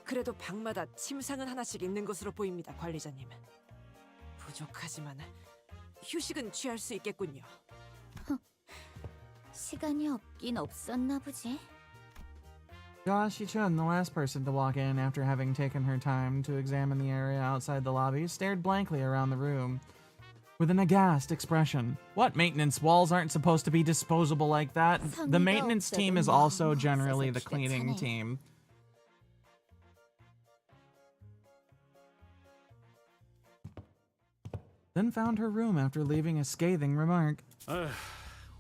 그래도 방마다 침상은 하나씩 있는 것으로 보입니다, 관리자님. 부족하지만 휴식은 취할 수 있겠군요. 시간이 없긴 없었나 보지. Josh Chun, the last person to walk in after having taken her time to examine the area outside the lobby, stared blankly around the room with an aghast expression. What maintenance? Walls aren't supposed to be disposable like that. The maintenance team is also generally the cleaning team. Then found her room after leaving a scathing remark.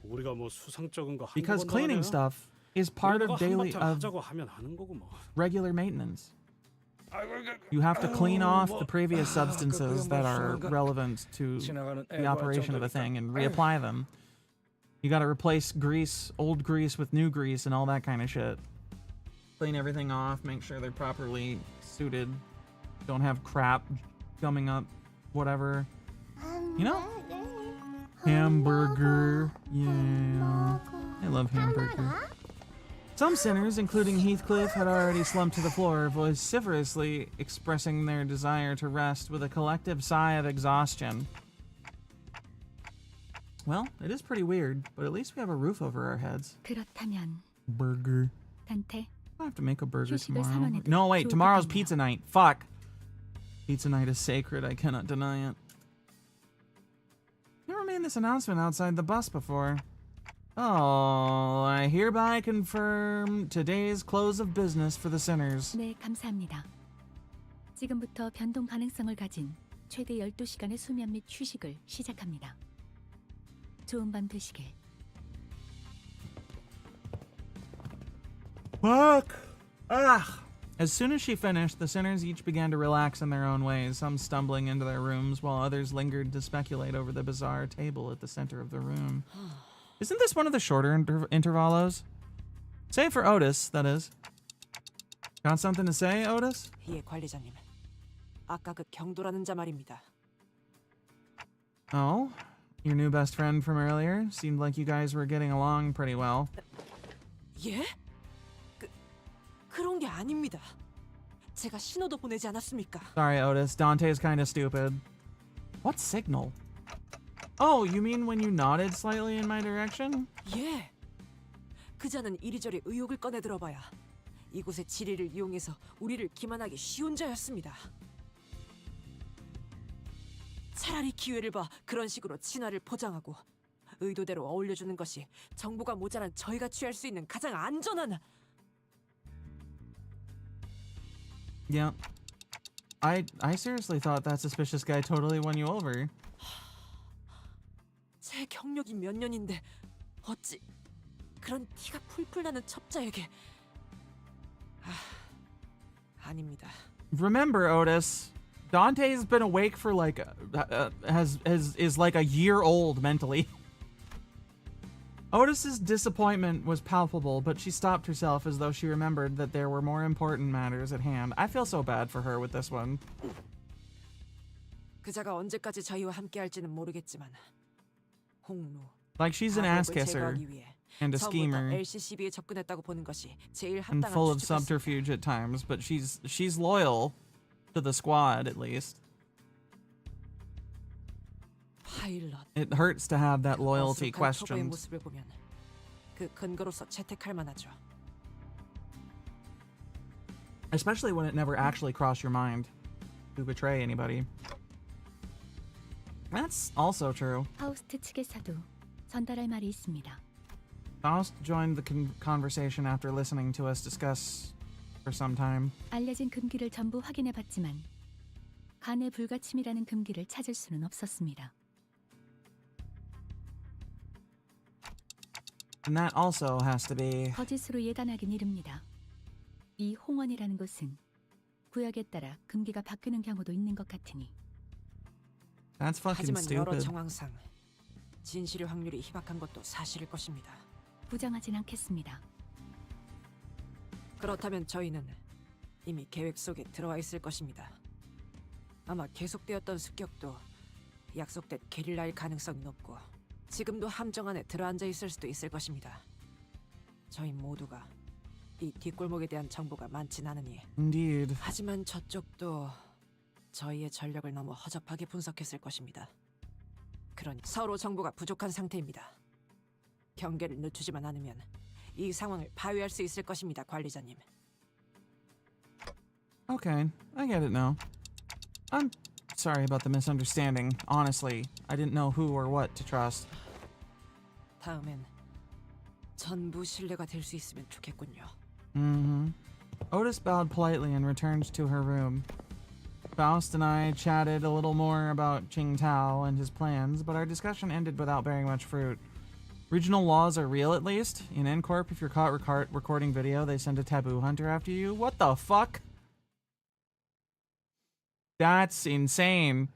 우리가 뭐 수상쩍은 거 Because cleaning stuff is part of 하자고 하면 하는 거고 뭐. regular maintenance. You have to clean off the previous substances that are relevant to the operation of a thing and reapply them. You gotta replace grease, old grease with new grease and all that kind of shit. Clean everything off, make sure they're properly suited. Don't have crap gumming up, whatever. You know? Hamburger. Yeah. I love hamburger. Some sinners, including Heathcliff, had already slumped to the floor, vociferously expressing their desire to rest with a collective sigh of exhaustion. Well, it is pretty weird, but at least we have a roof over our heads. 그렇다면 Burger. 단테 I have to make a burger 휴식을 tomorrow. 선언해도 No, wait, 좋을 tomorrow's 것 같네요. pizza night. Fuck. Pizza night is sacred, I cannot deny it. Never made this announcement outside the bus before. Oh, I hereby confirm today's close of business for the sinners. 네, 감사합니다. 지금부터 변동 가능성을 가진 최대 12시간의 수면 및 휴식을 시작합니다. 좋은 밤 되시길. Fuck! Ah! As soon as she finished, the sinners each began to relax in their own ways, some stumbling into their rooms, while others lingered to speculate over the bizarre table at the center of the room. Isn't this one of the shorter intervalos? Save for Otis, that is. Got something to say, Otis? 예, 관리자님. 아까 그 경도라는 자 말입니다. Oh? Your new best friend from earlier? Seemed like you guys were getting along pretty well. 예? 그런 게 아닙니다. 제가 신호도 보내지 않았습니까? Sorry, Otis. Dante's kind of stupid. What signal? Oh, you mean when you nodded slightly in my direction? 예. 그자는 이리저리 의혹을 꺼내 들어봐야 이곳의 지리를 이용해서 우리를 기만하기 쉬운 자였습니다. 차라리 기회를 봐 그런 식으로 친화를 포장하고 의도대로 어울려주는 것이 정보가 모자란 저희가 취할 수 있는 가장 안전한. Yeah. I seriously thought that suspicious guy totally won you over. 제 경력이 몇 년인데 어찌 그런 티가 풀풀 나는 첩자에게. 아닙니다. Remember, Otis, Dante's been awake for like is like a year old mentally. Otis's disappointment was palpable, but she stopped herself as though she remembered that there were more important matters at hand. I feel so bad for her with this one. 그자가 언제까지 저희와 함께할지는 모르겠지만 홍루. Like she's an ass kisser and a schemer LCCB에 접근했다고 보는 것이 제일 and 합당한 full of 추측이었습니다. subterfuge at times, but she's loyal to the squad at least. 파일럿. It hurts to have that loyalty 어수룩한 초보의 questioned. 모습을 보면 그 근거로서 채택할 만하죠. Especially when it never actually crossed your mind to betray anybody. That's also true. 파우스트 측에서도 전달할 말이 있습니다. Faust joined the conversation after listening to us discuss for some time. 알려진 금기를 전부 확인해봤지만 간의 불가침이라는 금기를 찾을 수는 없었습니다. And that also has to be 거짓으로 예단하긴 이릅니다. 이 홍원이라는 곳은 구역에 따라 금기가 바뀌는 경우도 있는 것 같으니. That's fucking 하지만 여러 stupid. 정황상 진실의 확률이 희박한 것도 사실일 것입니다. 부정하진 않겠습니다. 그렇다면 저희는 이미 계획 속에 들어와 있을 것입니다. 아마 계속되었던 습격도 약속된 게릴라일 가능성이 높고 지금도 함정 안에 들어앉아 있을 수도 있을 것입니다. 저희 모두가 이 뒷골목에 대한 정보가 많진 않으니. Indeed. 하지만 저쪽도 저희의 전력을 너무 허접하게 분석했을 것입니다. 그러니 서로 정보가 부족한 상태입니다. 경계를 늦추지만 않으면 이 상황을 파괴할 수 있을 것입니다, 관리자님. Okay, I get it now. I'm sorry about the misunderstanding. Honestly, I didn't know who or what to trust. 다음엔 전부 신뢰가 될 수 있으면 좋겠군요. Otis bowed politely and returned to her room. Faust and I chatted a little more about Qingtao and his plans, but our discussion ended without bearing much fruit. Regional laws are real, at least. In N-Corp, if you're caught recording video, they send a taboo hunter after you. What the fuck? That's insane.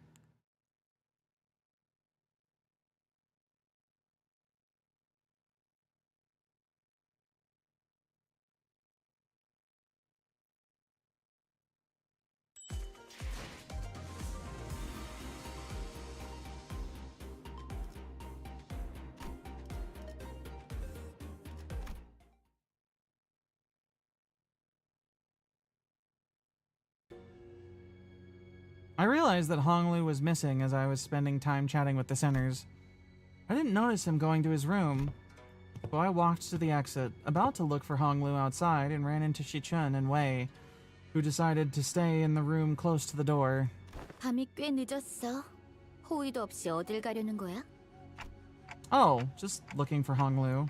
I realized that Honglu was missing as I was spending time chatting with the sinners. I didn't notice him going to his room, so I walked to the exit, about to look for Honglu outside, and ran into Shichun and Wei, who decided to stay in the room close to the door. 밤이 꽤 늦었어. 호의도 없이 어딜 가려는 거야? Oh, just looking for Honglu.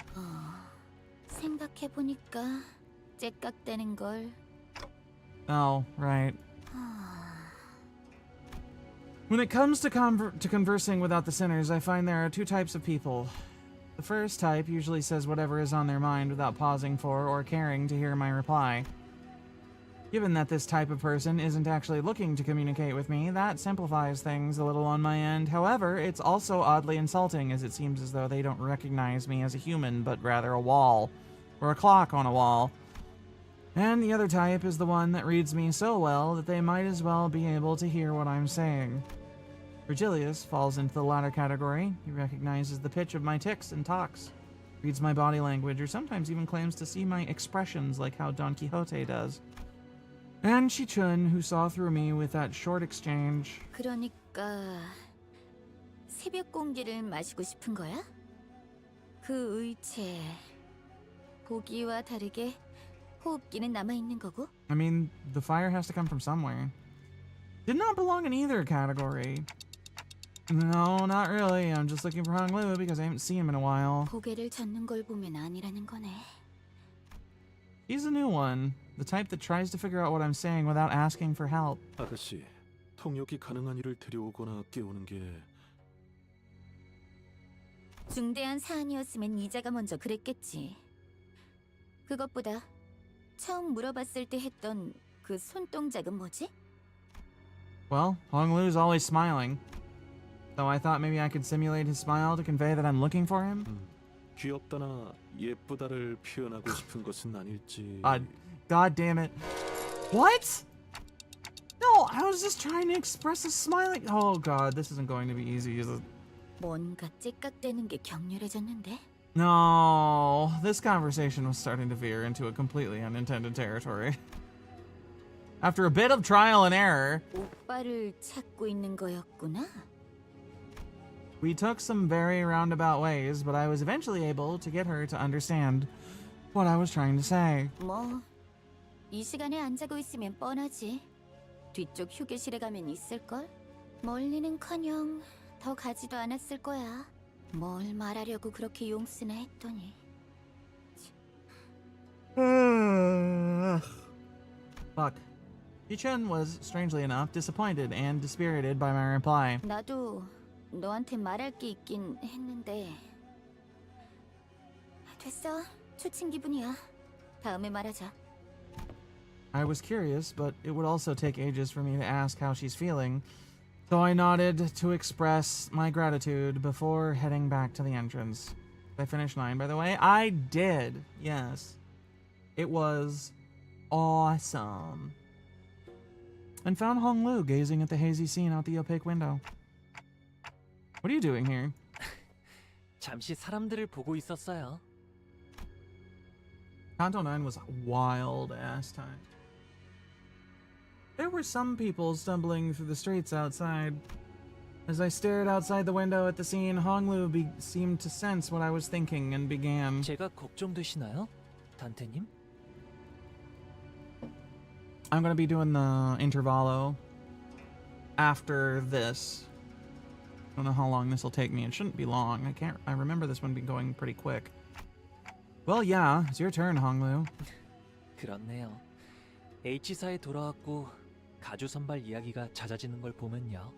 생각해보니까 째깍대는 걸. Oh, right. When it comes to conversing without the sinners, I find there are two types of people. The first type usually says whatever is on their mind without pausing for or caring to hear my reply. Given that this type of person isn't actually looking to communicate with me, that simplifies things a little on my end. However, it's also oddly insulting, as it seems as though they don't recognize me as a human, but rather a wall, or a clock on a wall. And the other type is the one that reads me so well that they might as well be able to hear what I'm saying. Virgilius falls into the latter category. He recognizes the pitch of my tics and talks, reads my body language, or sometimes even claims to see my expressions like how Don Quixote does. And Shichun, who saw through me with that short exchange. 그러니까 새벽 공기를 마시고 싶은 거야? 그 의체 보기와 다르게 호흡기는 남아 있는 거고? I mean, the fire has to come from somewhere. Did not belong in either category. No, not really. I'm just looking for Honglu because I haven't seen him in a while. 고개를 젓는 걸 보면 아니라는 거네. He's a new one. The type that tries to figure out what I'm saying without asking for help. 아가씨, 통역이 가능한 이를 데려오거나 깨우는 게 중대한 사안이었으면 이자가 먼저 그랬겠지. 그것보다 처음 물어봤을 때 했던 그 손동작은 뭐지? Well, Honglu's always smiling. So I thought maybe I could simulate his smile to convey that I'm looking for him. 귀엽다나 예쁘다를 표현하고 싶은 것은 아닐지. God damn it. What? No, I was just trying to express a smiling. Oh god, this isn't going to be easy, is it? 뭔가 째깍대는 게 격렬해졌는데? No, this conversation was starting to veer into a completely unintended territory. After a bit of trial and error, 오빠를 찾고 있는 거였구나. we took some very roundabout ways, but I was eventually able to get her to understand what I was trying to say. 뭐, 이 시간에 안 자고 있으면 뻔하지. 뒤쪽 휴게실에 가면 있을걸? 멀리는커녕 더 가지도 않았을 거야. 뭘 말하려고 그렇게 용쓰나 했더니. Fuck. Yichun was, strangely enough, disappointed and dispirited by my reply. 나도 너한테 말할 게 있긴 했는데. 됐어. 초친 기분이야. 다음에 말하자. I was curious, but it would also take ages for me to ask how she's feeling, so I nodded to express my gratitude before heading back to the entrance. Did I finish 9, by the way? I did, yes. It was awesome. And found Hong Lu gazing at the hazy scene out the opaque window. What are you doing here? 잠시 사람들을 보고 있었어요. Kanto 9 was a wild-ass time. There were some people stumbling through the streets outside. As I stared outside the window at the scene, Hong Lu seemed to sense what I was thinking and began. 제가 걱정되시나요, 단테님? I'm gonna be doing the intervallo after this. I don't know how long this will take me. It shouldn't be long. I remember this one being going pretty quick. Well, yeah, it's your turn, Hong Lu. 그렇네요. H사에 돌아왔고 가주 선발 이야기가 잦아지는 걸 보면요.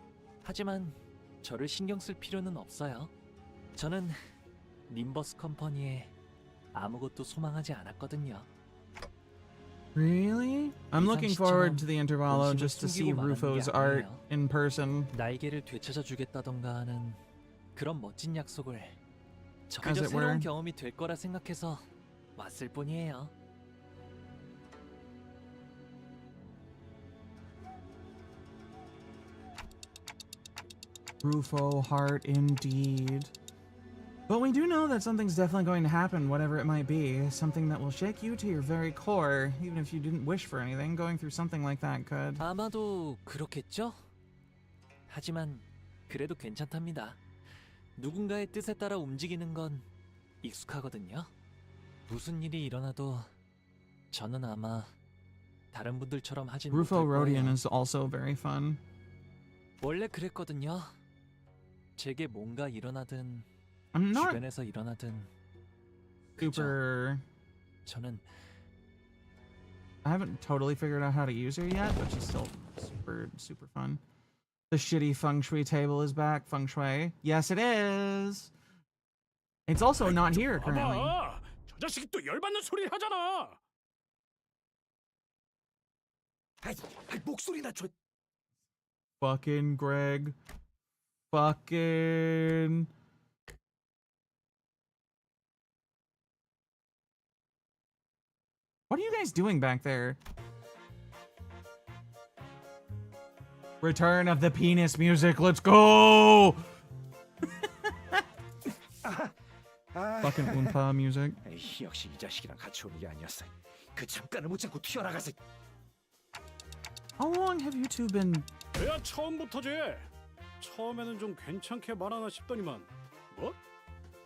하지만 저를 신경 쓸 필요는 없어요. 저는 님버스 컴퍼니에 아무것도 소망하지 않았거든요. Really? I'm looking forward to the intervallo just to see Rufo's art in person. 날개를 되찾아 주겠다던가 하는 그런 멋진 약속을 그저 새로운 경험이 될 거라 생각해서 왔을 뿐이에요. Rufo heart indeed. But we do know that something's definitely going to happen, whatever it might be. Something that will shake you to your very core, even if you didn't wish for anything. Going through something like that could. 아마도 그렇겠죠? 하지만 그래도 괜찮답니다. 누군가의 뜻에 따라 움직이는 건 익숙하거든요. 무슨 일이 일어나도 저는 아마 다른 분들처럼 하진 Rufo 못할 Rodian 거예요. is also very fun. 원래 그랬거든요. 제게 뭔가 일어나든 I'm not 주변에서 일어나든 super. 저는 I haven't totally figured out how to use her yet, but she's still super fun. The shitty feng shui table is back. Feng shui, yes, it is. It's also not here currently. 저 자식이 또 열받는 소리 하잖아. 목소리나 줘. Fucking Greg. Fucking. What are you guys doing back there? Return of the penis music. Let's go. Fucking Oompa music. 역시 이 자식이랑 같이 오는 게 아니었어. 그 잠깐을 못 참고 튀어나가서. How long have you two been? 내가 처음부터지. 처음에는 좀 괜찮게 말하나 싶더니만 뭐?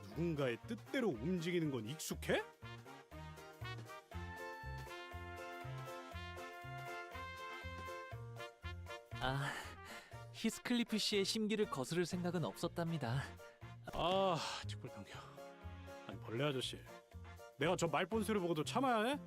누군가의 뜻대로 움직이는 건 익숙해? 아, 히스클리프 씨의 심기를 거스를 생각은 없었답니다. 아, 찌뿔병겨. 아니 벌레 아저씨, 내가 저 말본소리 보고도 참아야 해?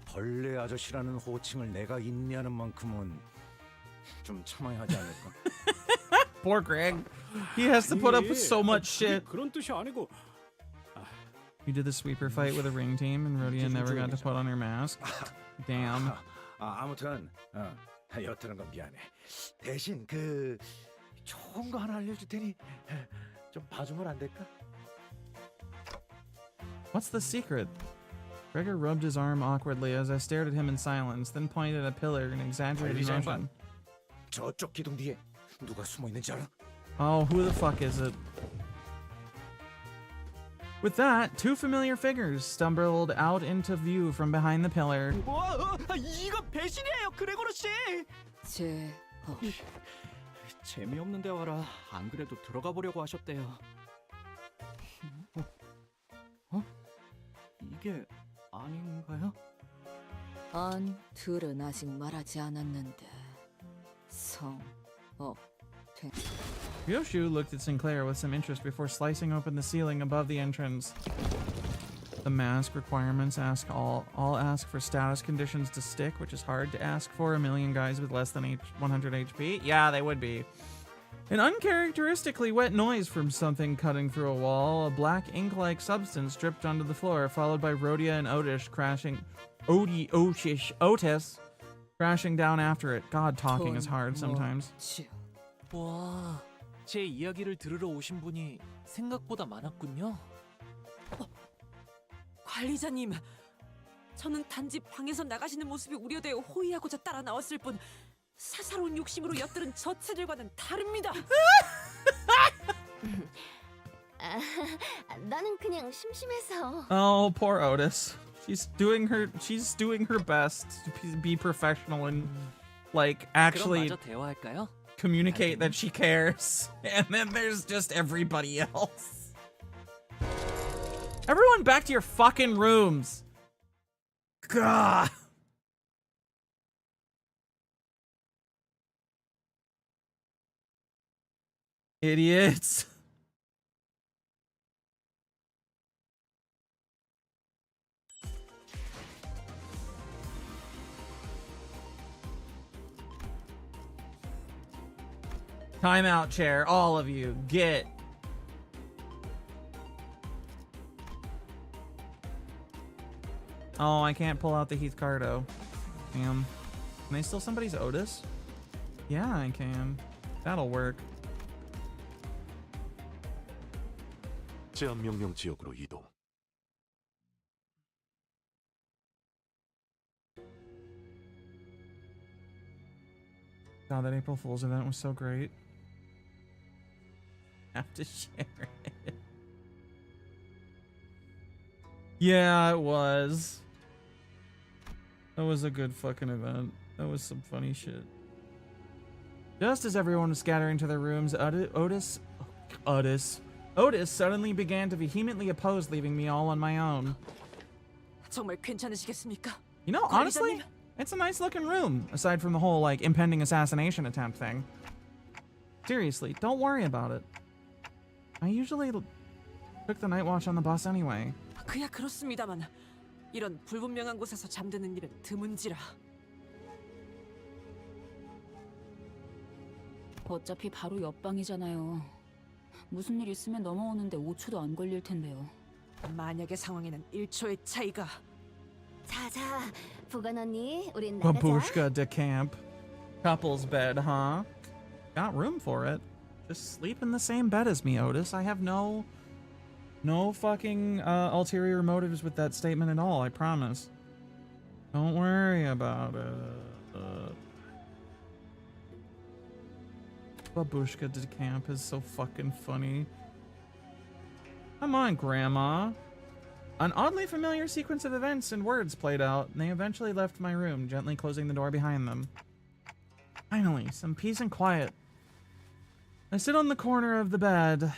벌레 아저씨라는 호칭을 내가 인내하는 만큼은 좀 참아야 하지 않을까? Poor Greg. He has to put up with so much shit. 그런 뜻이 아니고. You did the sweeper fight with a ring team, and Rodian never got to put on her mask. Damn. 아무튼 여튼 건 미안해. 대신 그 좋은 거 하나 알려줄 테니 좀 봐주면 안 될까? What's the secret? Gregor rubbed his arm awkwardly as I stared at him in silence, then pointed at a pillar in exaggerated motion. 저쪽 기둥 뒤에 누가 숨어 있는지 알아? Oh, who the fuck is it? With that, two familiar figures stumbled out into view from behind the pillar. 이거 배신이에요, 그레고르 씨. 재미없는 대화라 안 그래도 들어가 보려고 하셨대요. 이게 아닌가요? 들은 아직 말하지 않았는데 Ryoshu looked at Sinclair with some interest before slicing open the ceiling above the entrance. The mask requirements all ask for status conditions to stick, which is hard to ask for a million guys with less than 100 HP. Yeah, they would be. An uncharacteristically wet noise from something cutting through a wall. A black ink-like substance dripped onto the floor, followed by Rhodia and Otis crashing. Otis crashing down after it. God, talking is hard sometimes. 와, 제 이야기를 들으러 오신 분이 생각보다 많았군요. 관리자님, 저는 단지 방에서 나가시는 모습이 우려되어 호의하고자 따라 나왔을 뿐 사사로운 욕심으로 엿들은 저 채들과는 다릅니다. 나는 그냥 심심해서. Oh, poor Otis. She's doing her best to be professional and like actually 그럼 마저 대화할까요? communicate that she cares. And then there's just everybody else. Everyone back to your fucking rooms. God. Idiots. Timeout chair, all of you, get. Oh, I can't pull out the Ricardo. Damn. Can I steal somebody's Otis? Yeah, I can. That'll work. 제한 명령 지역으로 이동. God, that April Fool's event was so great. Have to share it. Yeah, it was. That was a good fucking event. That was some funny shit. Just as everyone was scattering to their rooms, Otis suddenly began to vehemently oppose leaving me all on my own. 정말 괜찮으시겠습니까? You know, honestly, it's a nice looking room, aside from the whole, like, impending assassination attempt thing. Seriously, don't worry about it. I usually took the night watch on the bus anyway. 그야 그렇습니다만 이런 불분명한 곳에서 잠드는 일은 드문지라. 어차피 바로 옆방이잖아요. 무슨 일 있으면 넘어오는데 5초도 안 걸릴 텐데요. 만약의 상황에는 1초의 차이가. 자자, 보건 언니, 우린 나가자. Babushka de camp. Couple's bed, huh? Got room for it. Just sleep in the same bed as me, Otis. I have no fucking ulterior motives with that statement at all, I promise. Don't worry about it. Babushka de camp is so fucking funny. Come on, Grandma. An oddly familiar sequence of events and words played out, and they eventually left my room, gently closing the door behind them. Finally, some peace and quiet. I sit on the corner of the bed,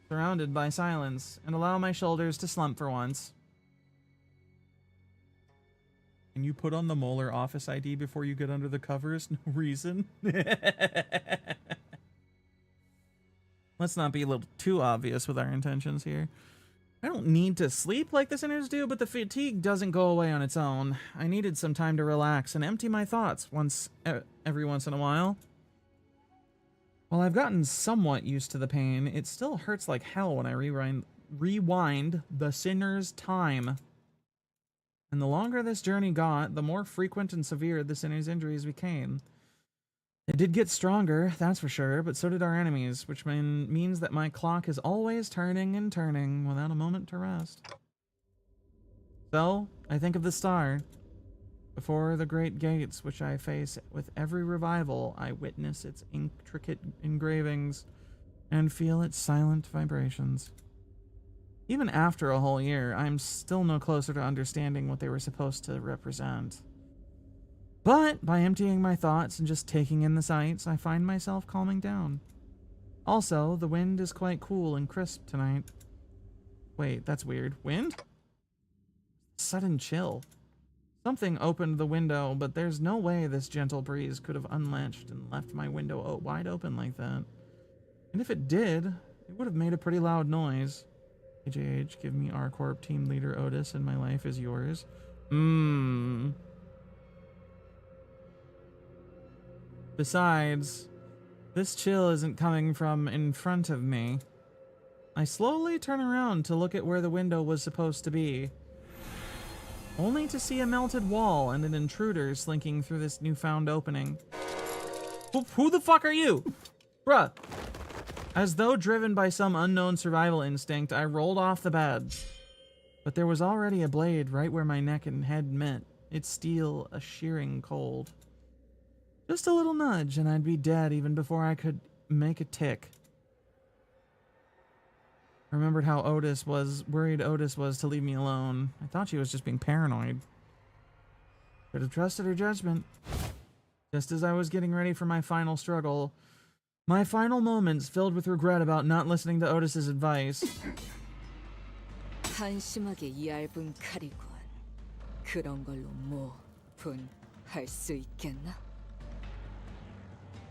surrounded by silence, and allow my shoulders to slump for once. Can you put on the Molar office ID before you get under the covers? No reason. Let's not be a little too obvious with our intentions here. I don't need to sleep like the sinners do, but the fatigue doesn't go away on its own. I needed some time to relax and empty my thoughts every once in a while. While I've gotten somewhat used to the pain, it still hurts like hell when I rewind the sinner's time. And the longer this journey got, the more frequent and severe the sinner's injuries became. It did get stronger, that's for sure, but so did our enemies, which means that my clock is always turning and turning without a moment to rest. So, I think of the star. Before the great gates which I face with every revival, I witness its intricate engravings and feel its silent vibrations. Even after a whole year, I'm still no closer to understanding what they were supposed to represent. But by emptying my thoughts and just taking in the sights, I find myself calming down. Also, the wind is quite cool and crisp tonight. Wait, that's weird. Wind? Sudden chill. Something opened the window, but there's no way this gentle breeze could have unlatched and left my window wide open like that. And if it did, it would have made a pretty loud noise. AJH, give me R-Corp team leader Otis and my life is yours. Besides, This chill isn't coming from in front of me. I slowly turn around to look at where the window was supposed to be, only to see a melted wall and an intruder slinking through this newfound opening. Who the fuck are you? Bruh. As though driven by some unknown survival instinct, I rolled off the bed. But there was already a blade right where my neck and head met. Its steel a shearing cold. Just a little nudge and I'd be dead even before I could make a tick. I remembered how worried Otis was to leave me alone. I thought she was just being paranoid. Could have trusted her judgment. Just as I was getting ready for my final struggle, my final moments filled with regret about not listening to Otis's advice. 한심하게 얇은 칼이군. 그런 걸로 뭐 분할 수 있겠나?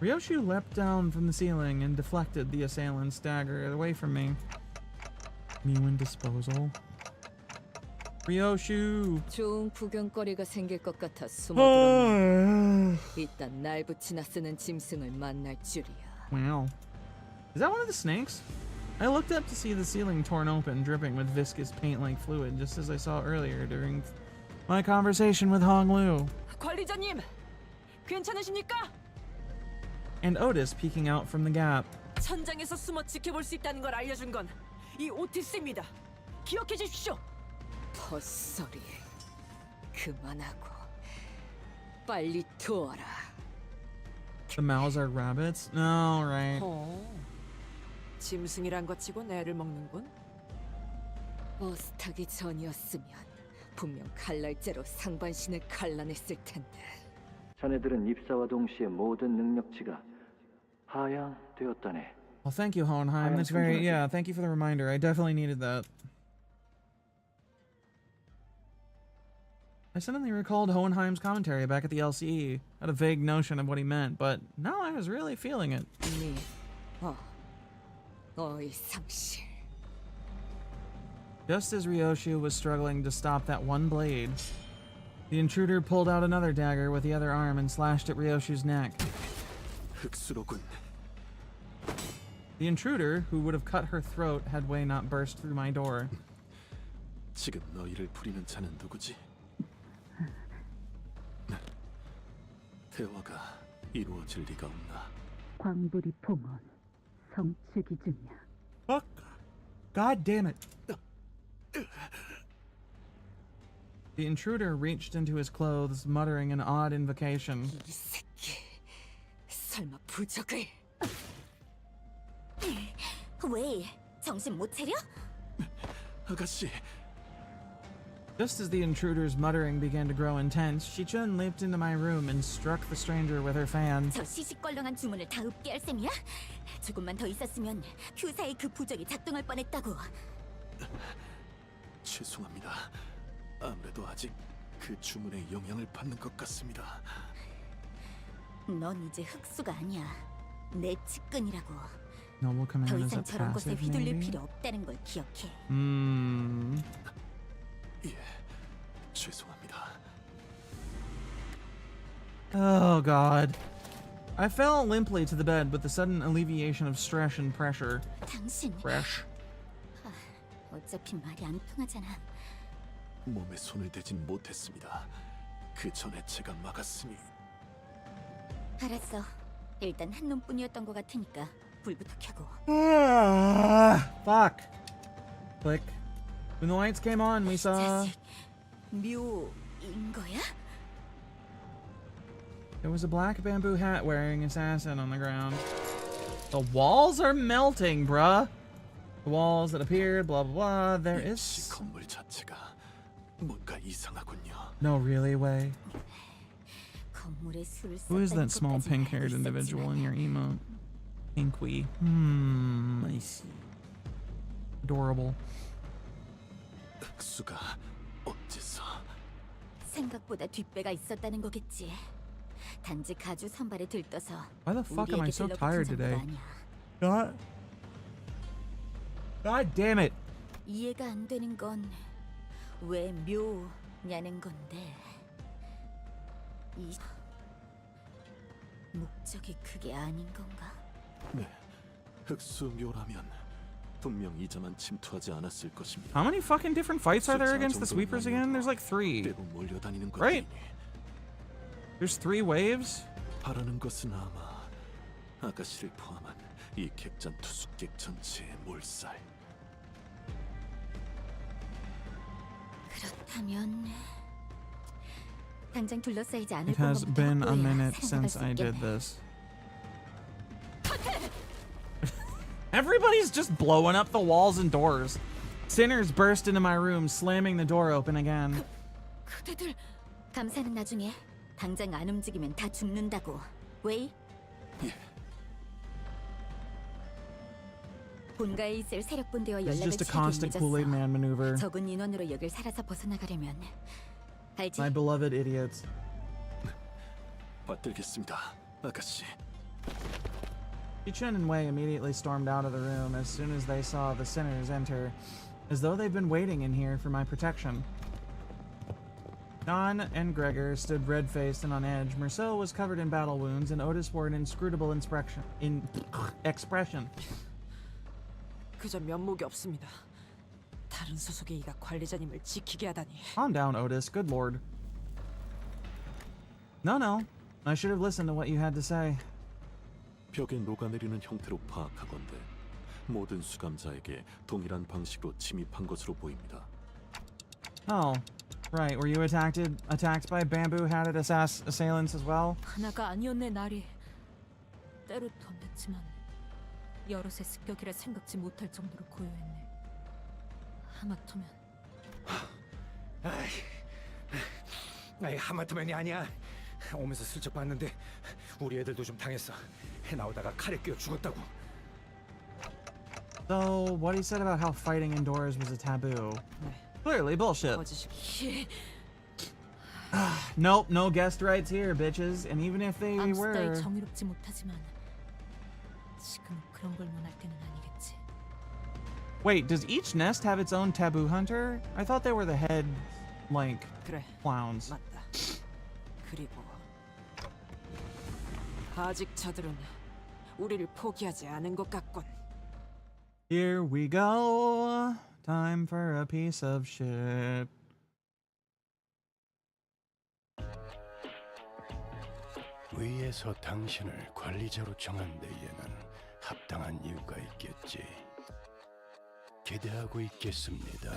Ryoshu leapt down from the ceiling and deflected the assailant's dagger away from me. Mewin disposal. Ryoshu! 좋은 구경거리가 생길 것 같아 숨어들었네. 일단 날 붙이나 쓰는 짐승을 만날 줄이야. Wow. Is that one of the snakes? I looked up to see the ceiling torn open, dripping with viscous paint-like fluid, just as I saw earlier during my conversation with Hong Lu. 관리자님, 괜찮으십니까? And Otis peeking out from the gap. 천장에서 숨어 지켜볼 수 있다는 걸 알려준 건 이 오티스입니다. 기억해 주십시오. 헛소리. 그만하고 빨리 도와라. The mouths are rabbits? No, right. 짐승이란 것 치고 애를 먹는군. 버스 타기 전이었으면 분명 칼날째로 상반신을 갈라냈을 텐데. 자네들은 입사와 동시에 모든 능력치가 하향되었다네. Well, thank you, Hohenheim. That's very, yeah, thank you for the reminder. I definitely needed that. I suddenly recalled Hohenheim's commentary back at the LCE. Had a vague notion of what he meant, but now I was really feeling it. 어이상실. Just as Ryoshu was struggling to stop that one blade, the intruder pulled out another dagger with the other arm and slashed at Ryoshu's neck. 흑수로군. The intruder, who would have cut her throat had Wei not burst through my door. 지금 너희를 부리는 자는 누구지? 대화가 이루어질 리가 없나? 광부리 봉헌 성취기 중이야. Fuck. God damn it. The intruder reached into his clothes, muttering an odd invocation. 이 새끼. 설마 부적을? 왜? 정신 못 차려? 아가씨. Just as the intruder's muttering began to grow intense, Shichun leaped into my room and struck the stranger with her fan. 저 시시껄렁한 주문을 다 읊게 할 셈이야? 조금만 더 있었으면 큐사의 그 부적이 작동할 뻔했다고. 죄송합니다. 아무래도 아직 그 주문의 영향을 받는 것 같습니다. 넌 이제 흑수가 아니야. 내 측근이라고. Noble 더 command is 이상 a 저런 것에 passive, 휘둘릴 maybe? 필요 없다는 걸 기억해. 예, 죄송합니다. Oh God. I fell limply to the bed with the sudden alleviation of stress and pressure. 당신. Fresh. 어차피 말이 안 통하잖아. 몸에 손을 대진 못했습니다. 그 전에 제가 막았으니. 알았어. 일단 한 놈뿐이었던 것 같으니까 불부터 켜고. Fuck. Click. When the lights came on, we saw 묘인 거야? there was a black bamboo hat wearing assassin on the ground. The walls are melting, bruh. The walls that appeared, blah blah blah. There is 건물 자체가 뭔가 이상하군요. no really way. 건물에 술을 Who is that 쏟아질 small 것까지는 pink-haired 알고 individual in 있었지만. your emote? Pinkwee. I see. Adorable. 흑수가 어째서? 생각보다 뒷배가 있었다는 거겠지. 단지 가주 선발에 들떠서 Why the fuck am I 우리에게 so 들러붙은 tired 정도가 today? 아니야. God damn it. 이해가 안 되는 건 왜 묘냐는 건데. 이 목적이 그게 아닌 건가? 네, 흑수묘라면 분명 이자만 침투하지 않았을 것입니다. How many fucking different fights are there against the sweepers again? There's like 3. 때로 몰려다니는 Right? 것들이니 There's 3 waves? 바라는 것은 아마 아가씨를 포함한 이 객잔 투숙객 전체의 몰살. 그렇다면 당장 둘러싸이지 않을 It has 방법부터 been a 확보해야 minute 살아나갈 since 수 I did 있겠네. this. Everybody's just blowing up the walls and doors. Sinners burst into my room, slamming the door open again. 그대들 감사는 나중에. 당장 안 움직이면 다 죽는다고. 웨이? 본가에 있을 세력본대와 It's 연락을 just a 취하기 constant Kool-Aid 늦었어. Man maneuver. 적은 인원으로 여길 살아서 벗어나가려면 알지? My beloved idiots. 받들겠습니다, 아가씨. Chun and Wei immediately stormed out of the room as soon as they saw the sinners enter, as though they'd been waiting in here for my protection. John and Gregor stood red-faced and on edge. Merceau was covered in battle wounds, and Otis wore an inscrutable expression. 그저 면목이 없습니다. 다른 소속의 이가 관리자님을 지키게 하다니. Calm down, Otis. Good lord. No. I should have listened to what you had to say. 벽에 녹아내리는 형태로 파악하건대 모든 수감자에게 동일한 방식으로 침입한 것으로 보입니다. Oh, right. Were you attacked by bamboo-hatted assailants as well? 하나가 아니었네 날이. 때로 덤볐지만 여럿의 습격이라 생각지 못할 정도로 고요했네. 하마터면 아이, 하마터면이 아니야. 오면서 슬쩍 봤는데 우리 애들도 좀 당했어. 나오다가 칼에 끼어 죽었다고. So, what he said about how fighting indoors was a taboo. Clearly bullshit. Nope, no guest rights here, bitches. And even if they 암수 따위 were... 정의롭지 못하지만 지금 그런 걸 논할 때는 아니겠지. Wait, does each nest have its own taboo hunter? I thought they were the head, like, 그래. clowns. 맞다. 그리고 아직 저들은 우리를 포기하지 않은 것 같군. Here we go. Time for a piece of shit. 위에서 당신을 관리자로 정한 데에는 합당한 이유가 있겠지. 기대하고 있겠습니다,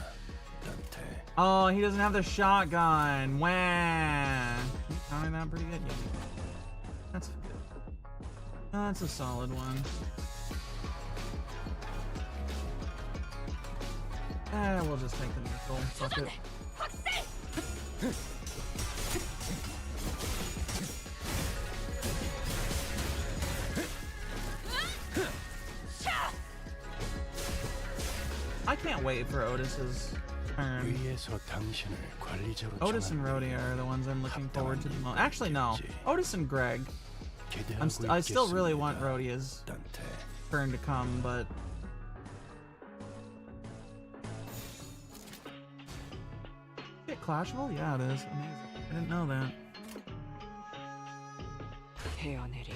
단테. Oh, he doesn't have the shotgun. Wah. You counting that pretty good? Yeah. That's good. That's a solid one. We'll just take the neutral. Fuck it. I can't wait for Otis's turn. 위에서 당신을 관리자로 Otis and Rhodey are the ones I'm looking forward to the most. Actually, no. Otis and Greg. I still really want Rhodey's turn to come, but... Is it clashable? Yeah, it is. Amazing. I didn't know that. 헤어내리.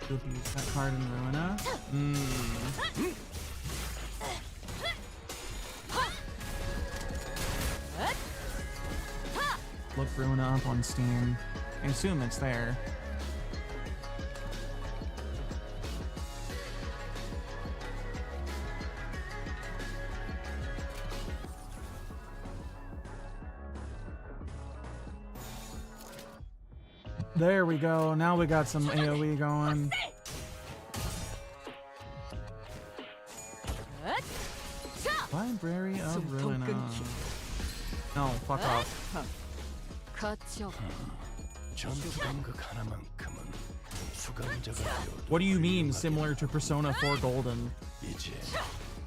You'll use that card in Ruina. Look Ruina up on Steam. I assume it's there. There we go. Now we got some AoE going. Library of Ruina. No, fuck off. 전투 간극 하나만큼은 수감자가 되어도 What do you mean similar to Persona 4 Golden? 이제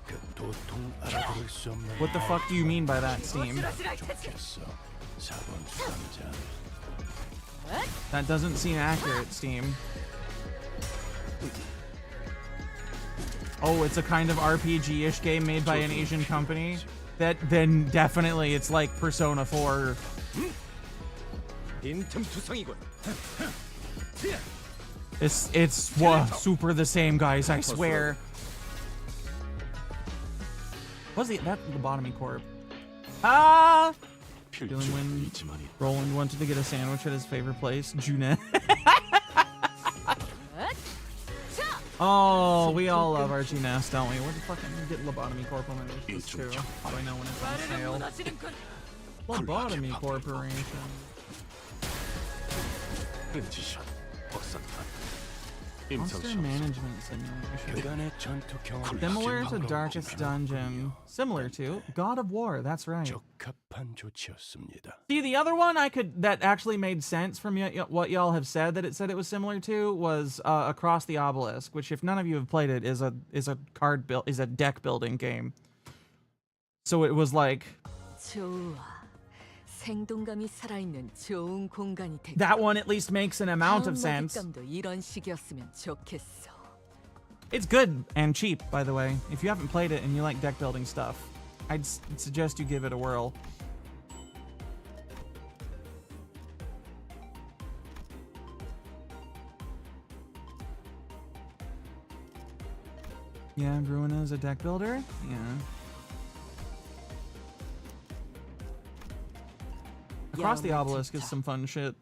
그 도통 알아들을 수 없는 What the fuck do you mean by that, Steam? 좋겠어. 4번 수감자. That doesn't seem accurate, Steam. Oh, it's a kind of RPG-ish game made by an Asian company? Then definitely it's like Persona 4. 빈틈투성이군. It's super the same, guys. I swear. Was that lobotomy corp? Ah! Doing when Roland wanted to get a sandwich at his favorite place, Juna. Oh, we all love our G-Nest, don't we? We're just fucking get lobotomy corp on my list too. How do I know when it's on sale? Lobotomy corporation. Monster management simulation. Similar to Darkest Dungeon. Similar to God of War, that's right. See, the other one that actually made sense from what y'all have said that it said it was similar to was Across the Obelisk, which if none of you have played it is a deck building game. So it was like that one at least makes an amount of sense. It's good and cheap, by the way. If you haven't played it and you like deck building stuff, I'd suggest you give it a whirl. Yeah, Ruina is a deck builder? Yeah. Across the Obelisk is some fun shit.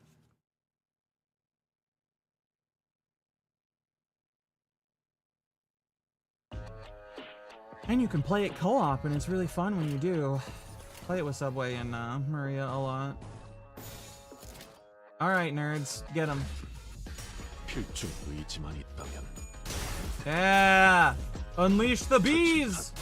And you can play it co-op, and it's really fun when you do. Play it with Subway and Maria a lot. Alright, nerds, get them. Yeah! Unleash the bees!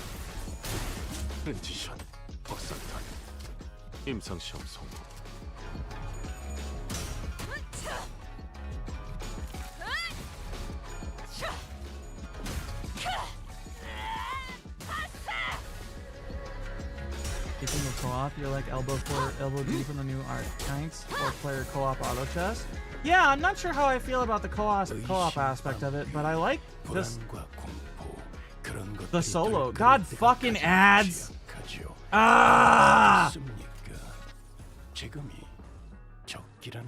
Speaking of co-op, you're like elbow deep in the new Arcanites or player co-op auto chess. Yeah, I'm not sure how I feel about the co-op aspect of it, but I like this. The solo. God fucking ads! Ah!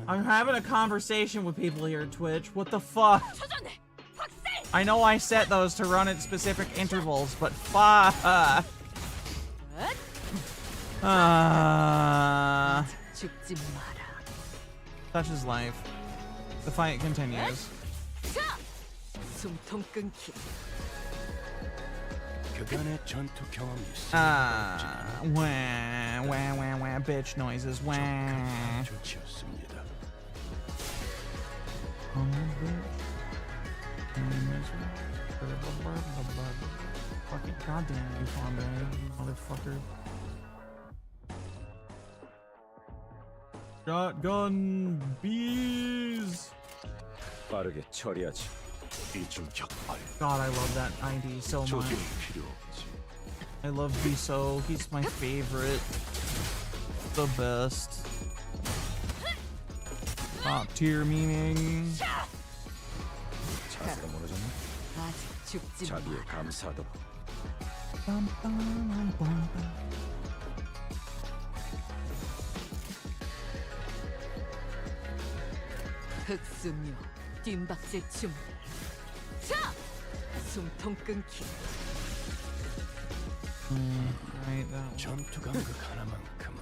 I'm having a conversation with people here at Twitch. What the fuck? I know I set those to run at specific intervals, but fuck. Such is life. The fight continues. Wah, bitch noises, wah. Fucking goddamn you, Fonda, motherfucker. Shotgun bees. God, I love that ID so much. I love Biso. He's my favorite. The best. Top tier meaning. 흑수묘, 뜀박질 춤. 자! 숨통 끊기. 전투 감각 하나만큼은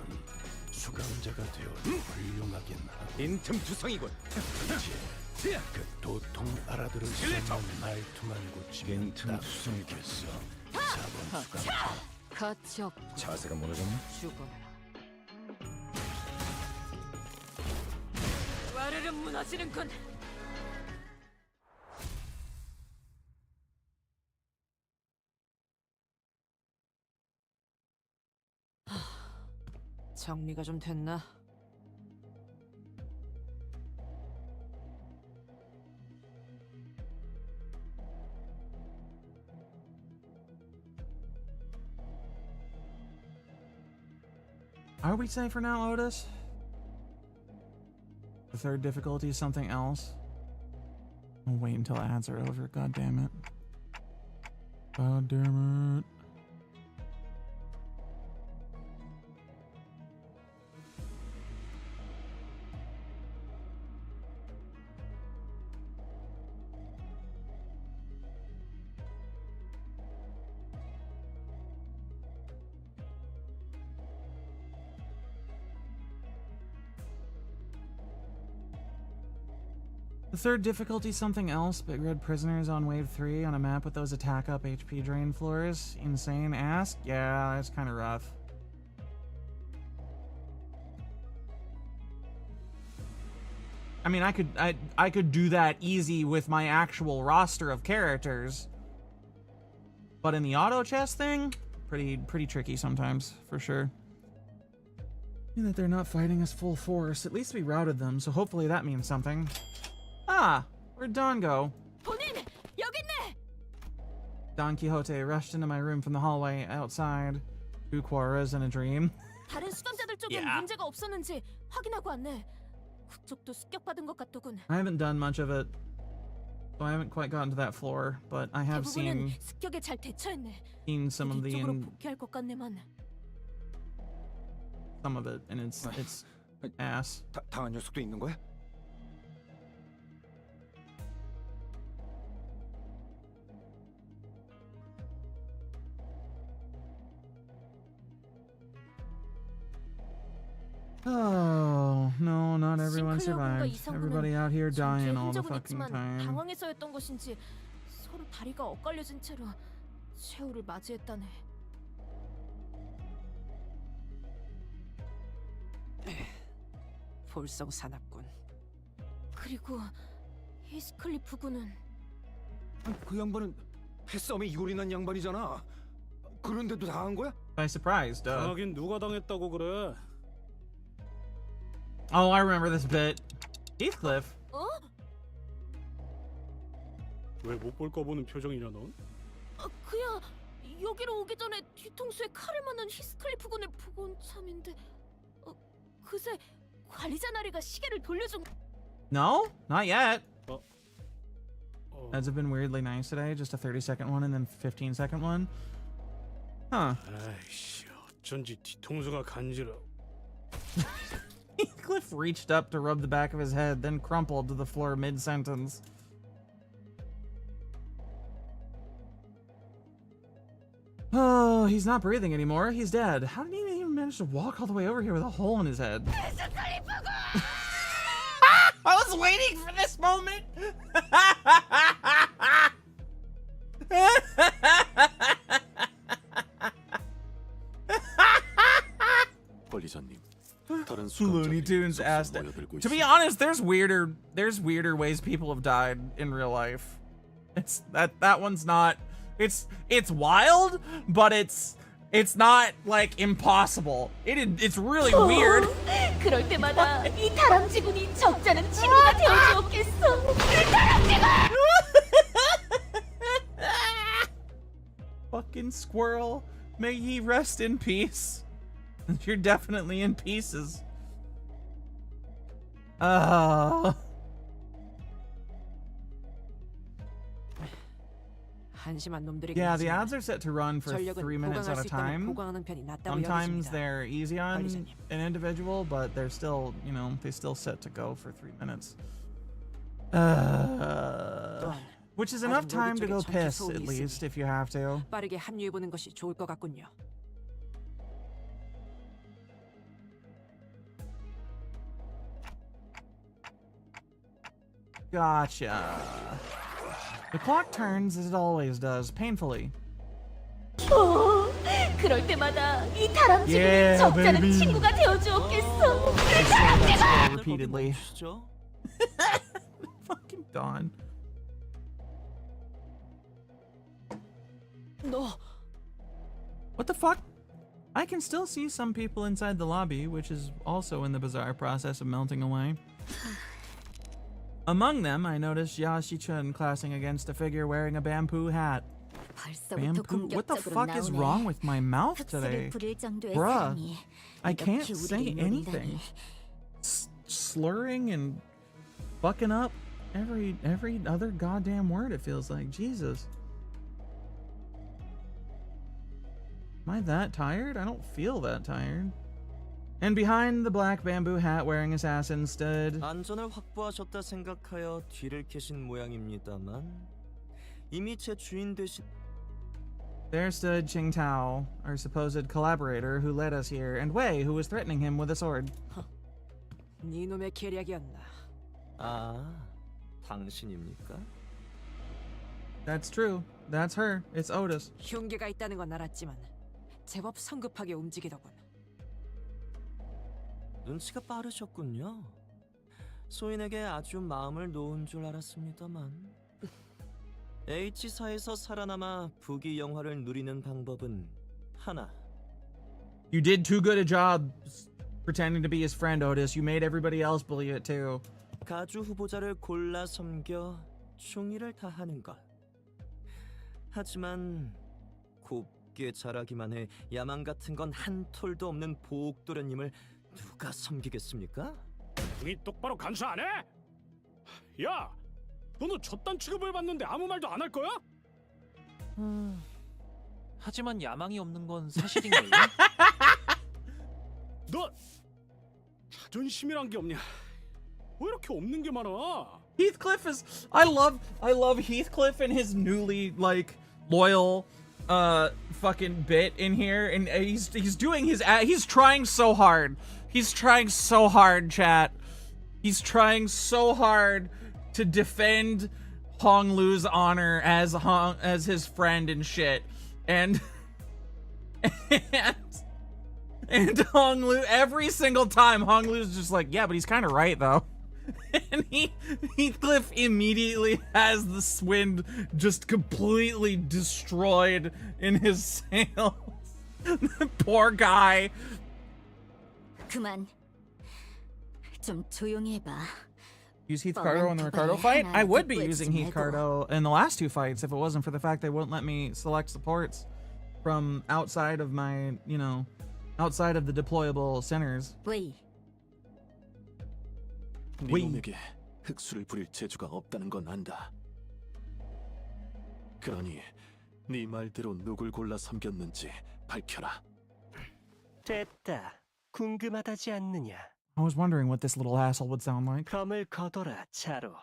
수감자가 되어 훌륭하긴 하고 빈틈투성이군. 이제 그 도통 알아들을 수 없는 말투만 고치면 빈틈투성이겠어. 4번 수감자. 가치 없. 자세가 무너졌나? 죽어라. 와르르 무너지는군. 정리가 좀 됐나? Are we safe for now, Otis? The third difficulty is something else. I'll wait until ads are over. God damn it. God damn it. The third difficulty something else. Big red prisoners on wave 3 on a map with those attack up HP drain floors. Insane ask. Yeah, it's kind of rough. I mean, I could do that easy with my actual roster of characters. But in the auto chess thing, pretty tricky sometimes, for sure. That they're not fighting us full force. At least we routed them, so hopefully that means something. Ah, where'd Don go? Don Quixote rushed into my room from the hallway outside. 2 quarras and a dream. 다른 수감자들 쪽엔 문제가 없었는지 확인하고 왔네. 그쪽도 습격받은 것 같더군. I haven't done much of it, so I haven't quite gotten to that floor, but I have 대부분은 습격에 잘 대처했네. seen some of 이쪽으로 복귀할 것 같네만. Some of it, and it's ass. 당한 녀석도 있는 거야? Oh, no, not everyone survived. Everybody out here dying all the fucking time. 당황해서였던 것인지 서로 다리가 엇갈려진 채로 최후를 맞이했다네. 볼성 사납군. 그리고 히스클리프 군은 그 양반은 패싸움에 이골이 난 양반이잖아. 그런데도 당한 거야? By surprise, duh. 당하긴 누가 당했다고 그래? Oh, I remember this bit. Heathcliff. 어? 왜 못 볼 거 보는 표정이냐 넌? 그야 여기로 오기 전에 뒤통수에 칼을 맞는 히스클리프 군을 보고 온 참인데 그새 관리자 나리가 시계를 돌려준. No, not yet. Ads have been weirdly nice today. Just a 30-second one and then 15-second one. Huh. 아이씨, 어쩐지 뒤통수가 간지러. Cliff reached up to rub the back of his head, then crumpled to the floor mid-sentence. Oh, he's not breathing anymore. He's dead. How did he even manage to walk all the way over here with a hole in his head? I was waiting for this moment. 관리자님, 다른 Looney Tunes asked it. To be honest, there's weirder ways people have died in real life. It's that one's not. It's wild, but it's not like impossible. It's really weird. 그럴 때마다 이 다람쥐군이 적잖은 친구가 되어주었겠어. 다람쥐군! Fucking squirrel. May he rest in peace. You're definitely in pieces. Yeah, the ads are set to run for 3 minutes at a time. Sometimes they're easy on an individual, but they're still, they still set to go for 3 minutes. Which is enough time to go piss, at least, if you have to. 빠르게 합류해 보는 것이 좋을 것 같군요. Gotcha. The clock turns as it always does, painfully. 그럴 때마다 이 다람쥐군이 적잖은 친구가 되어주었겠어. 다람쥐군! Repeatedly. Fucking Dawn. 너. What the fuck? I can still see some people inside the lobby, which is also in the bizarre process of melting away. Among them, I noticed Ya Shi-chun classing against a figure wearing a bamboo hat. Bamboo? What the fuck is wrong with my mouth today? Bruh, I can't say anything. Slurring and fucking up every other goddamn word, it feels like. Jesus. Am I that tired? I don't feel that tired. And behind the black bamboo hat wearing assassin stood... 안전을 확보하셨다 생각하여 뒤를 캐신 모양입니다만 이미 제 주인 되신... There stood Ching Tao, our supposed collaborator who led us here, and Wei, who was threatening him with a sword. 네 놈의 계략이었나? 아, 당신입니까? That's true. That's her. It's Otis. 흉계가 있다는 건 알았지만 제법 성급하게 움직이더군. 눈치가 빠르셨군요. 소인에게 아주 마음을 놓은 줄 알았습니다만 H사에서 살아남아 부귀 영화를 누리는 방법은 하나. You did too good a job pretending to be his friend, Otis. You made everybody else believe it too. 가주 후보자를 골라 섬겨 충의를 다하는 것. 하지만 곱게 자라기만 해 야망 같은 건 한 톨도 없는 보옥도련님을 누가 섬기겠습니까? 이 똑바로 간수 안 해? 야, 너는 저딴 취급을 받는데 아무 말도 안 할 거야? 하지만 야망이 없는 건 사실인걸요? 너 자존심이란 게 없냐? 왜 이렇게 없는 게 많아? Heathcliff is I love Heathcliff and his newly like loyal fucking bit in here, and he's doing his he's trying so hard. He's trying so hard, chat. He's trying so hard to defend Hong Lu's honor as his friend and shit. And Hong Lu, every single time Hong Lu's just like, yeah, but he's kind of right though. And Heathcliff immediately has the wind just completely destroyed in his sails. The poor guy. 그만. 좀 조용히 해봐. Use Heathcardo in the Ricardo fight? I would be using Heathcardo in the last two fights if it wasn't for the fact they wouldn't let me select supports from outside of my, you know, outside of the deployable centers. 왜? 네 몸에게 흑수를 부릴 재주가 없다는 건 안다. 그러니 네 말대로 누굴 골라 섬겼는지 밝혀라. 됐다. 궁금하다지 않느냐? I was wondering what this little asshole would sound like. 검을 거둬라, 차로.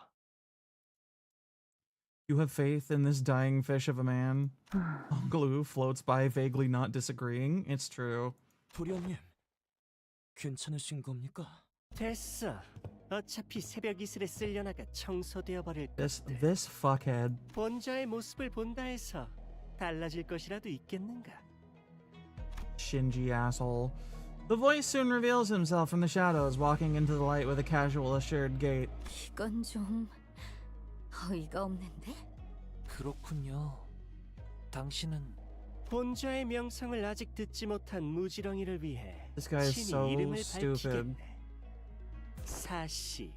You have faith in this dying fish of a man? Glue floats by vaguely not disagreeing. It's true. 도련님, 괜찮으신 겁니까? 됐어. 어차피 새벽 이슬에 쓸려나가 청소되어 버릴 This fuckhead. 본자의 모습을 본다 해서 달라질 것이라도 있겠는가? Shinji asshole. The voice soon reveals himself from the shadows, walking into the light with a casual, assured gait. 이건 좀 어이가 없는데? 그렇군요. 당신은 본자의 명성을 아직 듣지 못한 무지렁이를 위해 This guy is 친히 so 이름을 stupid. 밝히겠네. 사시,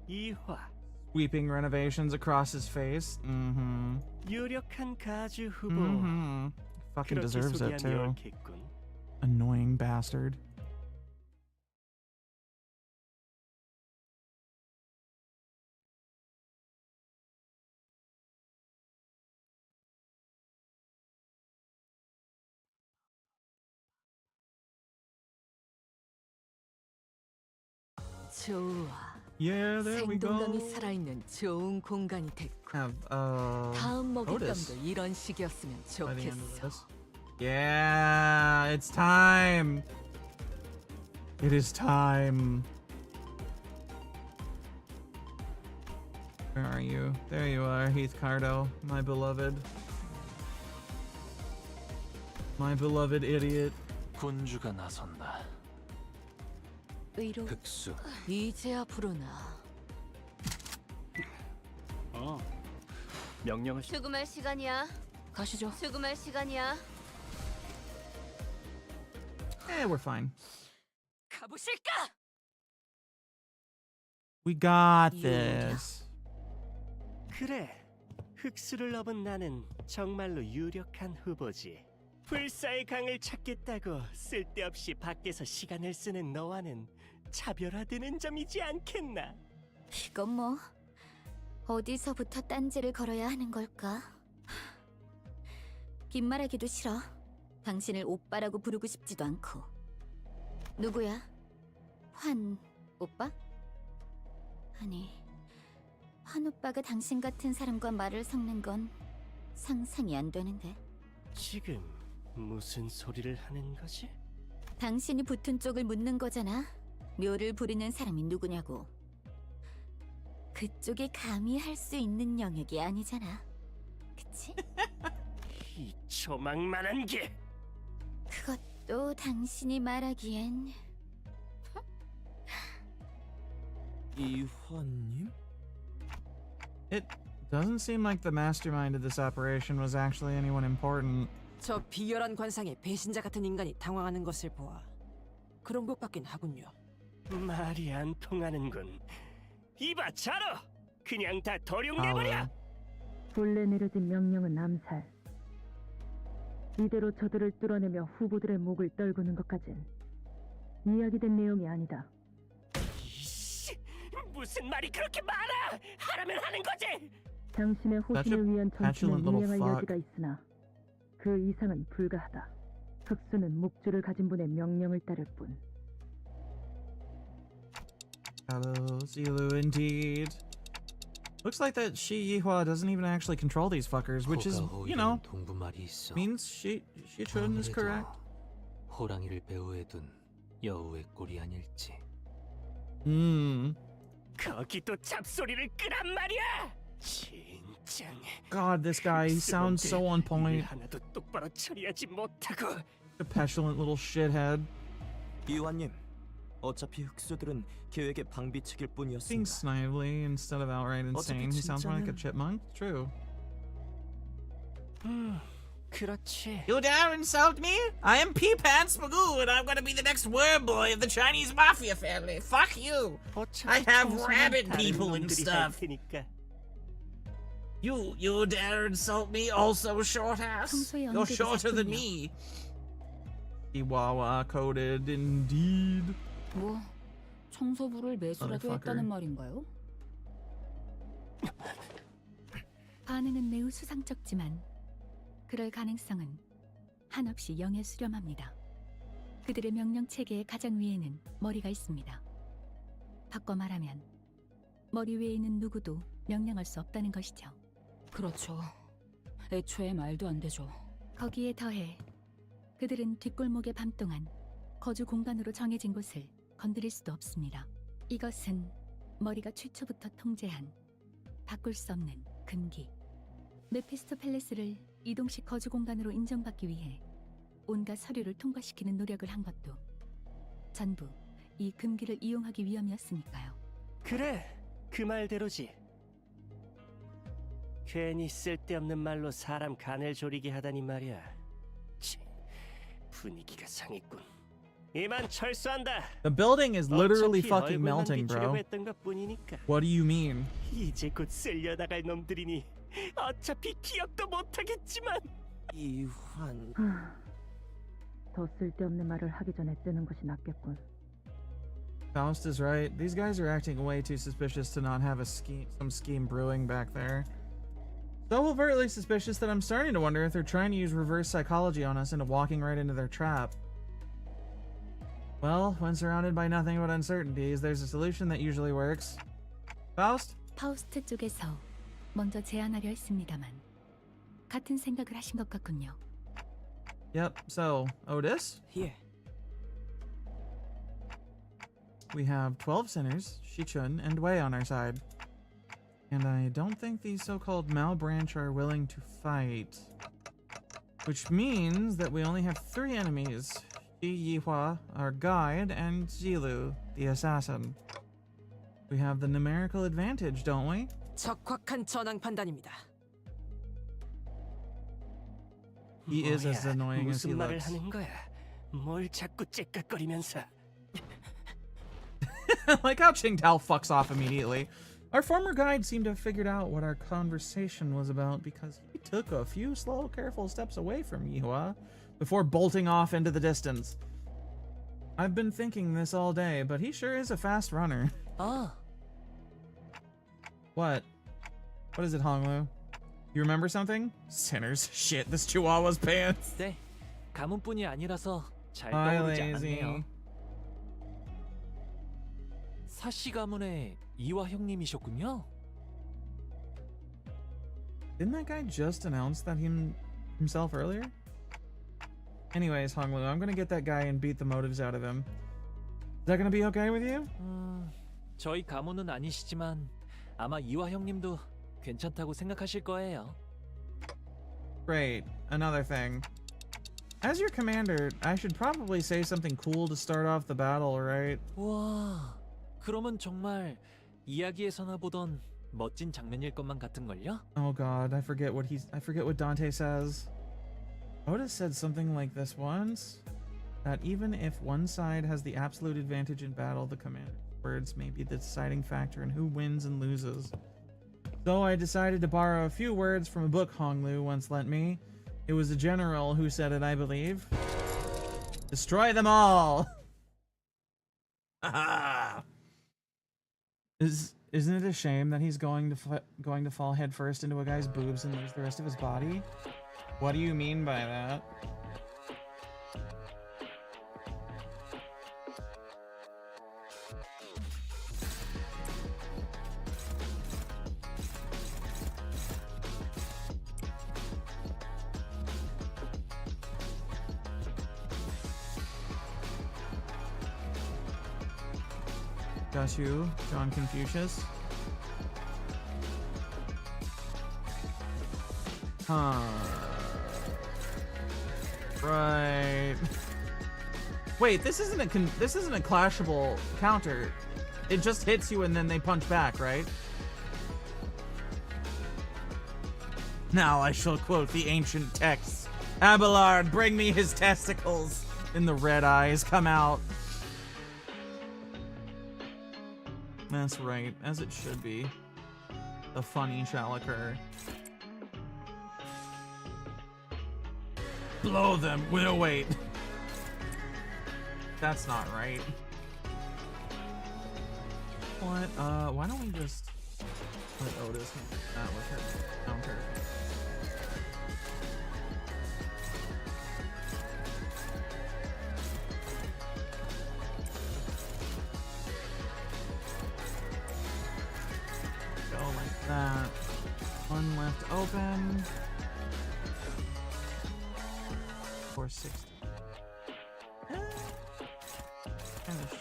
이화. Sweeping renovations across his face. Mm-hmm. 유력한 가주 후보. Mm-hmm. Fucking 그렇게 deserves it 소개하니 too. 옳겠군. Annoying bastard. 좋아. Yeah, there we go. 생동감이 살아있는 좋은 공간이 됐고. Have 다음 Otis 먹잇감도 이런 식이었으면 by the end of 좋겠어. this. Yeah, it's time. It is time. Where are you? There you are, Heathcardo, my beloved. My beloved idiot. 군주가 나선다. 의로 흑수. 이제야 부르나. 명령을 수금할 시간이야. 가시죠. 수금할 시간이야. We're fine. 가보실까? We got this. 그래. 흑수를 넘은 나는 정말로 유력한 후보지. 불사의 강을 찾겠다고 쓸데없이 밖에서 시간을 쓰는 너와는 차별화되는 점이지 않겠나? 이건 뭐 어디서부터 딴지를 걸어야 하는 걸까? 빈말하기도 싫어. 당신을 오빠라고 부르고 싶지도 않고. 누구야? 환 오빠? 아니, 환 오빠가 당신 같은 사람과 말을 섞는 건 상상이 안 되는데. 지금 무슨 소리를 하는 거지? 당신이 붙은 쪽을 묻는 거잖아. 묘를 부리는 사람이 누구냐고. 그쪽이 감히 할 수 있는 영역이 아니잖아. 그치? 이 조망만한 게. 그것도 당신이 말하기엔 이화님? It doesn't seem like the mastermind of this operation was actually anyone important. 저 비열한 관상에 배신자 같은 인간이 당황하는 것을 보아 그런 것 같긴 하군요. 말이 안 통하는군. 이봐 자로, 그냥 다 도룡내버려. 본래 내려진 명령은 암살. 이대로 저들을 뚫어내며 후보들의 목을 떨구는 것까진 이야기된 내용이 아니다. 이씨, 무슨 말이 그렇게 많아? 하라면 하는 거지. 당신의 호신을 위한 전투는 이행할 여지가 있으나 그 이상은 불가하다. 흑수는 목줄을 가진 분의 명령을 따를 뿐. Hello, Zilu, indeed. Looks like that Shi Yihua doesn't even actually control these fuckers, which is, you know, means Shi Chun is correct. 호랑이를 배후에 둔 여우의 꼴이 아닐지. 거기도 잡소리를 끄란 말이야. 진짜. God, this guy, he sounds so on point. 하나도 똑바로 처리하지 못하고. A petulant little shithead. 이화님, 어차피 흑수들은 계획의 방비책일 Being 뿐이었습니다. snidely instead of outright insane, he sounds more like a chipmunk. True. 그렇지. You dare insult me? I am Pea Pants Magoo, and I'm gonna be the next worm boy of the Chinese mafia family. Fuck you! I have rabbit people and stuff. You dare insult me, also short ass? You're shorter than me. Chihuahua coded indeed. 뭐 청소부를 매수라도 했다는 말인가요? 반응은 매우 수상쩍지만 그럴 가능성은 한없이 0에 수렴합니다. 그들의 명령 체계의 가장 위에는 머리가 있습니다. 바꿔 말하면 머리 위에 있는 누구도 명령할 수 없다는 것이죠. 그렇죠. 애초에 말도 안 되죠. 거기에 더해 그들은 뒷골목의 밤 동안 거주 공간으로 정해진 곳을 건드릴 수도 없습니다. 이것은 머리가 최초부터 통제한 바꿀 수 없는 금기. 메피스토 팰리스를 이동식 거주 공간으로 인정받기 위해 온갖 서류를 통과시키는 노력을 한 것도 전부 이 금기를 이용하기 위함이었으니까요. 그래, 그 말대로지. 괜히 쓸데없는 말로 사람 간을 졸이게 하다니 말이야. 치, 분위기가 상했군. 이만 철수한다. The building is literally fucking 얼굴만 melting, 비추려고 bro. 했던 것뿐이니까. What do you mean? 이제 곧 쓸려나갈 놈들이니 어차피 기억도 못하겠지만. 이환. 더 쓸데없는 말을 하기 전에 뜨는 것이 낫겠군. Faust is right. These guys are acting way too suspicious to not have some scheme brewing back there. So overtly suspicious that I'm starting to wonder if they're trying to use reverse psychology on us into walking right into their trap. Well, when surrounded by nothing but uncertainties, there's a solution that usually works. Faust? 파우스트 쪽에서 먼저 제안하려 했습니다만 같은 생각을 하신 것 같군요. Yep, so, Otis? 예. We have 12 sinners, Shichun, and Wei on our side. And I don't think these so-called Mao branch are willing to fight. Which means that we only have 3 enemies. Shi Yihua, our guide, and Zilu, the assassin. We have the numerical advantage, don't we? 적확한 전황 판단입니다. He is as annoying as he 무슨 말을 looks. 하는 거야? 뭘 자꾸 째깍거리면서. Like how Qingtao fucks off immediately. Our former guide seemed to have figured out what our conversation was about because he took a few slow, careful steps away from Yihua before bolting off into the distance. I've been thinking this all day, but he sure is a fast runner. 아, What? What is it, Honglu? You remember something? Sinners. Shit, this Chihuahua's pants. 네. 가문뿐이 아니라서 잘 Hi, 떠오르지 lazy. 않네요. 사씨 가문의 이화 형님이셨군요. Didn't that guy just announce that himself earlier? Anyways, Honglu, I'm gonna get that guy and beat the motives out of him. Is that gonna be okay with you? 저희 가문은 아니시지만 아마 이화 형님도 괜찮다고 생각하실 거예요. Great. Another thing. As your commander, I should probably say something cool to start off the battle, right? 와, 그러면 정말 이야기에서나 보던 멋진 장면일 것만 같은걸요? Oh god, I forget what Dante says. Oda said something like this once, that even if one side has the absolute advantage in battle, the commander's words may be the deciding factor in who wins and loses. So I decided to borrow a few words from a book Honglu once lent me. It was a general who said it, I believe. Destroy them all! Isn't it a shame that he's going to fall headfirst into a guy's boobs and lose the rest of his body? What do you mean by that? Got you, John Confucius. Huh. Right. Wait, this isn't a clashable counter. It just hits you and then they punch back, right? Now I shall quote the ancient texts. Abelard, bring me his testicles. And the red eyes come out. That's right, as it should be. The funny shall occur. Blow them. No, wait. That's not right. What? Why don't we just let Otis handle that with her counter? Go like that. One left open. 460. Finish.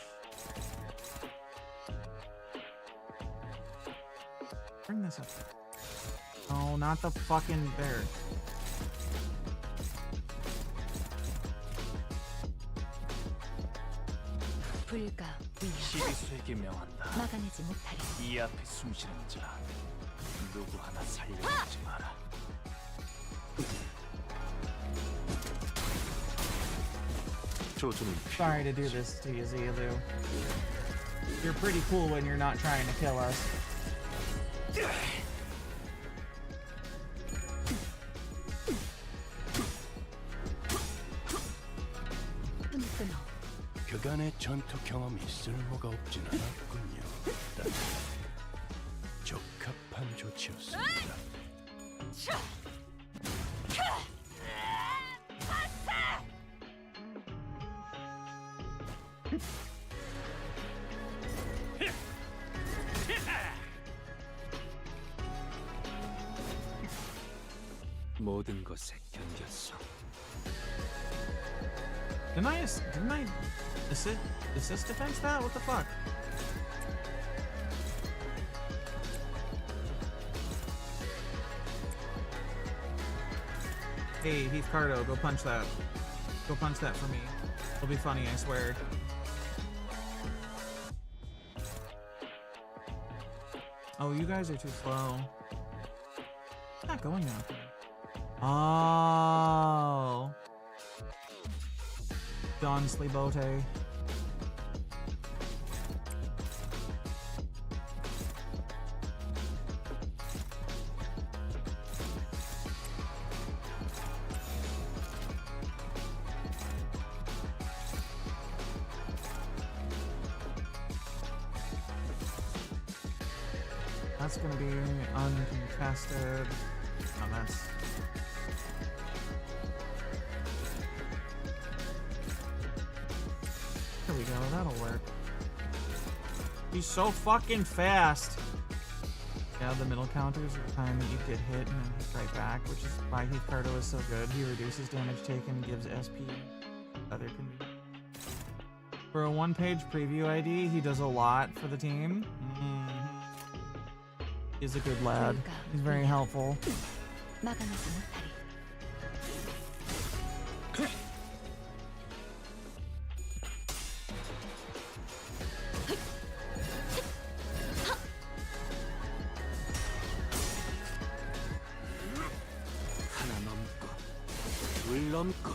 Bring this up. Oh, not the fucking bear. 불가 시리수에게 명한다. 막아내지 못하리. 이 앞에 숨쉬는 자 누구 하나 살려주지 마라. Sorry to do this to you, Zilu. You're pretty cool when you're not trying to kill us. 그간의 전투 경험이 쓸모가 없진 않았군요. 적합한 조치였습니다. 모든 것에 견뎠어. Didn't I assist defense that? What the fuck? Hey, Ricardo, go punch that. Go punch that for me. It'll be funny, I swear. Oh, you guys are too slow. It's not going out there. Oh. Don Slibote. That's gonna be uncontested. Oh, that's... There we go, that'll work. He's so fucking fast! Yeah, the middle counters are the time that you get hit and then hit right back, which is why Ricardo is so good. He reduces damage taken, gives SP, other convenience. For a one-page preview ID, he does a lot for the team. is a good lad. He's very helpful. 막아내지 못하리. 하나 넘고 둘 넘고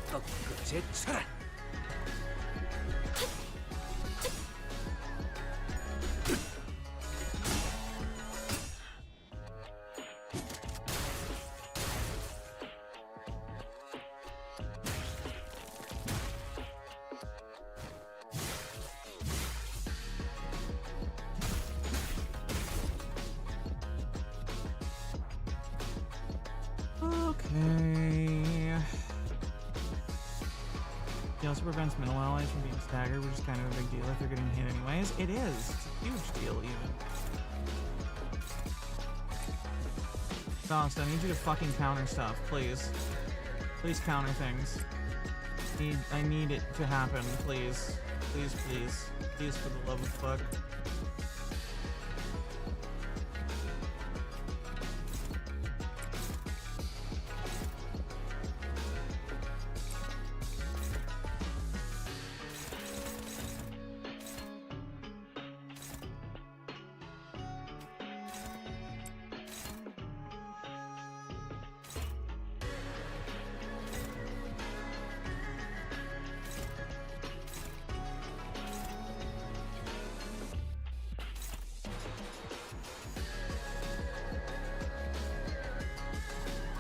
꺾고 제쳐라. Okay. He also prevents middle allies from being staggered, which is kind of a big deal if they're getting hit anyways. It is. It's a huge deal, even. Faust, I need you to fucking counter stuff, please. Please counter things. I need it to happen, please. Please, please. Please, for the love of fuck.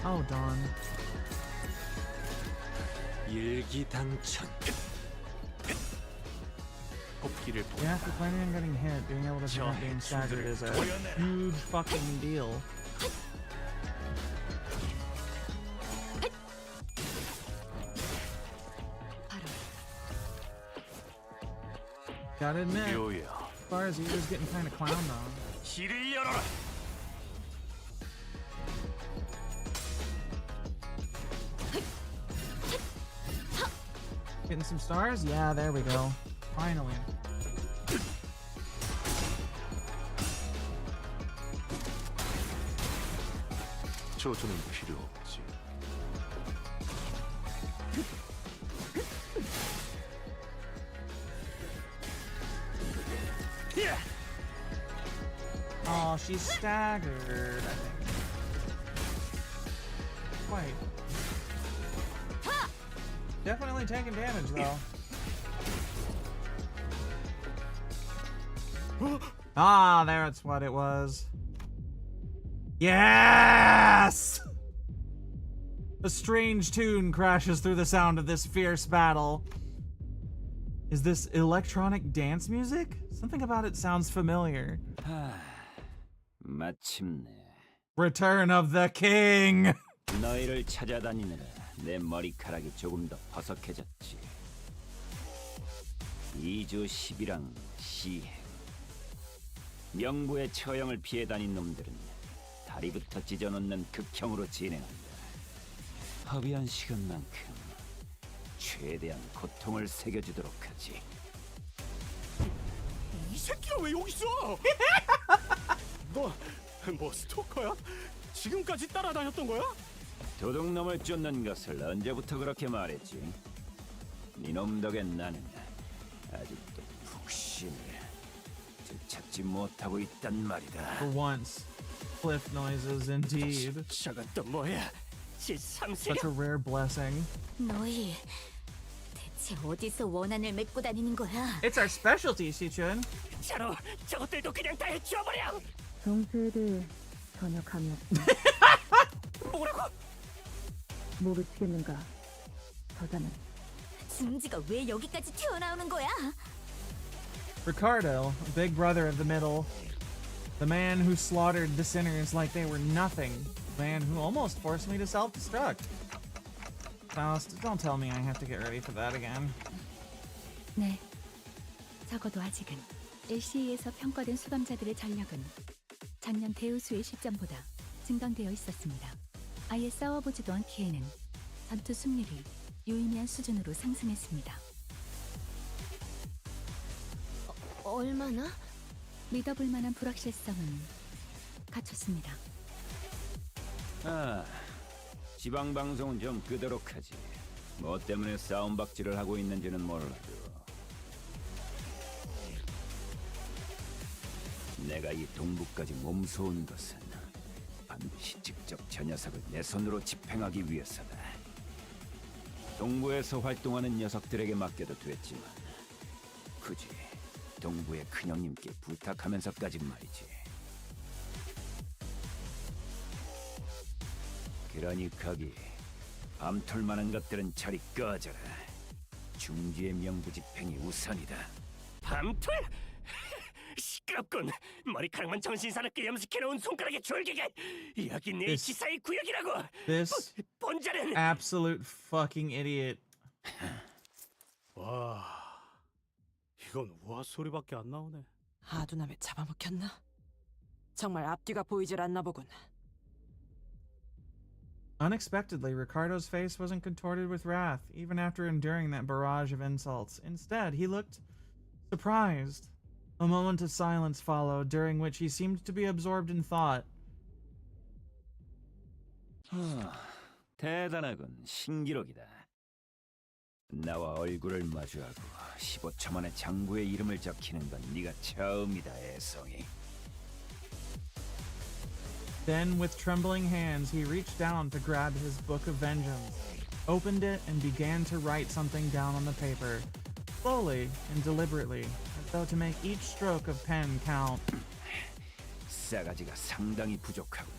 Oh, Dawn. 일기당천. 뽑기를 Yeah, if you're planning on getting hit, being able to prevent being staggered is a huge fucking deal. Gotta admit, as far as he was getting kind of clowned on. 길을 열어라. Getting some stars? Yeah, there we go. Finally. 조준은 필요 없지. Oh, she's staggered, I think. Wait. Definitely taking damage, though. Ah, that's what it was. Yes! A strange tune crashes through the sound of this fierce battle. Is this electronic dance music? Something about it sounds familiar. 마침내 Return of the King! 너희를 찾아다니느라 내 머리카락이 조금 더 버석해졌지. 2주 10이랑 시행. 명부의 처형을 피해 다닌 놈들은 다리부터 찢어놓는 극형으로 진행한다. 허비한 시간만큼 최대한 고통을 새겨주도록 하지. 이 새끼가 왜 여기 있어? 뭐 스토커야? 지금까지 따라다녔던 거야? 도둑놈을 쫓는 것을 언제부터 그렇게 말했지? 니놈 덕에 나는 아직도 푹신을 되찾지 못하고 있단 말이다. For once. Cliff noises indeed. 저건 또 뭐야? Such a rare blessing. 너희 대체 어디서 원한을 메고 다니는 거야? It's our specialty, Sichun. 자로 저것들도 그냥 다 해치워버려. 정체에 대해 전혀 감이 없다. 뭐라고? 모르시겠는가? 저자는 중지가 왜 여기까지 튀어나오는 거야? Ricardo, big brother of the middle. The man who slaughtered the sinners like they were nothing. The man who almost forced me to self-destruct. Faust, don't tell me I have to get ready for that again. 네. 적어도 아직은 LCE에서 평가된 수감자들의 전력은 작년 대우수의 시점보다 증강되어 있었습니다. 아예 싸워보지도 않기에는 전투 승률이 유의미한 수준으로 상승했습니다. 얼마나? 믿어볼 만한 불확실성은 갖췄습니다. 아, 지방 방송은 좀 끄도록 하지. 뭐 때문에 싸움박질을 하고 있는지는 몰라도 내가 이 동부까지 몸소온 것은 반드시 직접 저 녀석을 내 손으로 집행하기 위해서다. 동부에서 활동하는 녀석들에게 맡겨도 됐지만 굳이 동부의 큰형님께 부탁하면서까지 말이지. 그러니 거기 암털 많은 것들은 저리 꺼져라. 중지의 명부 집행이 우선이다. 밤풀? 시끄럽군. 머리카락만 정신사납게 염색해놓은 손가락의 졸개가 여긴 H사의 구역이라고. This 본자는 absolute fucking idiot. 와, 이건 우아 소리밖에 안 나오네. 아두남에 잡아먹혔나? 정말 앞뒤가 보이질 않나 보군. Unexpectedly, Ricardo's face wasn't contorted with wrath, even after enduring that barrage of insults. Instead, he looked surprised. A moment of silence followed, during which he seemed to be absorbed in thought. 대단하군. 신기록이다. 나와 얼굴을 마주하고 15초 만에 장부의 이름을 적히는 건 네가 처음이다, 애송이. Then, with trembling hands, he reached down to grab his book of vengeance, opened it, and began to write something down on the paper, slowly and deliberately, as though to make each stroke of pen count. 싸가지가 상당히 부족하군.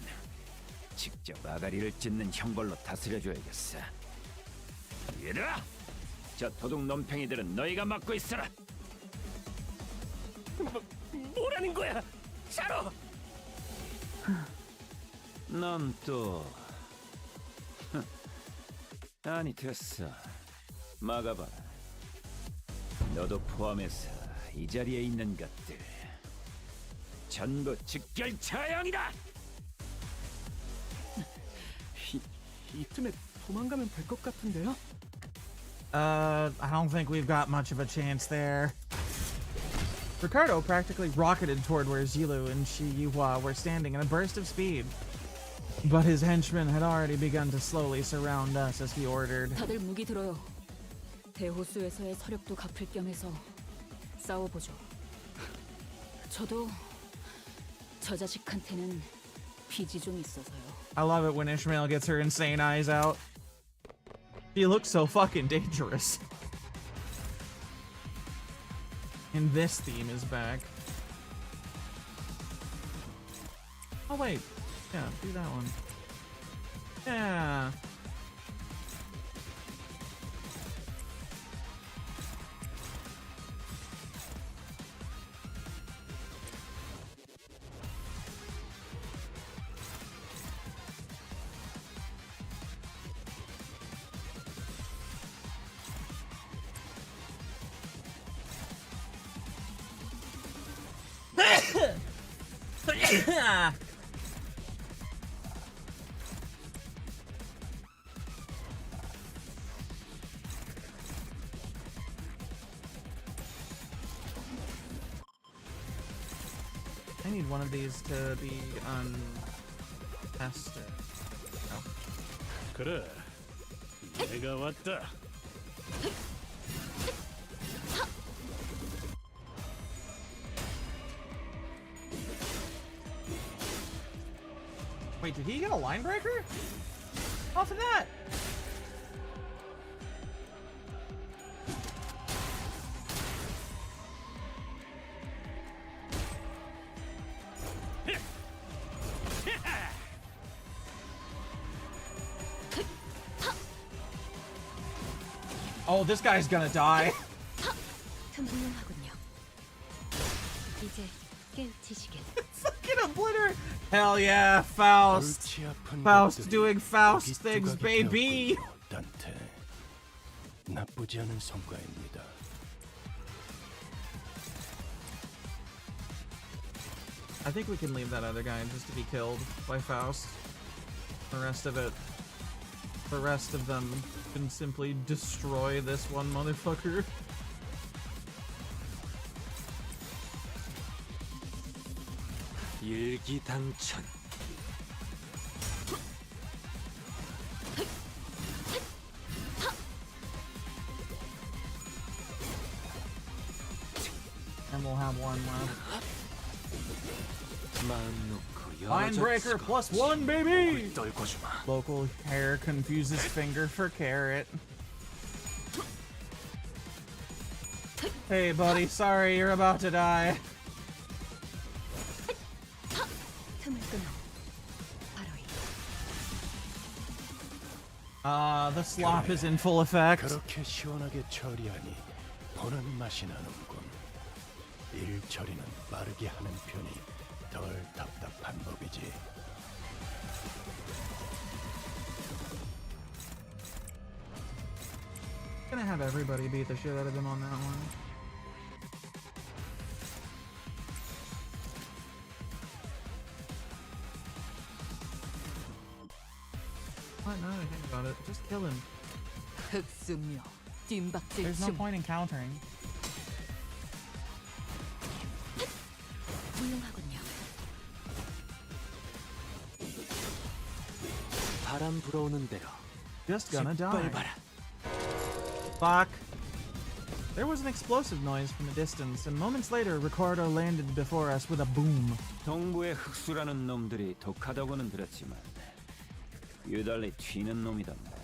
직접 아가리를 찢는 형벌로 다스려줘야겠어. 얘들아! 저 도둑 논팽이들은 너희가 맡고 있어라! 뭐라는 거야? 샤로! 넌 또... 아니 됐어. 막아봐라. 너도 포함해서 이 자리에 있는 것들 전부 직결 처형이다! 이 틈에 도망가면 될 것 같은데요? I don't think we've got much of a chance there. Ricardo practically rocketed toward where Zilu and Shi Yuhua were standing in a burst of speed. But his henchmen had already begun to slowly surround us as he ordered. 다들 무기 들어요. 대호수에서의 서력도 갚을 겸해서 싸워보죠. 저도 저 자식한테는 빚이 좀 있어서요. I love it when Ishmael gets her insane eyes out. She looks so fucking dangerous. And this theme is back. Oh wait, yeah, do that one. Yeah. I need one of these to be untested. Oh. 그래, 내가 왔다. Wait, did he get a line breaker? Off of that? Oh, this guy's gonna die. 훌륭하군요. 이제 깨우치시길. Fucking obliterate. Hell yeah, Faust. Faust doing Faust things, baby. 단테, 나쁘지 않은 성과입니다. I think we can leave that other guy just to be killed by Faust. The rest of them can simply destroy this one motherfucker. 일기당천. And we'll have one left. Mind Breaker +1, baby! Local hair confuses finger for carrot. Hey, buddy, sorry, you're about to die. The slop is in full effect. 그렇게 시원하게 처리하니 보는 맛이 나는군. 일 처리는 빠르게 하는 편이 덜 답답한 법이지. Gonna have everybody beat the shit out of him on that one. What? Now that I think about it, just kill him. There's no point in countering. 바람 불어오는 대로. Just gonna die. 짓밟아라. Fuck. There was an explosive noise from a distance, and moments later, Ricardo landed before us with a boom. 동부의 흑수라는 놈들이 독하다고는 들었지만 유달리 튀는 놈이던데.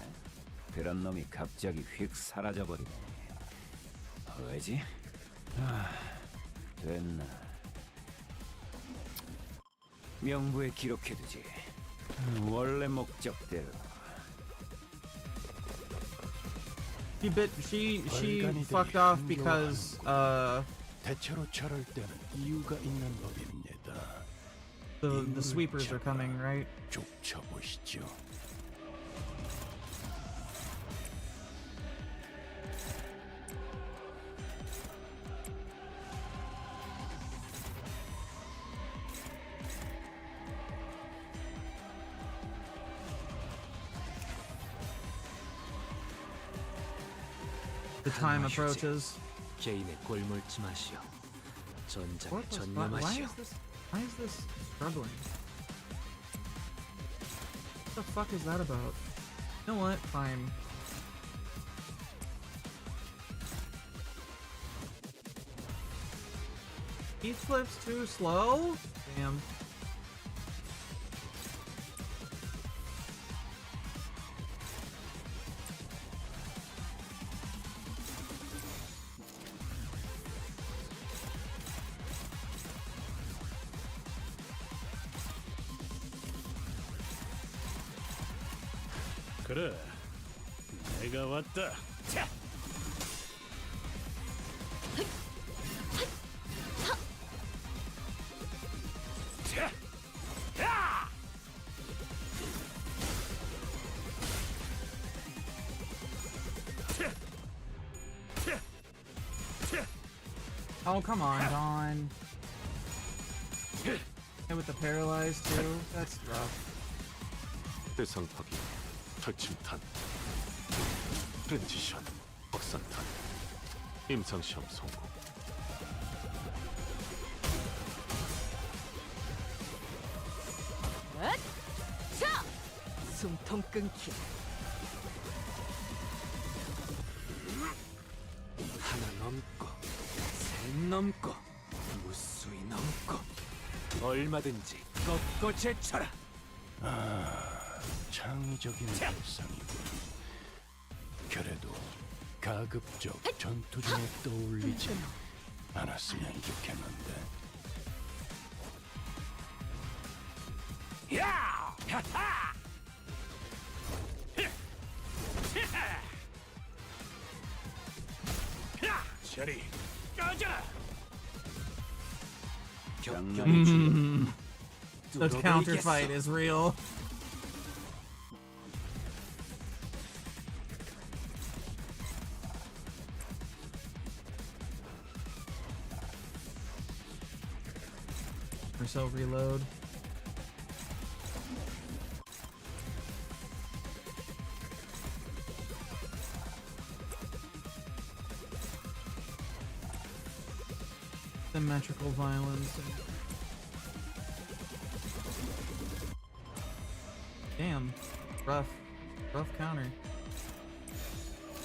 그런 놈이 갑자기 휙 사라져버리다니. 왜지? 됐나. 명부에 기록해두지. 원래 목적대로. She fucked off because 대체로 저럴 때는 이유가 있는 법입니다. the sweepers are coming, right? 쭉 쳐보시죠. The time approaches. 개인의 꼴물지 마시오. 전장에 What the fuck? 전념하시오. Why is this struggling? What the fuck is that about? You know what? Fine. He flips too slow? Damn. 그래, 내가 왔다. 자. 자. 야! Oh, come on, Dawn. Hit with the paralyzed too? That's rough. 대상 파기, 철침탄, 트랜지션, 확산탄, 임상시험 성공. 자! 숨통 끊기. 하나 넘고, 셋 넘고, 무수히 넘고, 얼마든지 꺾고 제쳐라. 창의적인 발상이군. 그래도 가급적 전투 중에 떠올리지 않았으면 좋겠는데. 야! 하하! 저리 꺼져! The counter fight is real. Or so reload. Symmetrical violence. Rough counter.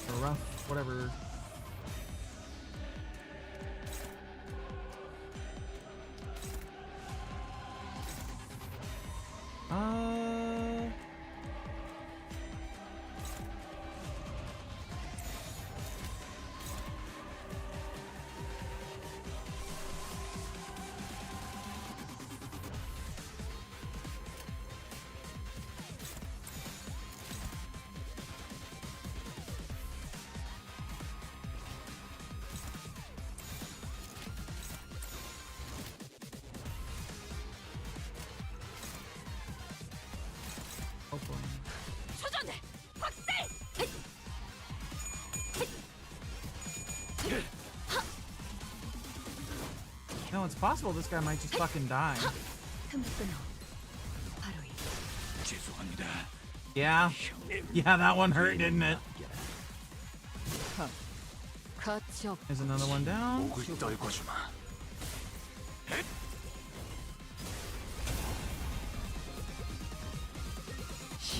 Or rough, whatever. 초전! 박살! No, it's possible this guy might just fucking die. Yeah. Yeah, that one hurt, didn't it? There's another one down.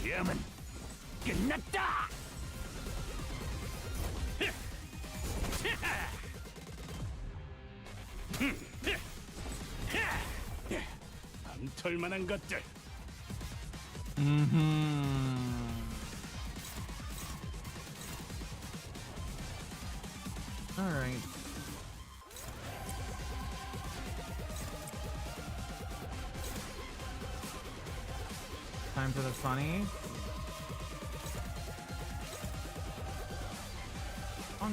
시험은 끝났다. 암털만한 것들. All right. Time for the funny.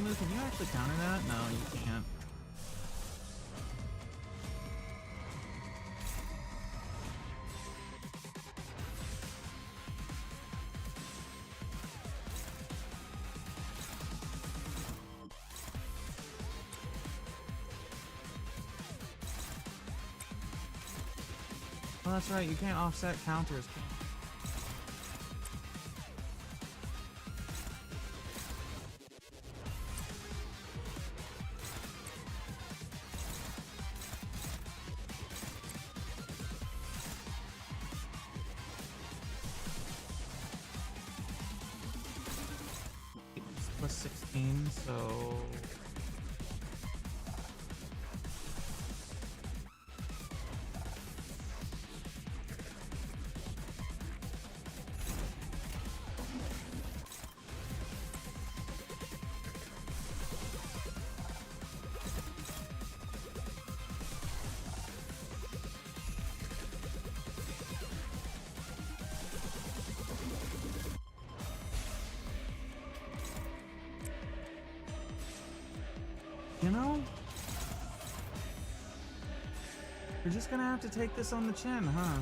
Lou, can you actually counter that? No, you can't. Well, that's right, you can't offset counters. Plus 16, so... You know? You're just gonna have to take this on the chin, huh?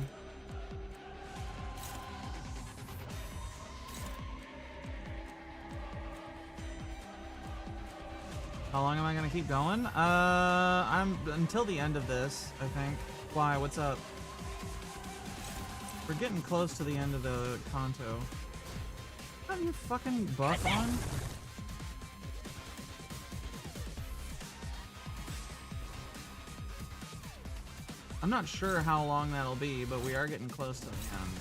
How long am I gonna keep going? I'm until the end of this, I think. Why? What's up? We're getting close to the end of the Kanto. Have you fucking buff on? I'm not sure how long that'll be, but we are getting close to the end.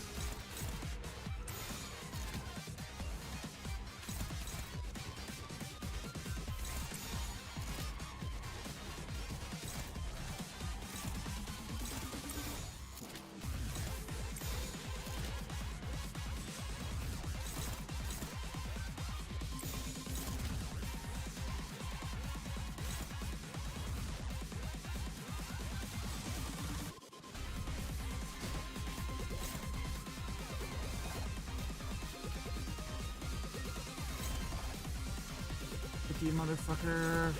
You motherfucker.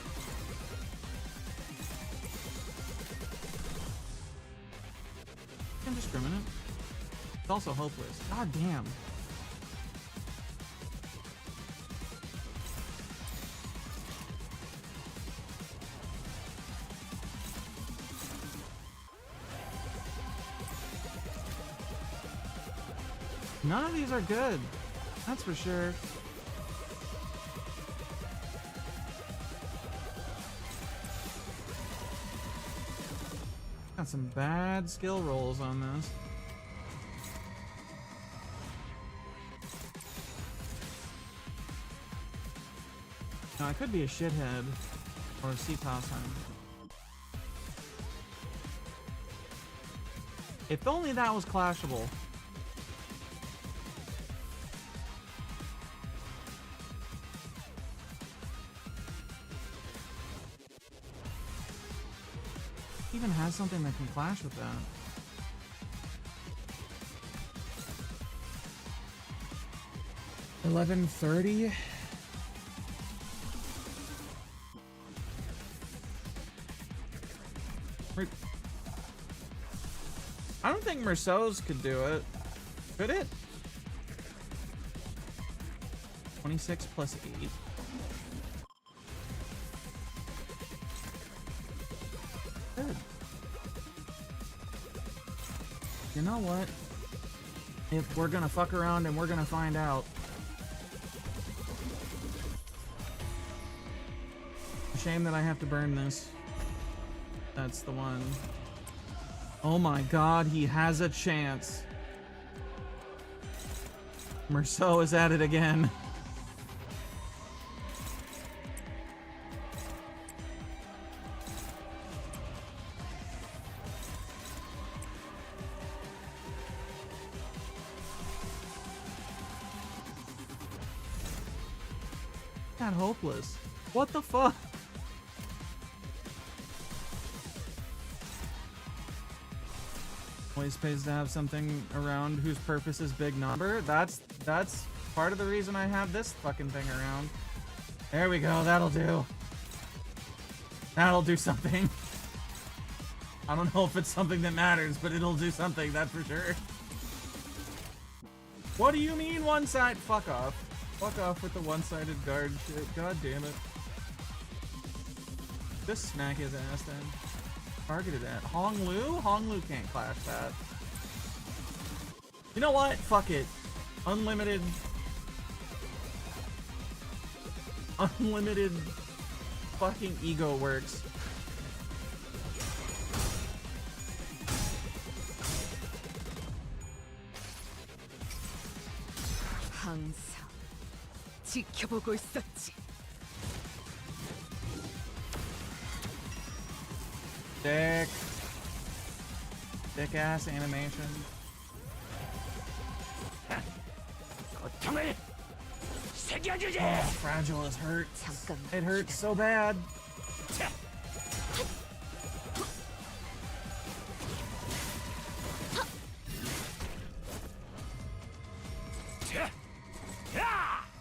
Indiscriminate. It's also hopeless. God damn. None of these are good. That's for sure. Got some bad skill rolls on this. No, I could be a shithead or a CTOS. If only that was clashable. Even has something that can clash with that. $11.30. I don't think Merceau's could do it. Could it? 26 plus 8. Good. You know what? If we're gonna fuck around and we're gonna find out. Shame that I have to burn this. That's the one. Oh my god, he has a chance. Merceau is at it again. That hopeless. What the fuck? Always pays to have something around whose purpose is big number. That's part of the reason I have this fucking thing around. There we go, that'll do. That'll do something. I don't know if it's something that matters, but it'll do something, that's for sure. What do you mean one side? Fuck off. Fuck off with the one-sided guard shit. God damn it. Just smack his ass then. Targeted at Hong Lu? Hong Lu can't clash that. You know what? Fuck it. Unlimited fucking ego works. 항상 지켜보고 있었지. Dick ass animation. Oh, fragile is hurt. It hurts so bad.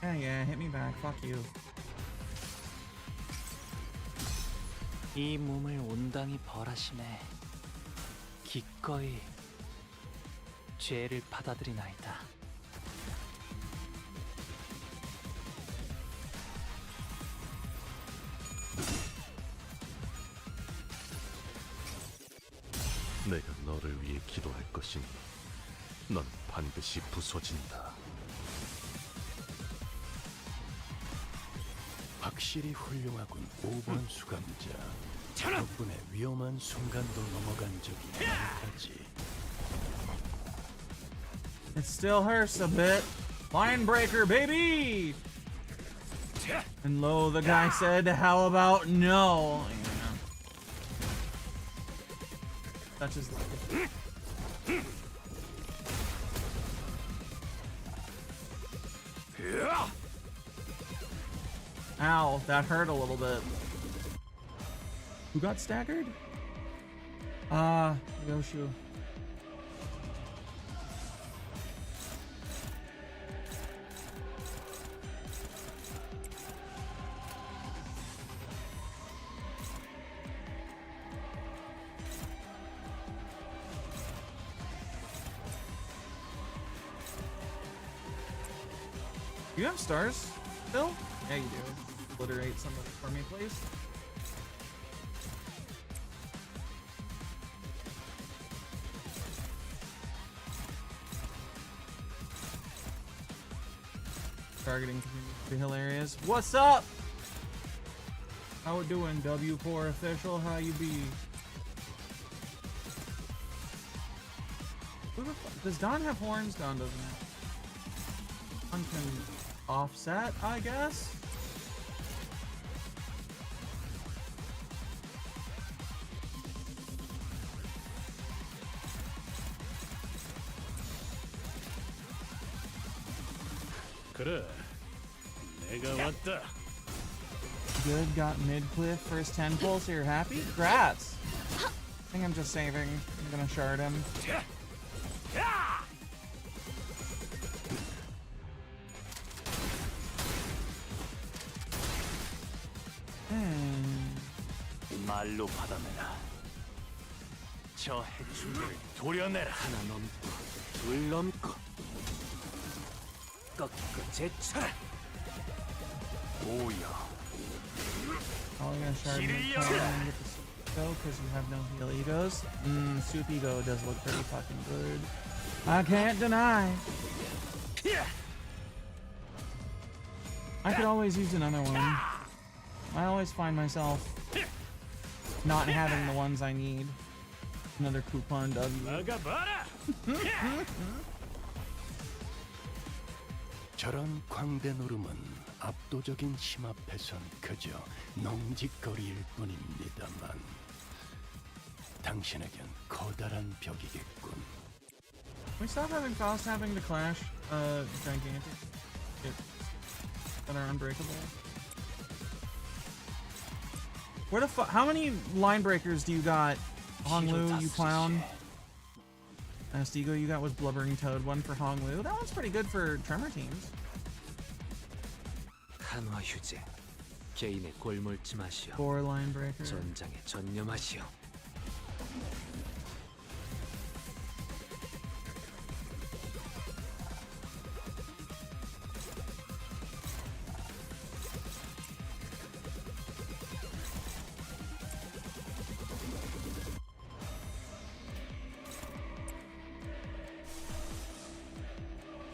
Yeah, hit me back. Fuck you. 이 몸을 온당히 벌하심에 기꺼이 죄를 받아들이나이다. 내가 너를 위해 기도할 것이니 넌 반드시 부서진다. 확실히 훌륭하군. 5번 수감자. 덕분에 위험한 순간도 넘어간 적이 많다지. It still hurts a bit. Line breaker, baby! And lo, the guy said, how about no? Yeah. That's his life. Ow, that hurt a little bit. Who got staggered? Yoshu. You have stars still? Yeah, you do. Obliterate somebody for me, please. Targeting continues to be hilarious. What's up? How we doing, W4 official? How you be? Who the fuck? Does Don have horns? Don doesn't have. Don can offset, I guess. 그래, 내가 왔다. Good, got mid-cliff, first 10 pulls, so you're happy? Congrats! I think I'm just saving. I'm gonna shard him. 말로 받아내라. 저 해충들을 도려내라. 하나 넘고 둘 넘고 꺾고 제쳐라. 오야. Oh, you're gonna shard him and get the soup ego because you have no heal egos? Soup ego does look pretty fucking good. I can't deny. I could always use another one. I always find myself not having the ones I need. Another coupon W. 저런 광대 노름은 압도적인 힘 앞에선 그저 농짓거리일 뿐입니다만 당신에겐 커다란 벽이겠군. Can we stop having Faust having to clash gigantic that are unbreakable? Where the fuck? How many line breakers do you got? Honglu, you clown. Astigo, you got with Blubbering Toad. One for Honglu. That one's pretty good for Tremor teams. 한화 휴재. 개인의 골몰지 마시오. 4 line breaker. 전장에 전념하시오.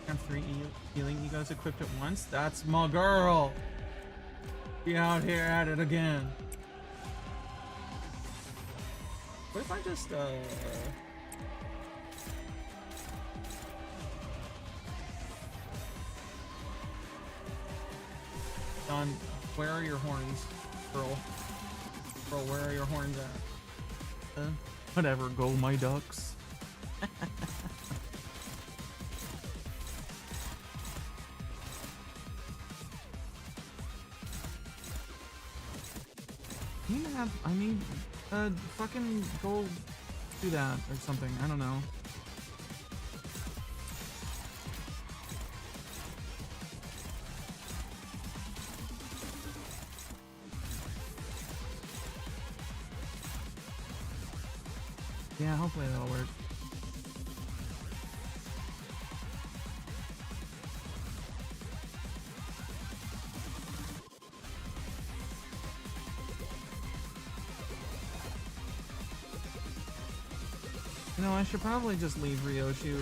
Have 3 healing egos equipped at once. That's my girl. Be out here at it again. What if I just Don, where are your horns, Pearl? Pearl, where are your horns at? Whatever, go my ducks. I need fucking go do that or something. I don't know. Yeah, hopefully that'll work. You know, I should probably just leave Ryoshu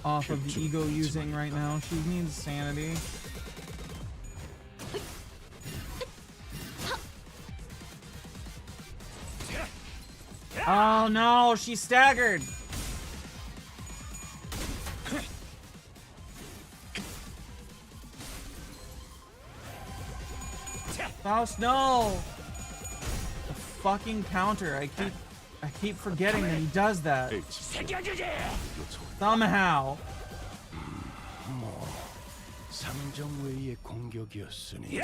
off of the ego using right now. She needs sanity. Oh no, she staggered. Faust, no! The fucking counter. I keep forgetting that he does that. Somehow. 뭐 상정외의 공격이었으니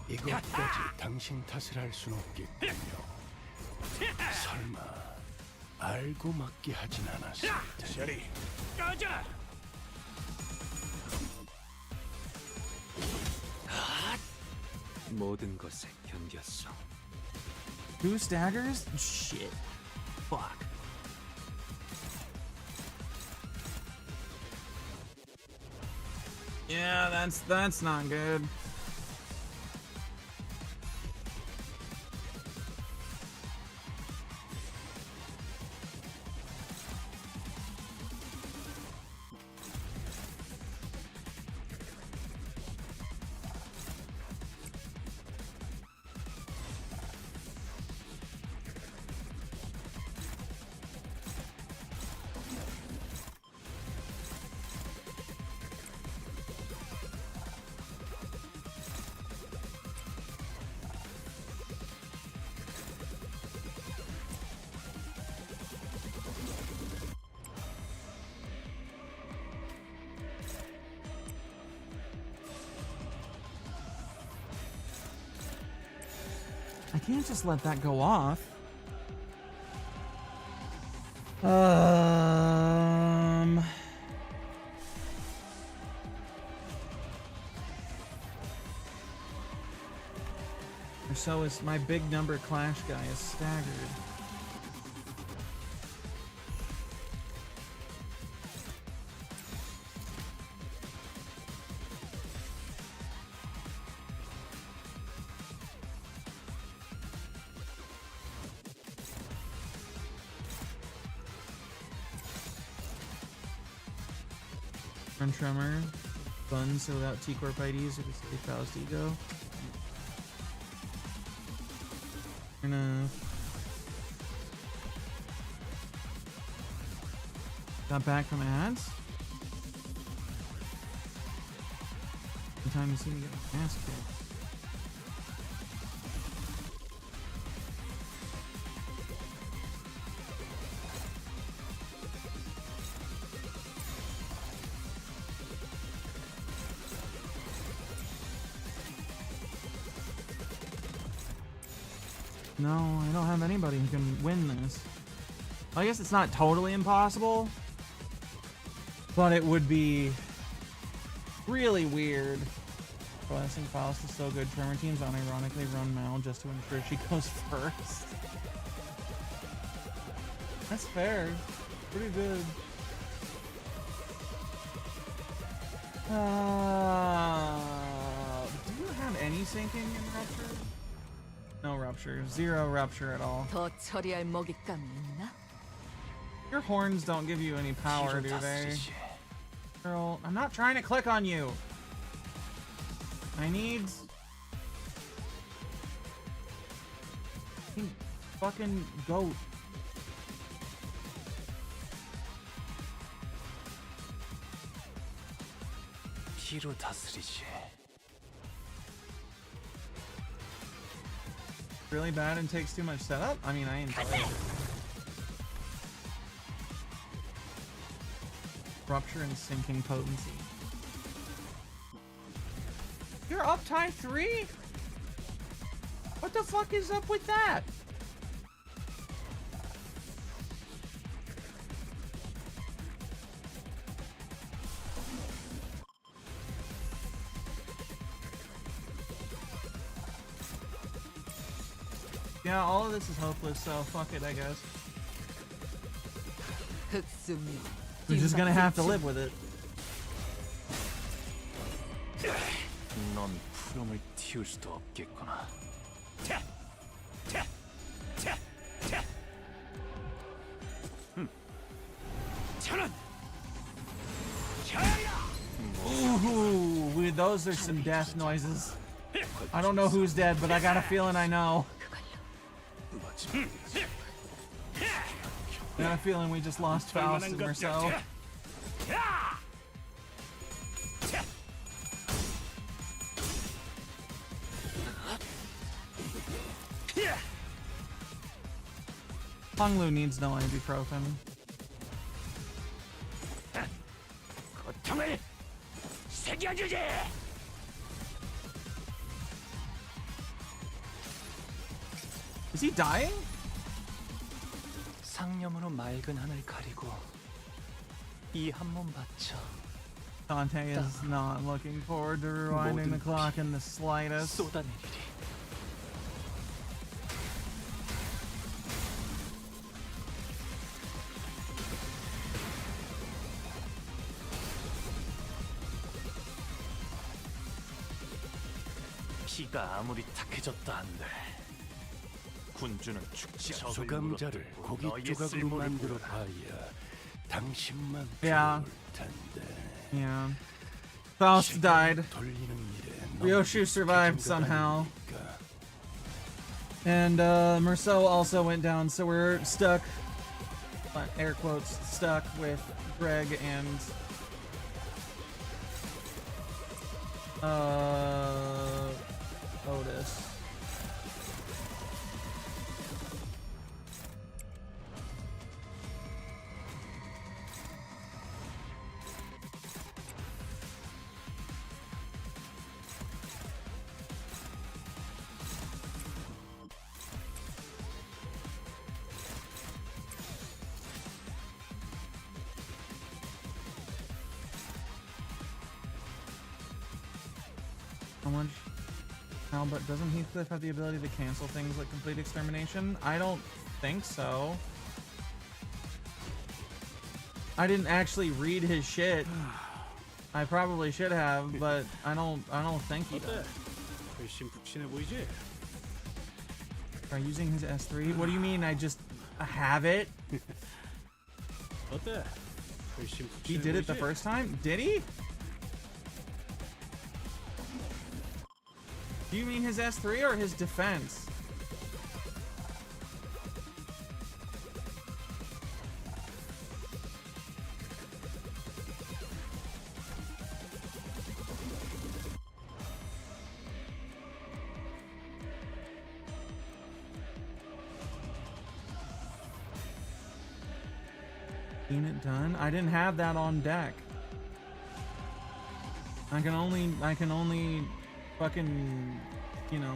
이것까지 당신 탓을 할 순 없겠군요. 설마 알고 맞게 하진 않았을 테니. 모든 것에 견뎠어. 2 staggers? Shit. Fuck. Yeah, that's not good. I can't just let that go off. Or so is my big number clash guy is staggered. Tremor, fun, so without T-Corp IDs, it was a Faust ego. Got back from ads. The time you see me get my ass kicked. No, I don't have anybody who can win this. I guess it's not totally impossible, but it would be really weird. Blessing Faust is so good. Tremor teams unironically run Mal just to ensure she goes first. That's fair. Pretty good. Do you have any sinking in Rupture? No Rupture. Zero Rupture at all. 더 처리할 먹잇감이 있나? Your horns don't give you any power, do they? Girl, I'm not trying to click on you. I need... fucking goat. 피로 다스리지. Really bad and takes too much setup? I mean, I enjoy it. Rupture and sinking potency. You're up tie 3? What the fuck is up with that? Yeah, all of this is hopeless, so fuck it, I guess. We're just gonna have to live with it. 넌 푸름을 틔울 수도 없겠구나. Ooh, those are some death noises. I don't know who's dead, but I got a feeling I know. I got a feeling we just lost Faust and Marcel. Hong Lu needs no ibuprofen. 고통을 새겨주지. Is he dying? 상념으로 맑은 하늘 가리고 이 한 몸 바쳐. Dante is not looking forward to rewinding the clock in the slightest. 쏟아내리리. 피가 아무리 탁해졌다 한들 군주는 죽지 않을 소감자를 고기 조각으로 만들어 봐야 당신만 Yeah. 좋을 텐데. Yeah. Faust died. Ryoshu survived somehow. And Marceau also went down, so we're stuck, air quotes, stuck with Greg and Otis. How much? How, but doesn't Heathcliff have the ability to cancel things like complete extermination? I don't think so. I didn't actually read his shit. I probably should have, but I don't think he does. 훨씬 푹신해 보이지? By using his S3? What do you mean I just have it? 어때? 훨씬 He 푹신해 did it the 보이지? first time? Did he? Do you mean his S3 or his defense? Seen it done? I didn't have that on deck. I can only fucking, you know,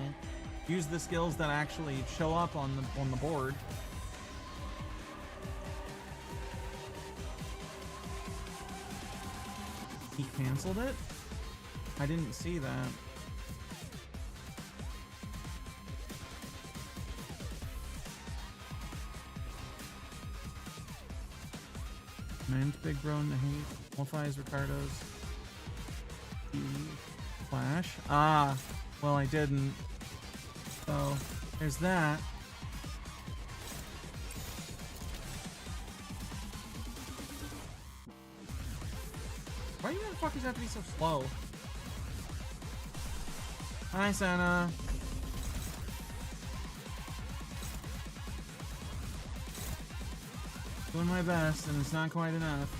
use the skills that actually show up on the board. He canceled it? I didn't see that. Man's Big Bro in the hate. Qualifies Ricardo's Flash. Ah, well I didn't. So there's that. Why do you motherfuckers have to be so slow? Hi, Santa. Doing my best, and it's not quite enough.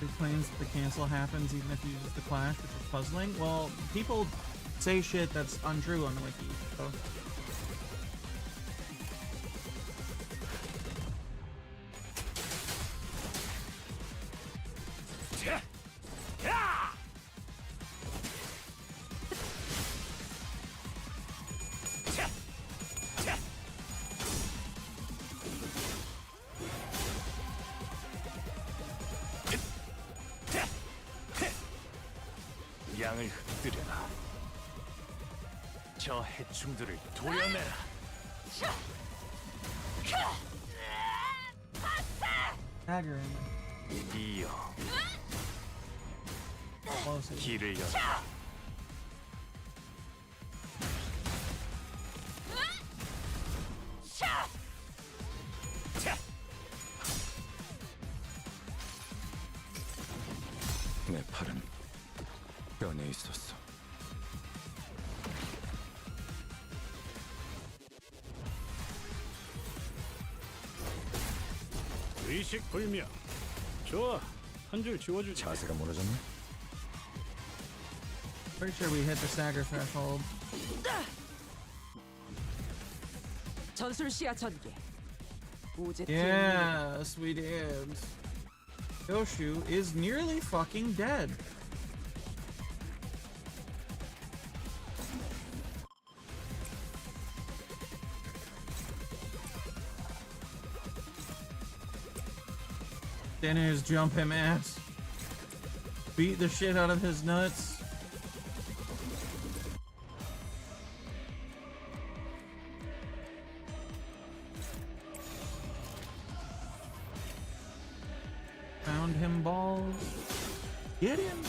It claims the cancel happens even if you use the clash, which is puzzling. Well, people say shit that's untrue on the wiki, so. 양을 흩뜨려라. 저 해충들을 도려내라. Dagger 이어 in. 길을 열라. 내 팔은 변에 있었어. 의식 불명. 좋아, 한 줄 지워주지. 자세가 무너졌네. Pretty sure we hit the stagger threshold. 전술 시야 전개. Yes, we did. Yoshu is nearly fucking dead. Dinners jump him ass. Beat the shit out of his nuts. Found him balls. Get him.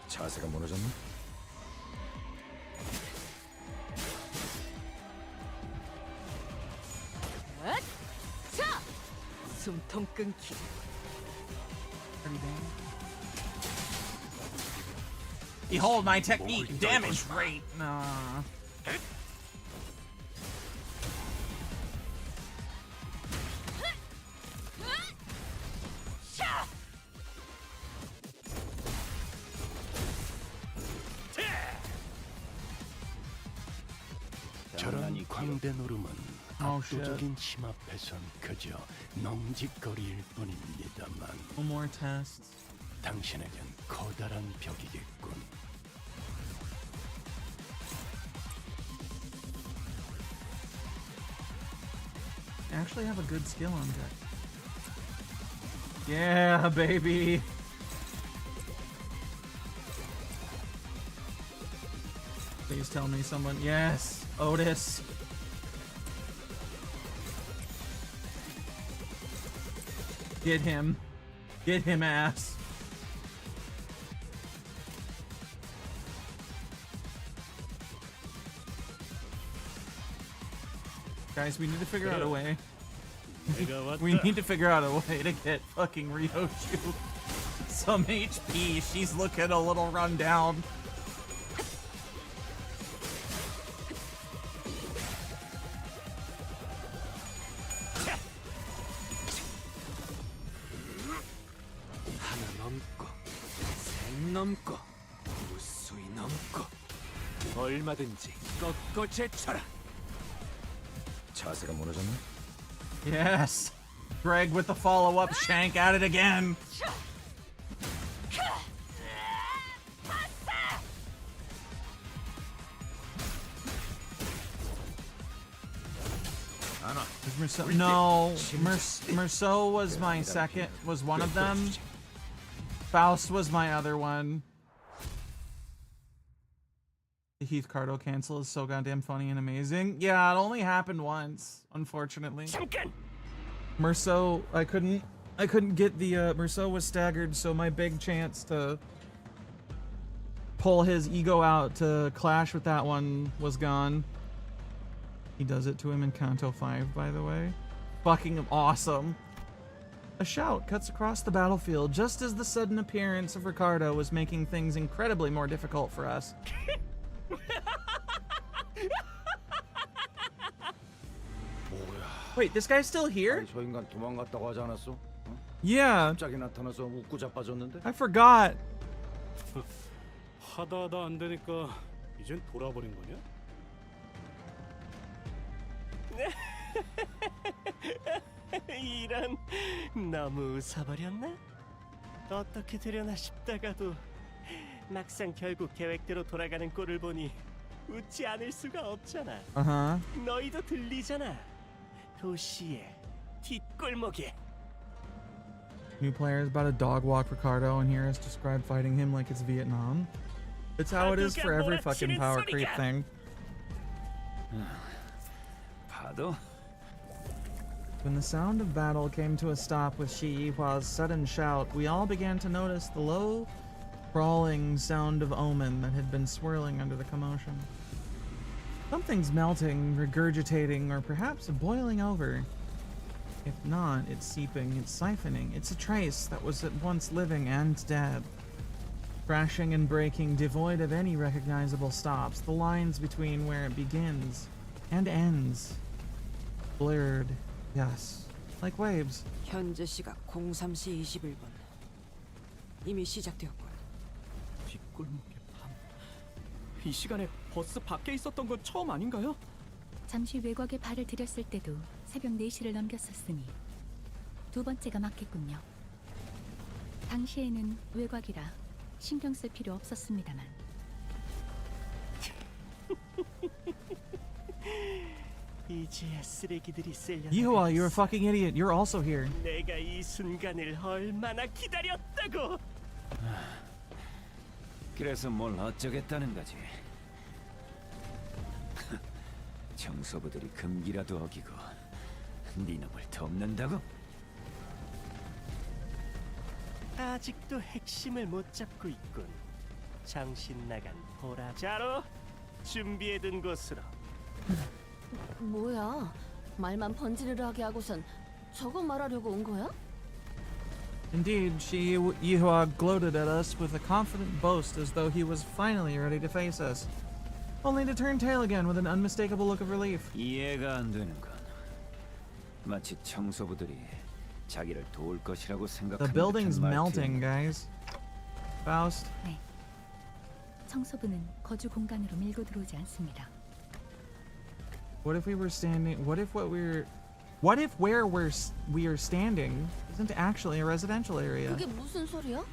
자세가 무너졌네. 자, 숨통 끊기. Behold my technique, damage rate. Nah. 저런 광대 노름은 압도적인 힘 앞에선 그저 넋짓거리일 뿐입니다만. One more test. 당신에겐 커다란 벽이겠군. Actually have a good skill on deck. Yeah, baby. Please tell me someone. Yes, Otis. Get him. Get him, ass. Guys, we need to figure out a way. We need to figure out a way to get fucking Ryochu some HP. She's looking a little run down. 넘고 무수히 넘고 얼마든지 꺾고 제쳐라. 자세가 무너졌네. Yes. Greg with the follow-up shank at it again. No, Merceau was my second, was one of them. Faust was my other one. The Ricardo cancel is so goddamn funny and amazing. Yeah, it only happened once, unfortunately. Merceau, I couldn't get the Merceau was staggered, so my big chance to pull his ego out to clash with that one was gone. He does it to him in Kanto 5, by the way. Fucking awesome. A shout cuts across the battlefield just as the sudden appearance of Ricardo was making things incredibly more difficult for us. Wait, this guy's still here? 저 인간 도망갔다고 하지 않았어? Yeah. 갑자기 나타나서 웃고 자빠졌는데? I forgot. 하다 안 되니까 이젠 돌아버린 거냐? 이런, 너무 웃어버렸나? 어떻게 되려나 싶다가도 막상 결국 계획대로 돌아가는 꼴을 보니 웃지 않을 수가 없잖아. 너희도 들리잖아. 도시의 뒷골목에. New player is about to dog walk Ricardo, and here is described fighting him like it's Vietnam. It's how it is for every fucking power creep thing. When the sound of battle came to a stop with Shi Yihua's sudden shout, we all began to notice the low, crawling sound of omen that had been swirling under the commotion. Something's melting, regurgitating, or perhaps boiling over. If not, it's seeping, it's siphoning. It's a trace that was at once living and dead. Crashing and breaking, devoid of any recognizable stops, the lines between where it begins and ends. Blurred, yes, like waves. 현재 시각 03시 21분. 이미 시작되었군. 뒷골목의 밤. 이 시간에 버스 밖에 있었던 건 처음 아닌가요? 잠시 외곽에 발을 들였을 때도 새벽 4시를 넘겼었으니 두 번째가 맞겠군요. 당시에는 외곽이라 신경 쓸 필요 없었습니다만. 이제야 쓰레기들이 쓸려. Yihua, you're a fucking idiot. You're also here. 내가 이 순간을 얼마나 기다렸다고. 그래서 뭘 어쩌겠다는 거지. 정서부들이 금기라도 어기고 네 놈을 돕는다고? 아직도 핵심을 못 잡고 있군. 정신 나간 보라. 자로 준비해둔 곳으로. 뭐야? 말만 번지르르하게 하고선 저거 말하려고 온 거야? Indeed, Yihua gloated at us with a confident boast as though he was finally ready to face us. Only to turn tail again with an unmistakable look of relief. 이해가 안 되는 건 마치 청소부들이 자기를 도울 것이라고 생각하는 The building's 듯한 melting, 말투. guys. Faust. 네. 청소부는 거주 공간으로 밀고 들어오지 않습니다. What if we were standing? What if where we are standing isn't actually a residential area? 그게 무슨 소리야?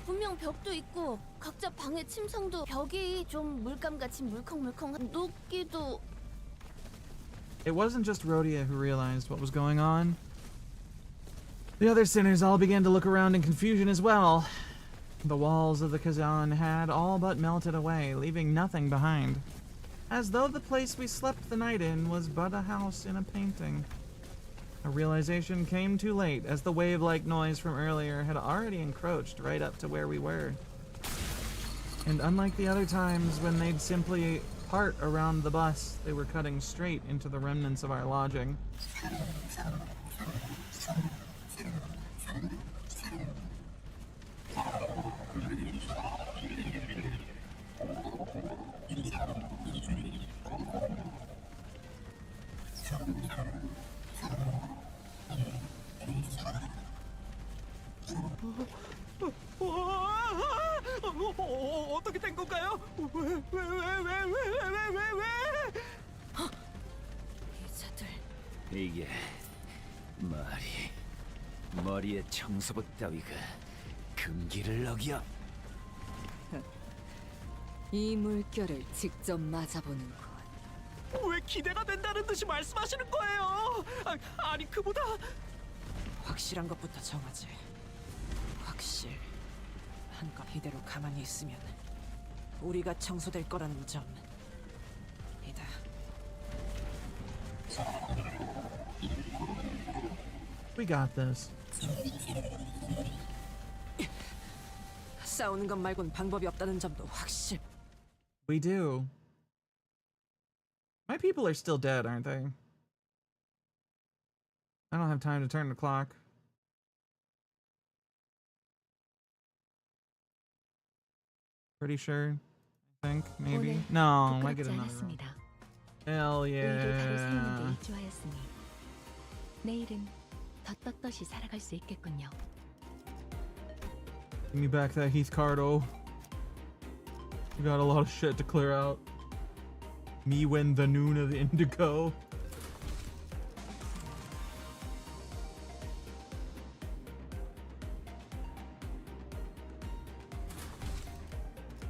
분명 벽도 있고 각자 방의 침상도 벽이 좀 물감같이 물컹물컹한 녹기도. It wasn't just Rhodia who realized what was going on. The other sinners all began to look around in confusion as well. The walls of the Kazan had all but melted away, leaving nothing behind. as though the place we slept the night in was but a house in a painting. A realization came too late, as the wave-like noise from earlier had already encroached right up to where we were. And unlike the other times when they'd simply part around the bus, they were cutting straight into the remnants of our lodging. 어떻게 된 건가요? 왜? 이자들. 이게 머리에 청소부 따위가 금기를 어겨. 이 물결을 직접 맞아보는 것. 왜 기대가 된다는 듯이 말씀하시는 거예요? 아니 그보다 확실한 것부터 정하지. 확실. 한껏 이대로 가만히 있으면 우리가 청소될 거라는 점. 이다. We got this. 싸우는 것 말곤 방법이 없다는 점도 확실. We do. My people are still dead, aren't they? I don't have time to turn the clock. Pretty sure. I think, maybe. No, I get another one. Hell yeah. 일조하였으니 내일은 더 떳떳이 살아갈 수 있겠군요. Give me back that Ricardo. We got a lot of shit to clear out. Me when the noon of indigo.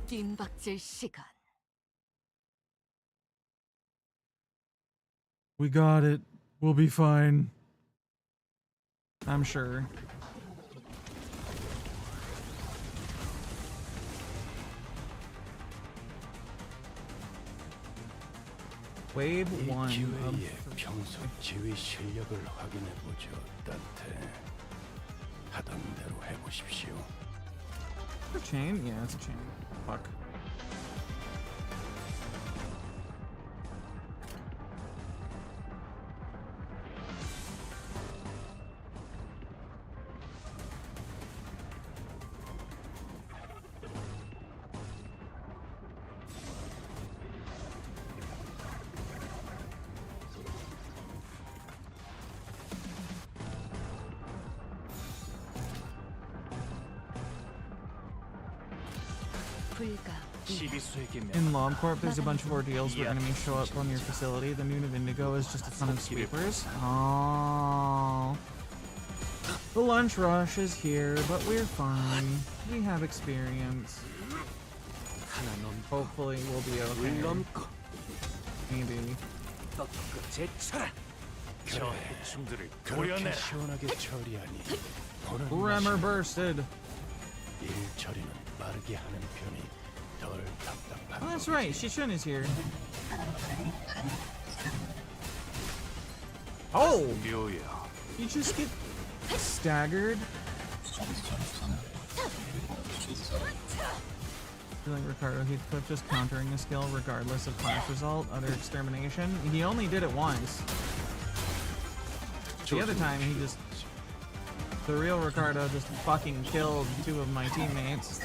뜀박질 시간. We got it. We'll be fine. I'm sure. Wave 1 기회에 평소 지휘 실력을 확인해 보죠, 단테. 하던 대로 해보십시오. A chain? Yeah, it's a chain. Fuck. In LobCorp, there's a bunch of ordeals where enemies show up on your facility. The Noon of Indigo is just a ton of sweepers. Oh. The lunch rush is here, but we're fine. We have experience. Hopefully we'll be okay. Maybe. 그렇게 시원하게 처리하니 Bremer bursted. 일 처리는 빠르게 하는 편이 덜 답답한. Oh, that's right. Shishun is here. Oh! You just get staggered. I feel like Ricardo, he put just countering a skill regardless of class result, utter extermination. He only did it once. The other time he just... The real Ricardo just fucking killed 2 of my teammates.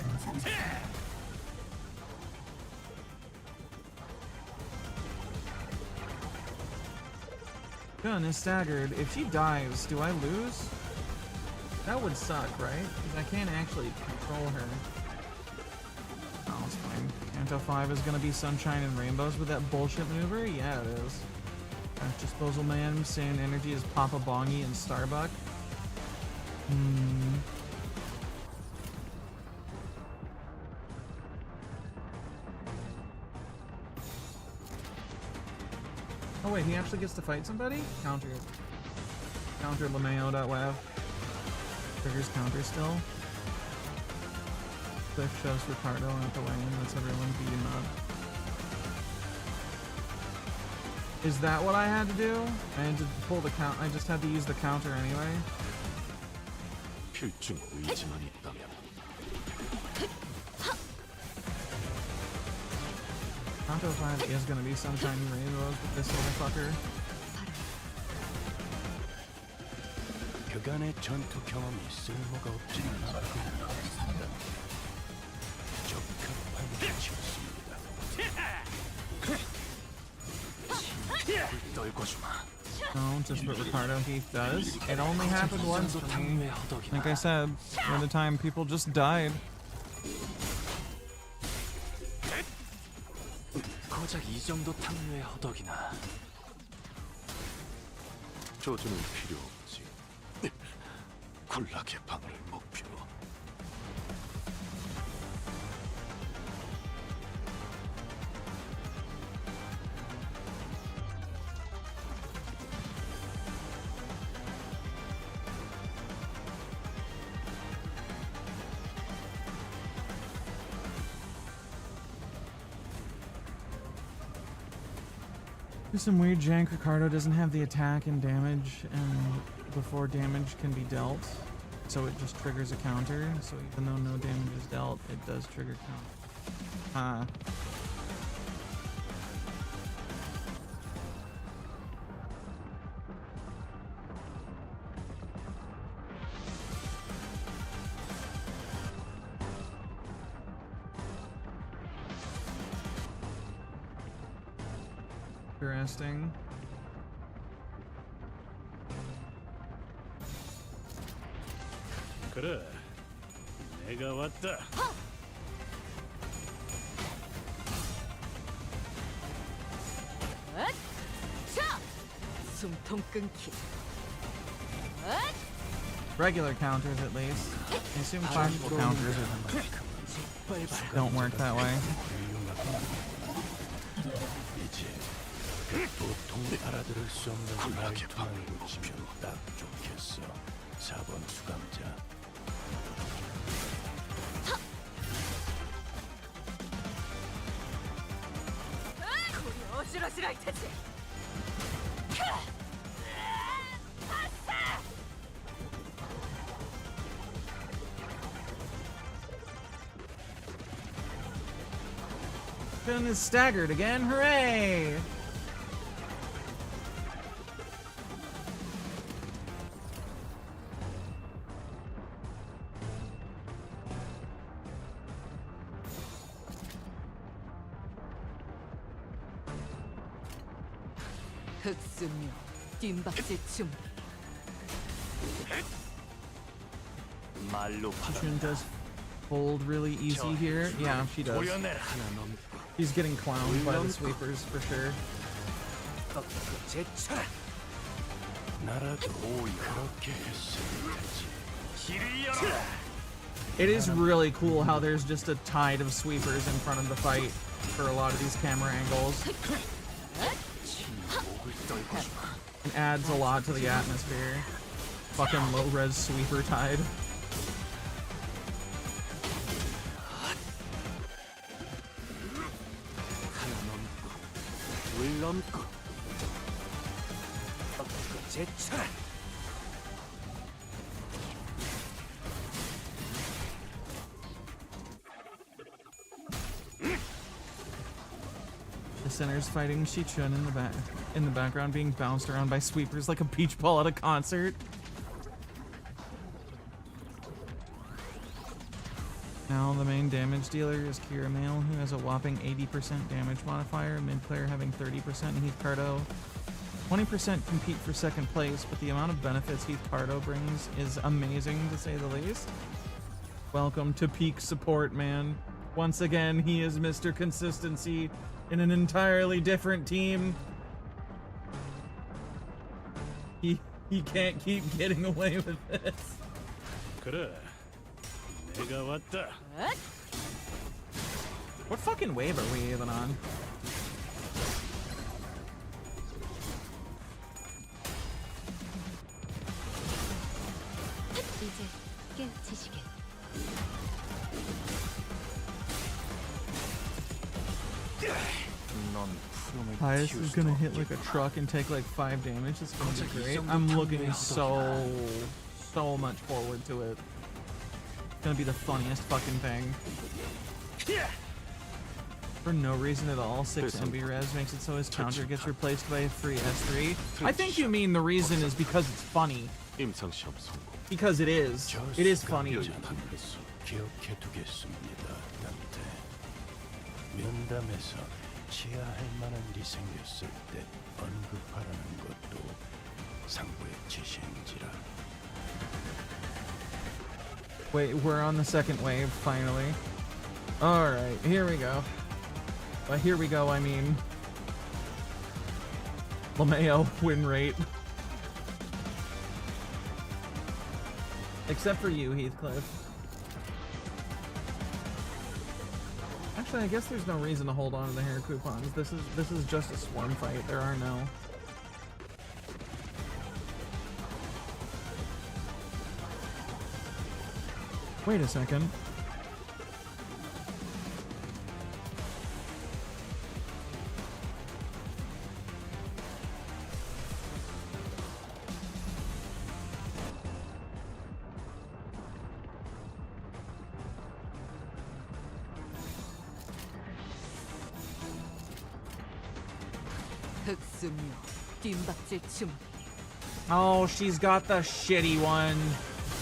Gun is staggered. If she dies, do I lose? That would suck, right? Because I can't actually control her. Oh, it's fine. Anto 5 is gonna be sunshine and rainbows with that bullshit maneuver? Yeah, it is. Trash disposal man, sand energy is Papa Bongi and Starbuck. Oh wait, he actually gets to fight somebody? Counter. Counter Lameo.wav. Triggers counter still. Cliff shoves Ricardo out the lane, lets everyone beat him up. Is that what I had to do? I had to pull the count. I just had to use the counter anyway. 필중 의지만 있다면 Kanto 5 is gonna be some shiny rainbows with this motherfucker. 그간의 전투 경험이 쓸모가 없지 않아. 적합한 위치였습니다. No, just what Ricardo Heath does. It only happened once for me. Like I said, at the time people just died. 고작 이 정도 탕류의 허덕이나. 조준은 필요 없지. 굴락의 방을 목표로. There's some weird jank. Ricardo doesn't have the attack and damage, and before damage can be dealt, so it just triggers a counter. So even though no damage is dealt, it does trigger counter. Interesting. 그래, 내가 왔다. 숨통 끊기. Regular counters, at least. I assume classical counters don't work that way. 보통 알아들을 수 없는 말투만 고치면 딱 좋겠어. 4번 수감자. 고리 어지러지랄 테지. Finn is staggered again. Hooray! 흑수묘 뜀박질 춤. Shun does hold really easy here. Yeah, she does. He's getting clowned by the sweepers for sure. 나라도 그렇게 했으면 되지. It is really cool how there's just a tide of sweepers in front of the fight for a lot of these camera angles. It adds a lot to the atmosphere. Fucking low-res sweeper tide. The center's fighting Shichun in the background, being bounced around by sweepers like a beach ball at a concert. Now the main damage dealer is Kira Mail, who has a whopping 80% damage modifier, mid player having 30%, and Heath Cardo 20% compete for second place, but the amount of benefits Heath Cardo brings is amazing, to say the least. Welcome to peak support, man. Once again, he is Mr. Consistency in an entirely different team. He can't keep getting away with this. 그래, 내가 왔다. What fucking wave are we even on? 이제 깨우치시게. 넌 Pius is gonna hit like a truck and take like 5 damage. It's gonna be great. I'm looking so much forward to it. It's gonna be the funniest fucking thing. For no reason at all, 6 MB res makes it so his counter gets replaced by a free S3. I think you mean the reason is because it's funny. Because it is. It is funny. 기억해두겠습니다, 단테. 면담에서 취하할 만한 일이 생겼을 때 언급하라는 것도 상부의 지시인지라. Wait, we're on the second wave, finally. Alright, here we go. By here we go, I mean... LeMayo win rate. Except for you, Heathcliff. Actually, I guess there's no reason to hold on to the hair coupons. This is just a swarm fight. There are no... Wait a second. Oh, she's got the shitty one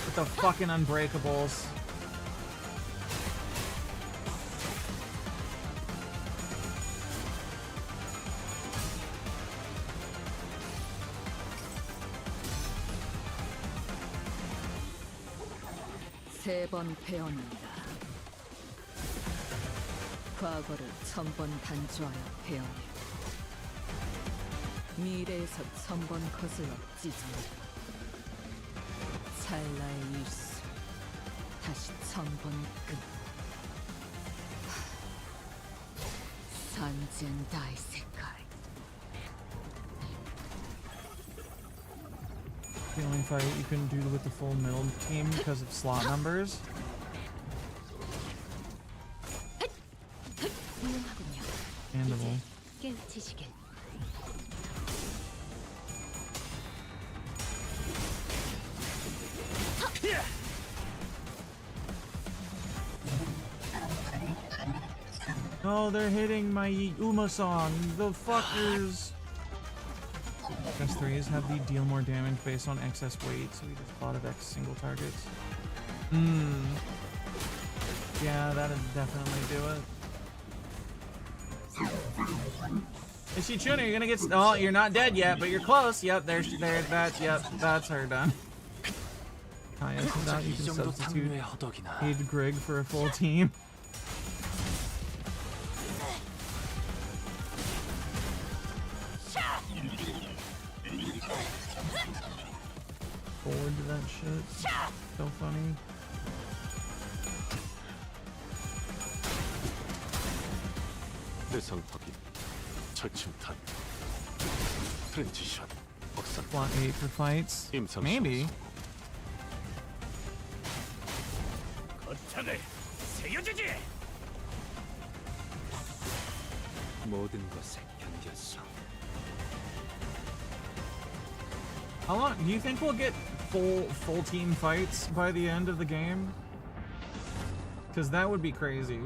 with the fucking unbreakables. 세 번 배웠는다. 과거를 1000번 단조하여 배워내고 미래에서 1000번 거슬러 찢어내고 찰나의 일수 다시 1000번의 끝. 산젠다이 세카이. The only fight you couldn't do with the full middle team because of slot numbers. Handable. Oh, they're hitting my Uma-san, the fuckers! S3s have the deal more damage based on excess weight, so we just thought of X single targets. Yeah, that'd definitely do it. Is she tuning? You're gonna get. Oh, you're not dead yet, but you're close. Yep, there. Yep, that's her done. Pius is out. You can substitute Aid Grig for a full team. Forward to that shit. So funny. Slot 8 for fights. Maybe. How long do you think we'll get full team fights by the end of the game? Because that would be crazy.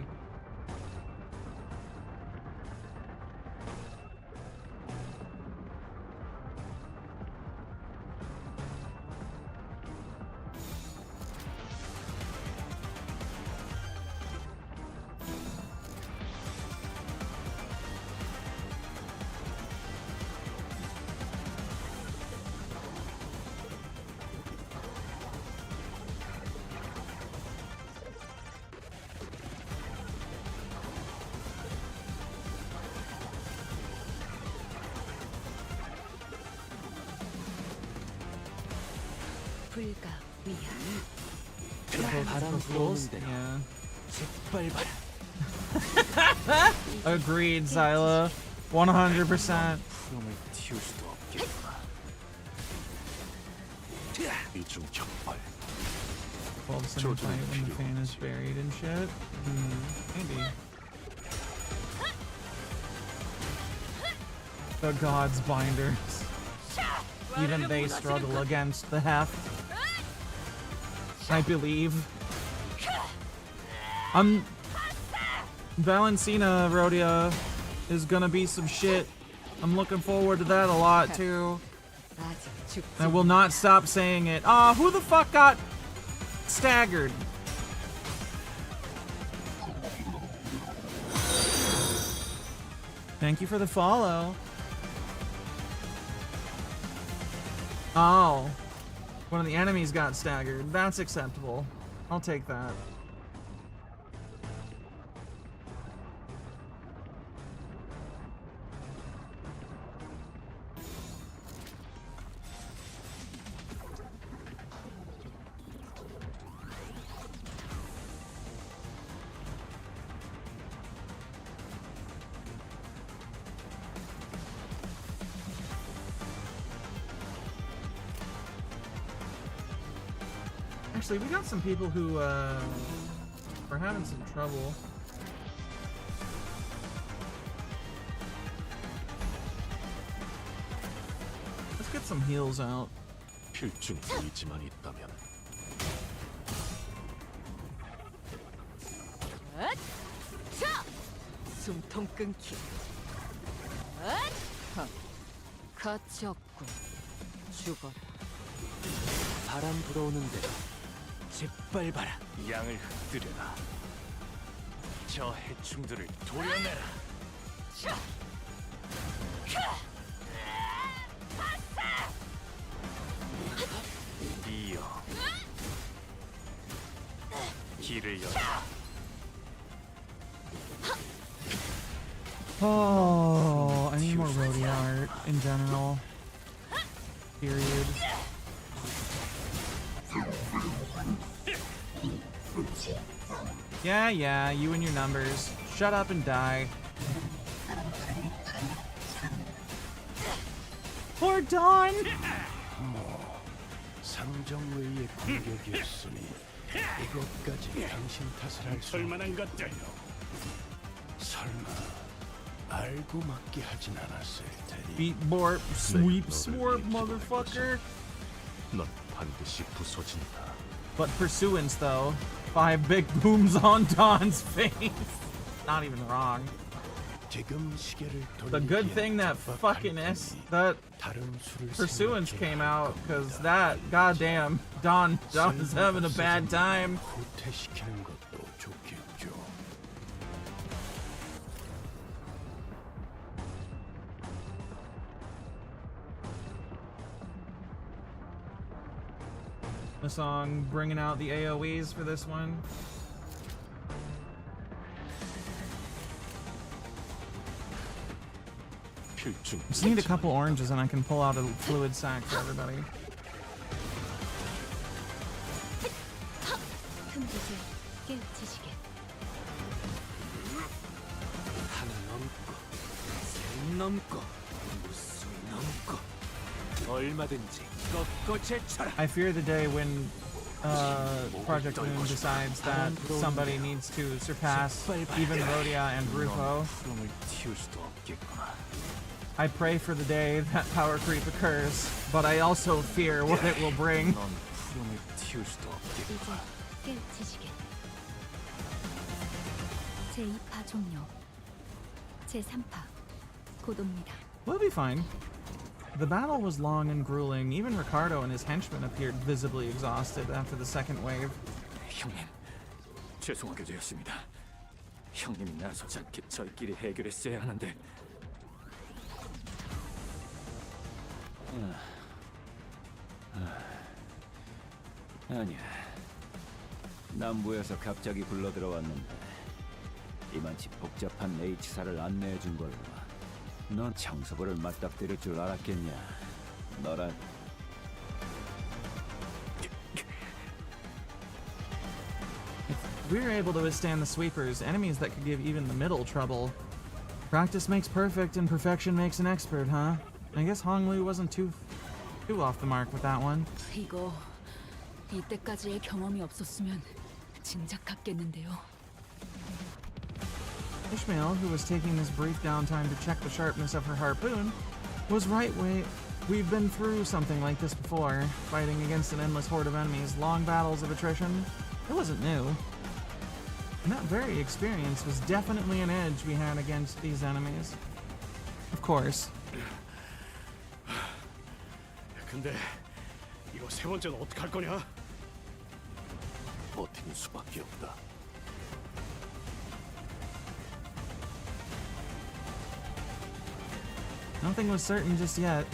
Agreed, Zyla. 100%. Fight when the fan is buried and shit. Maybe. The gods' binders. Even they struggle against the heft. I believe. Valencina Rhodia is gonna be some shit. I'm looking forward to that a lot too. I will not stop saying it. Ah, who the fuck got staggered? Thank you for the follow. Oh. One of the enemies got staggered. That's acceptable. I'll take that. Actually, we got some people who are having some trouble. Let's get some heals out. 필중 의지만 있다면 자! 숨통 끊기. 가치 없군. 죽어라. 바람 불어오는 대로 짓밟아라. 양을 흩뜨려라. 저 해충들을 도려내라. 이어 길을 열라. Oh, I need more roadie art in general. Period. Yeah, you and your numbers. Shut up and die. Poor Dawn! 상정의의 공격이었으니 이것까지 당신 탓을 할 수 없는 것들요. 설마 알고 맞게 하진 않았을 테니. Beat Borp, sweep Swarp, motherfucker. 넌 반드시 부서진다. But pursuance though. 5 big booms on Dawn's face. Not even wrong. The good thing that fucking that pursuance came out, cause that goddamn Dawn is having a bad time. The song bringing out the AoEs for this one. Just need a couple oranges and I can pull out a fluid sack for everybody. I fear the day when Project Moon decides that somebody needs to surpass even Rhodia and Rufo. I pray for the day that power creep occurs, but I also fear what it will bring. 제2파 종료. 제3파 고도입니다. We'll be fine. The battle was long and grueling. Even Ricardo and his henchmen appeared visibly exhausted after the second wave. 형님, 죄송하게 되었습니다. 형님이 나서지 않게 저희끼리 해결했어야 하는데. 아니야. 남부에서 갑자기 불러 들어왔는데 이만치 복잡한 H사를 안내해 준 걸로 넌 청소부를 맞닥뜨릴 줄 알았겠냐? 너란 If we were able to withstand the sweepers, enemies that could give even the middle trouble. Practice makes perfect and perfection makes an expert, huh? I guess Honglu wasn't too off the mark with that one. 이거 이때까지의 경험이 없었으면 진작 갔겠는데요. Ishmael, who was taking this brief downtime to check the sharpness of her harpoon, Was right, wait. We've been through something like this before, fighting against an endless horde of enemies, long battles of attrition. It wasn't new. And that very experience was definitely an edge we had against these enemies. Of course. 근데 이거 세 번째는 어떡할 거냐? 버티는 수밖에 없다. Nothing was certain just yet.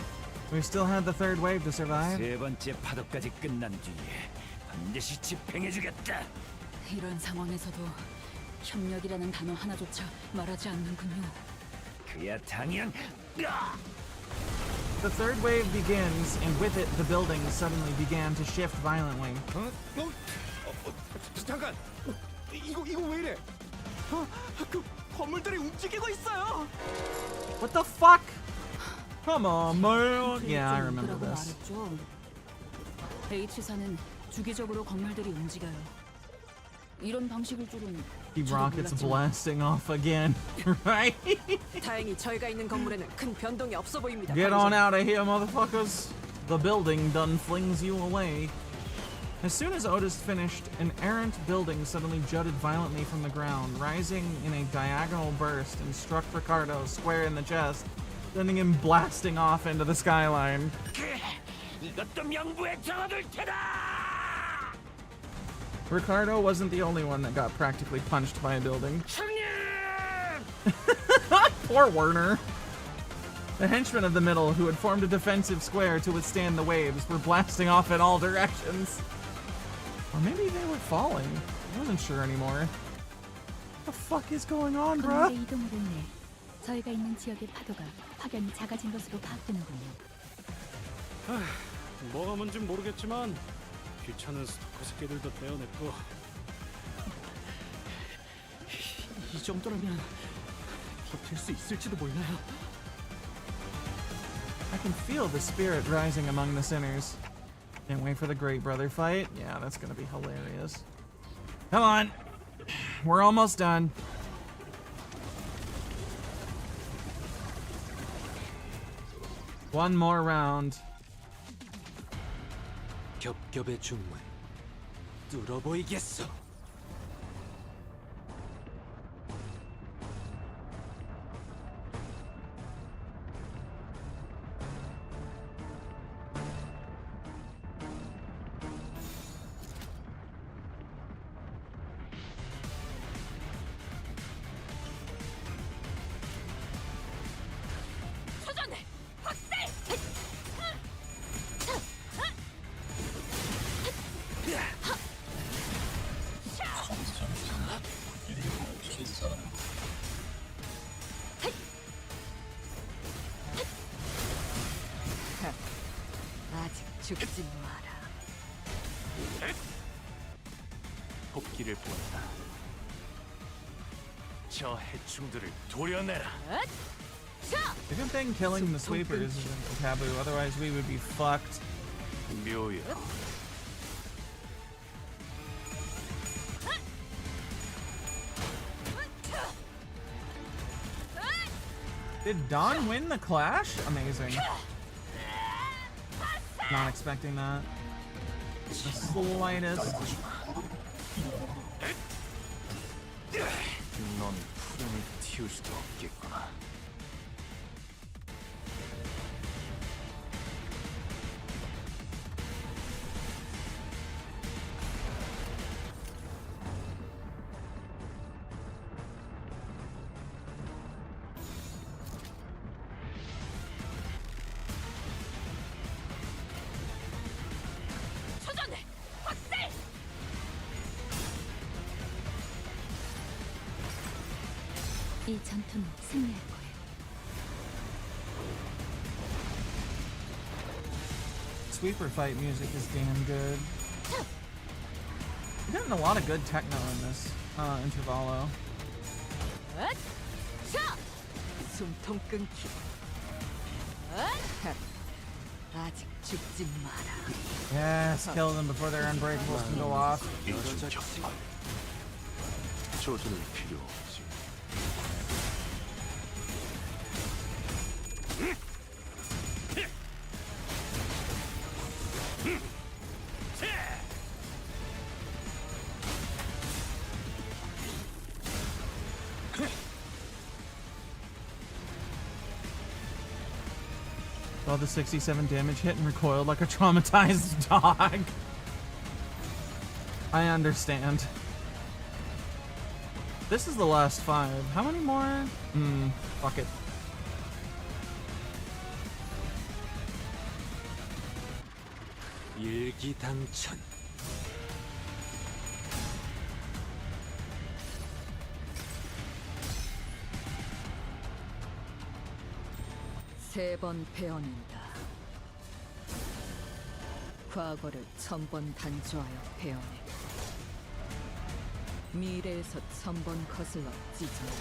We still had the third wave to survive. 세 번째 파도까지 끝난 뒤에 반드시 집행해주겠다. 이런 상황에서도 협력이라는 단어 하나조차 말하지 않는군요. 그야 당연. The third wave begins, and with it, the buildings suddenly began to shift violently. 잠깐. 이거 왜 이래? 그 건물들이 움직이고 있어요. What the fuck? Come on, man. Yeah, I remember this. H사는 주기적으로 건물들이 움직여요. 이런 방식일 줄은 Keep rockets blasting off again, right? 다행히 저희가 있는 건물에는 큰 변동이 없어 보입니다. Get on out of here, motherfuckers. The building done flings you away. As soon as Otis finished, an errant building suddenly jutted violently from the ground, rising in a diagonal burst and struck Ricardo square in the chest, sending him blasting off into the skyline. 이것도 명부에 적어둘 테다. Ricardo wasn't the only one that got practically punched by a building. Poor Werner. The henchmen of the middle, who had formed a defensive square to withstand the waves, were blasting off in all directions. Or maybe they were falling. I wasn't sure anymore. What the fuck is going on, bruh? 건물의 이동으로 인해 저희가 있는 지역의 파도가 확연히 작아진 것으로 파악되는군요. 뭐가 뭔진 모르겠지만 귀찮은 스토커 새끼들도 떼어냈고. 이 정도라면 버틸 수 있을지도 몰라요. I can feel the spirit rising among the sinners. Can't wait for the Great Brother fight. Yeah, that's gonna be hilarious. Come on. We're almost done. One more round. 겹겹의 중문 뚫어보이겠어. 아직 죽지 마라. 복귀를 보았다. 저 해충들을 도려내라. I didn't think killing the sweepers isn't taboo, otherwise we would be fucked. 묘야. Did Dawn win the clash? Amazing. Not expecting that. The slightest. 넌 푸른을 틔울 수도 없겠구나. 이 전투는 승리할 거예요. Sweeper fight music is damn good. We're getting a lot of good techno in this intervallo. 숨통 끊기. 아직 죽지 마라. Yes, kill them before their unbreakables can go off. 조준은 필요 없지. Saw the 67 damage hit and recoiled like a traumatized dog. I understand. This is the last 5. How many more? Fuck it. 일기당천. 세 번 베어낸다. 과거를 1000번 단조하여 베어내고 미래에서 1000번 거슬러 찢어내고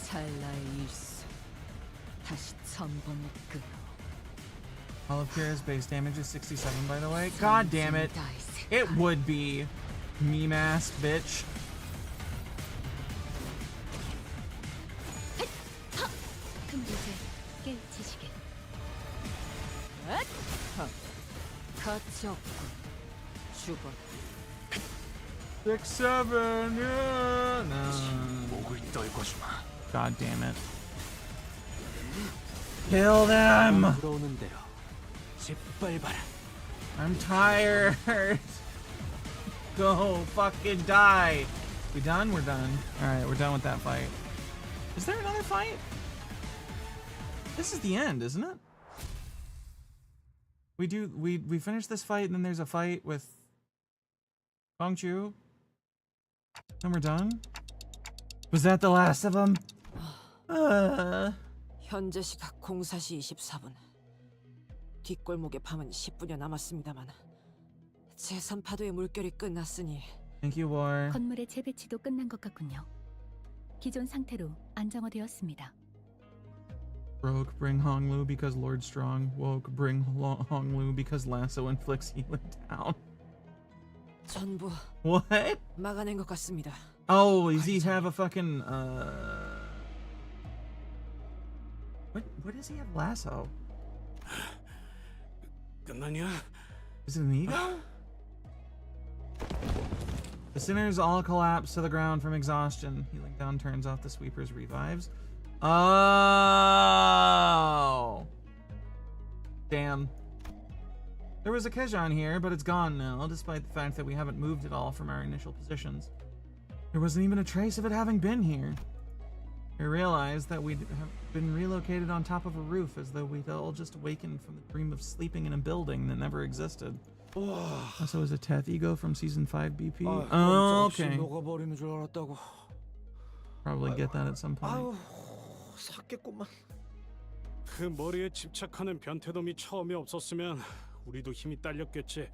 찰나의 일수 다시 1000번을 끊어. All of Kira's base damage is 67, by the way. God damn it. It would be. Meme ass bitch. 가치 없군. 죽어. 6, 7, yeah. No. God damn it. Kill them! I'm tired. Go fucking die. We done? We're done. Alright, we're done with that fight. Is there another fight? This is the end, isn't it? We finish this fight and then there's a fight with Gongchu. And we're done? Was that the last of them? 현재 시각 04시 24분. 뒷골목의 밤은 10분여 남았습니다만 제3파도의 물결이 끝났으니 Thank you, War. 건물의 재배치도 끝난 것 같군요. 기존 상태로 안정화되었습니다. Broke, bring Honglu because Lord Strong. Woke, bring Honglu because Lasso inflicts healing down. 전부 What? 막아낸 것 같습니다. Oh, does he have a fucking What does he have? Lasso? 끝났냐? Is it an ego? The sinners all collapse to the ground from exhaustion. Healing down turns off the sweeper's revives. Oh! Damn. There was a Kejon here, but it's gone now, despite the fact that we haven't moved it all from our initial positions. There wasn't even a trace of it having been here. I realized that we'd have been relocated on top of a roof, as though we'd all just awakened from the dream of sleeping in a building that never existed. Also, is a Teth ego from season 5 BP? Oh, okay. Probably get that at some point. 그 머리에 집착하는 변태놈이 처음에 없었으면 우리도 힘이 딸렸겠지.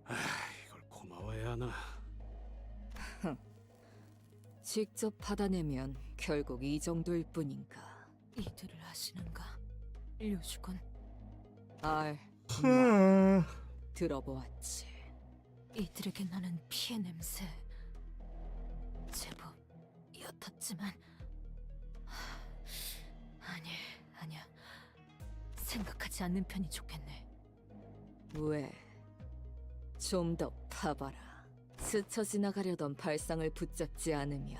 이걸 고마워해야 하나. 직접 받아내면 결국 이 정도일 뿐인가. 이들을 아시는가? 류주군. 들어보았지. 이들에게 나는 피의 냄새 제법 옅었지만 아니야. 생각하지 않는 편이 좋겠네. 왜? 좀 더 파봐라. 스쳐 지나가려던 발상을 붙잡지 않으면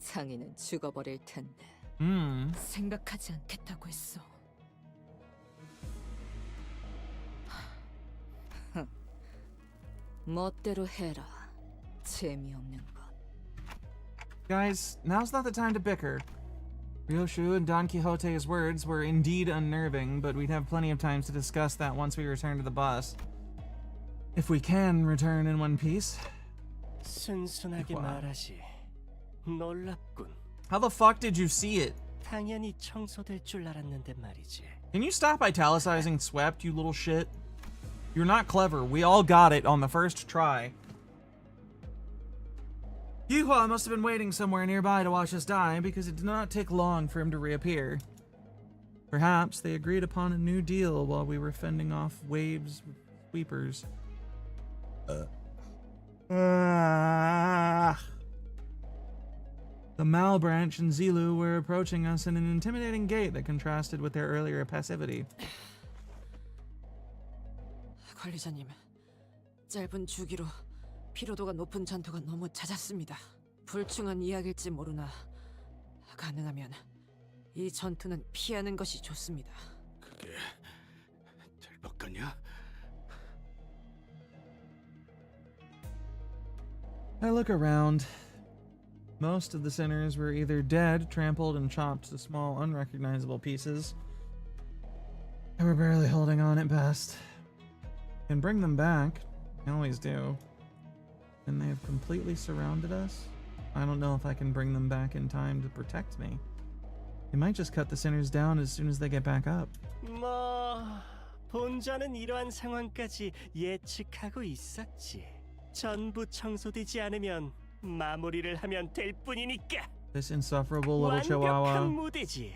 창의는 죽어버릴 텐데. 생각하지 않겠다고 했어. 멋대로 해라. 재미없는 것. Guys, now's not the time to bicker. Ryoshu and Don Quixote's words were indeed unnerving, but we'd have plenty of times to discuss that once we return to the bus. If we can return in one piece. 순순하게 말하지. 놀랍군. How the fuck did you see it? 당연히 청소될 줄 알았는데 말이지. Can you stop italicizing swept, you little shit? You're not clever. We all got it on the first try. Yuhua must have been waiting somewhere nearby to watch us die, because it did not take long for him to reappear. Perhaps they agreed upon a new deal while we were fending off waves with sweepers. The Malbranch and Zilu were approaching us in an intimidating gait that contrasted with their earlier passivity. 관리자님, 짧은 주기로 피로도가 높은 전투가 너무 잦았습니다. 불충한 이야기일지 모르나 가능하면 이 전투는 피하는 것이 좋습니다. 그게 될 것 같냐? I look around. Most of the sinners were either dead, trampled, and chopped to small, unrecognizable pieces. They were barely holding on at best. Can bring them back. I always do. And they have completely surrounded us. I don't know if I can bring them back in time to protect me. They might just cut the sinners down as soon as they get back up. 뭐 본전은 이러한 상황까지 예측하고 있었지. 전부 청소되지 않으면 마무리를 하면 될 뿐이니까. This insufferable little 완벽한 chihuahua. 무대지.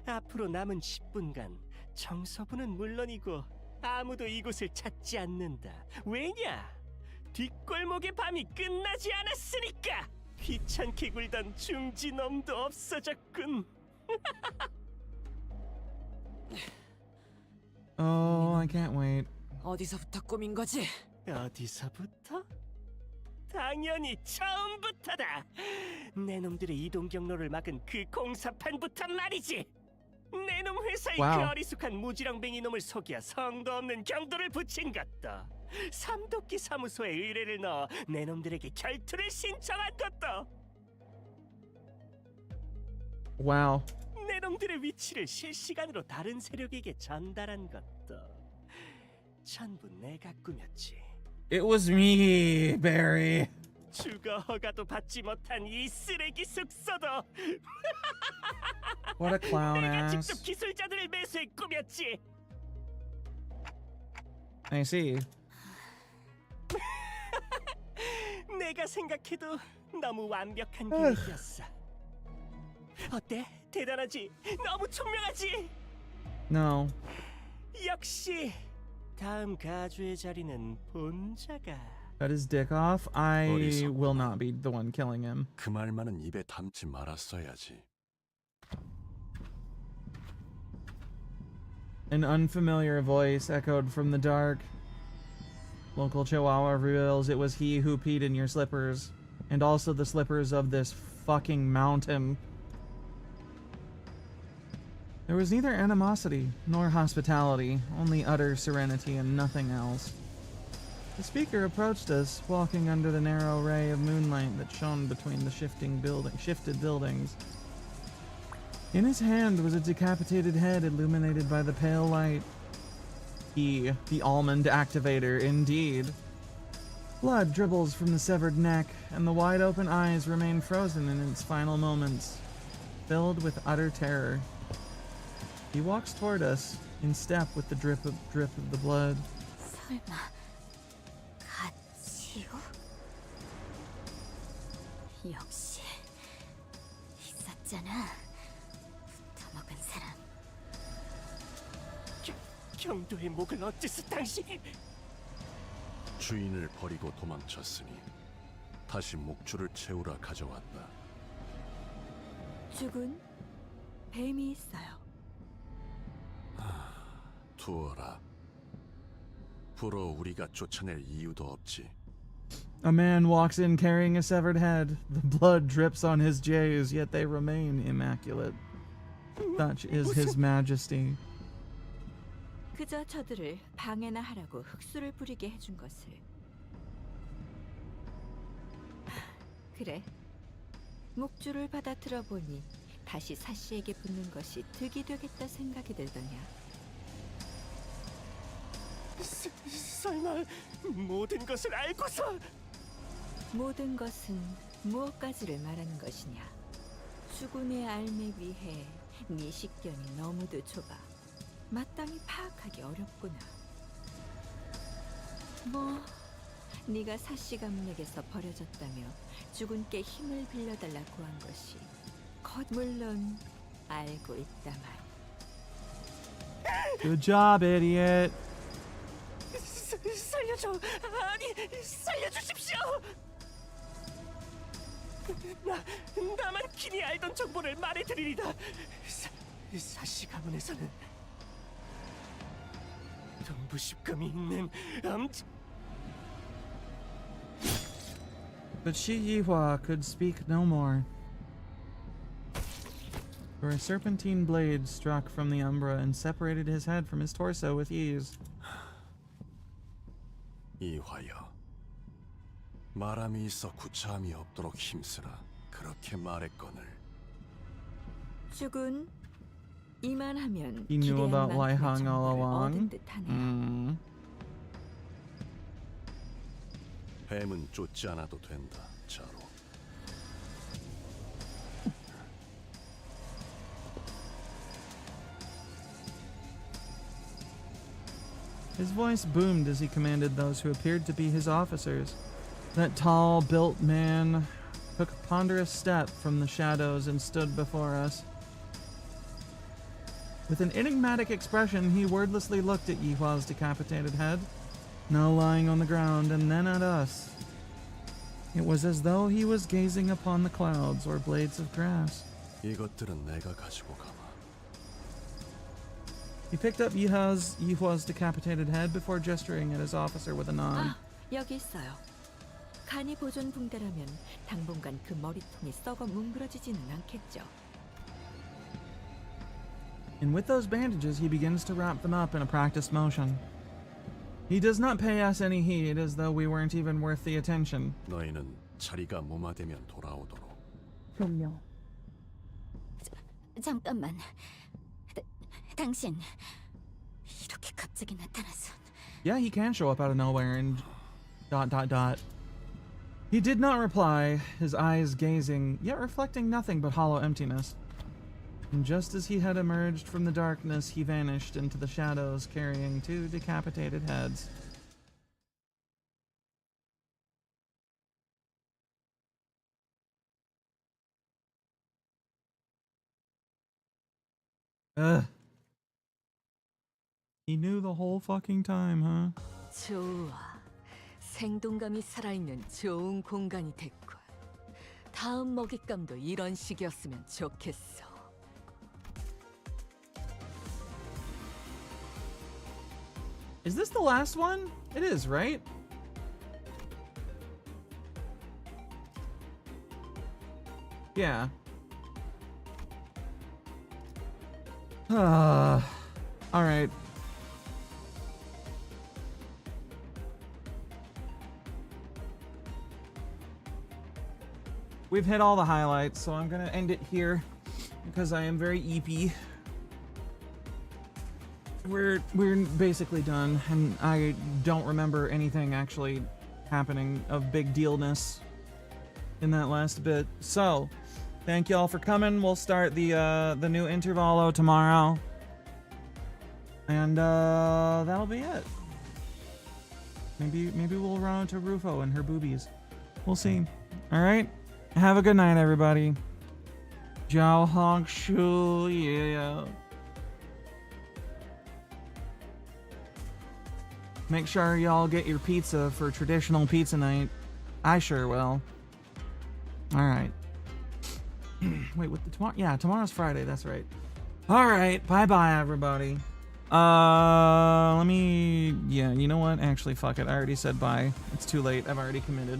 앞으로 남은 10분간 청소부는 물론이고 아무도 이곳을 찾지 않는다. 왜냐? 뒷골목의 밤이 끝나지 않았으니까. 귀찮게 굴던 중지놈도 없어졌군. Oh, I can't wait. 어디서부터 꾸민 거지? 어디서부터? 당연히 처음부터다. 내 놈들의 이동 경로를 막은 그 공사판부터 말이지. 내 놈 회사의 와우. 그 어리숙한 무지렁뱅이 놈을 속여 성도 없는 경도를 붙인 것도, 삼도끼 사무소에 의뢰를 넣어 내 놈들에게 결투를 신청한 것도, Wow. 내 놈들의 위치를 실시간으로 다른 세력에게 전달한 것도 전부 내가 꾸몄지. It was me, Barry. 주거 허가도 받지 못한 이 쓰레기 숙소도 What a clown 내가 ass. 직접 기술자들을 매수해 꾸몄지. I see. 내가 생각해도 너무 완벽한 계획이었어. 어때? 대단하지? 너무 총명하지? No. 역시 다음 가주의 자리는 본자가. Cut his dick off. I will not be the one killing him. 그 말만은 입에 담지 말았어야지. An unfamiliar voice echoed from the dark. Local Chihuahua reveals it was he who peed in your slippers, and also the slippers of this fucking mountain. There was neither animosity nor hospitality, only utter serenity and nothing else. The speaker approached us, walking under the narrow ray of moonlight that shone between the shifted buildings. In his hand was a decapitated head illuminated by the pale light. He, the almond activator, indeed. Blood dribbles from the severed neck, and the wide-open eyes remain frozen in its final moments, filled with utter terror. He walks toward us, in step with the drip of the blood. 설마 같이요? 역시 있었잖아. 붙어먹은 사람. 경도의 목을 어째서 당신이? 주인을 버리고 도망쳤으니 다시 목줄을 채우러 가져왔다. 죽은 뱀이 있어요. 두어라. 불어 우리가 쫓아낼 이유도 없지. A man walks in carrying a severed head. The blood drips on his jays, yet they remain immaculate. Such is his majesty. 그저 저들을 방해나 하라고 흑수를 부리게 해준 것을. 그래. 목줄을 받아 들어보니 다시 사씨에게 붙는 것이 득이 되겠다 생각이 들더냐. 설마 모든 것을 알고서? 모든 것은 무엇까지를 말하는 것이냐. 죽은의 알매 위해 네 식견이 너무도 좁아 마땅히 파악하기 어렵구나. 뭐 네가 사씨 가문에게서 버려졌다며 죽은께 힘을 빌려달라 구한 것이 물론 알고 있다만. Good job, idiot. 살려줘. 아니, 살려주십시오. 나만 긴히 알던 정보를 말해드리리다. 사씨 가문에서는 동부십금이 있는 But Shi Yihua could speak no more. where a serpentine blade struck from the umbra and separated his head from his torso with ease. 이화여, 말함이 있어 구차함이 없도록 힘쓰라. 그렇게 말했거늘. 죽은 이만하면 He knew 기대한 about 만큼의 Laihang all 정보를 along. 얻은 듯하네요. 뱀은 쫓지 않아도 된다, 자로. His voice boomed as he commanded those who appeared to be his officers. That tall, built man took a ponderous step from the shadows and stood before us. With an enigmatic expression, he wordlessly looked at Yihua's decapitated head, now lying on the ground, and then at us. It was as though he was gazing upon the clouds or blades of grass. 이것들은 내가 가지고 가마. He picked up Yihua's decapitated head before gesturing at his officer with a nod. 아, 여기 있어요. 간이 보존 붕대라면 당분간 그 머리통이 썩어 뭉그러지지는 않겠죠. And with those bandages, he begins to wrap them up in a practiced motion. He does not pay us any heed, as though we weren't even worth the attention. 너희는 자리가 무마되면 돌아오도록. 종료. 잠깐만. 당신 이렇게 갑자기 나타나서. Yeah, he can show up out of nowhere and ... He did not reply, his eyes gazing, yet reflecting nothing but hollow emptiness. And just as he had emerged from the darkness, he vanished into the shadows, carrying 2 decapitated heads. Ugh. He knew the whole fucking time, huh? 좋아. 생동감이 살아있는 좋은 공간이 됐군. 다음 먹잇감도 이런 식이었으면 좋겠어. Is this the last one? It is, right? Yeah. All right. We've hit all the highlights, so I'm gonna end it here because I am very eepy. We're basically done, and I don't remember anything actually happening of big dealness in that last bit. So, thank y'all for coming. We'll start the new intervallo tomorrow, and that'll be it. Maybe we'll run into Rufo and her boobies. We'll see. All right. Have a good night, everybody. Jiao Hong Shu, yeah. Make sure y'all get your pizza for traditional pizza night. I sure will. All right. Wait, what the tomorrow? Yeah, tomorrow's Friday. That's right. All right. Bye-bye, everybody. Let me... Yeah, you know what? Actually, fuck it. I already said bye. It's too late. I've already committed.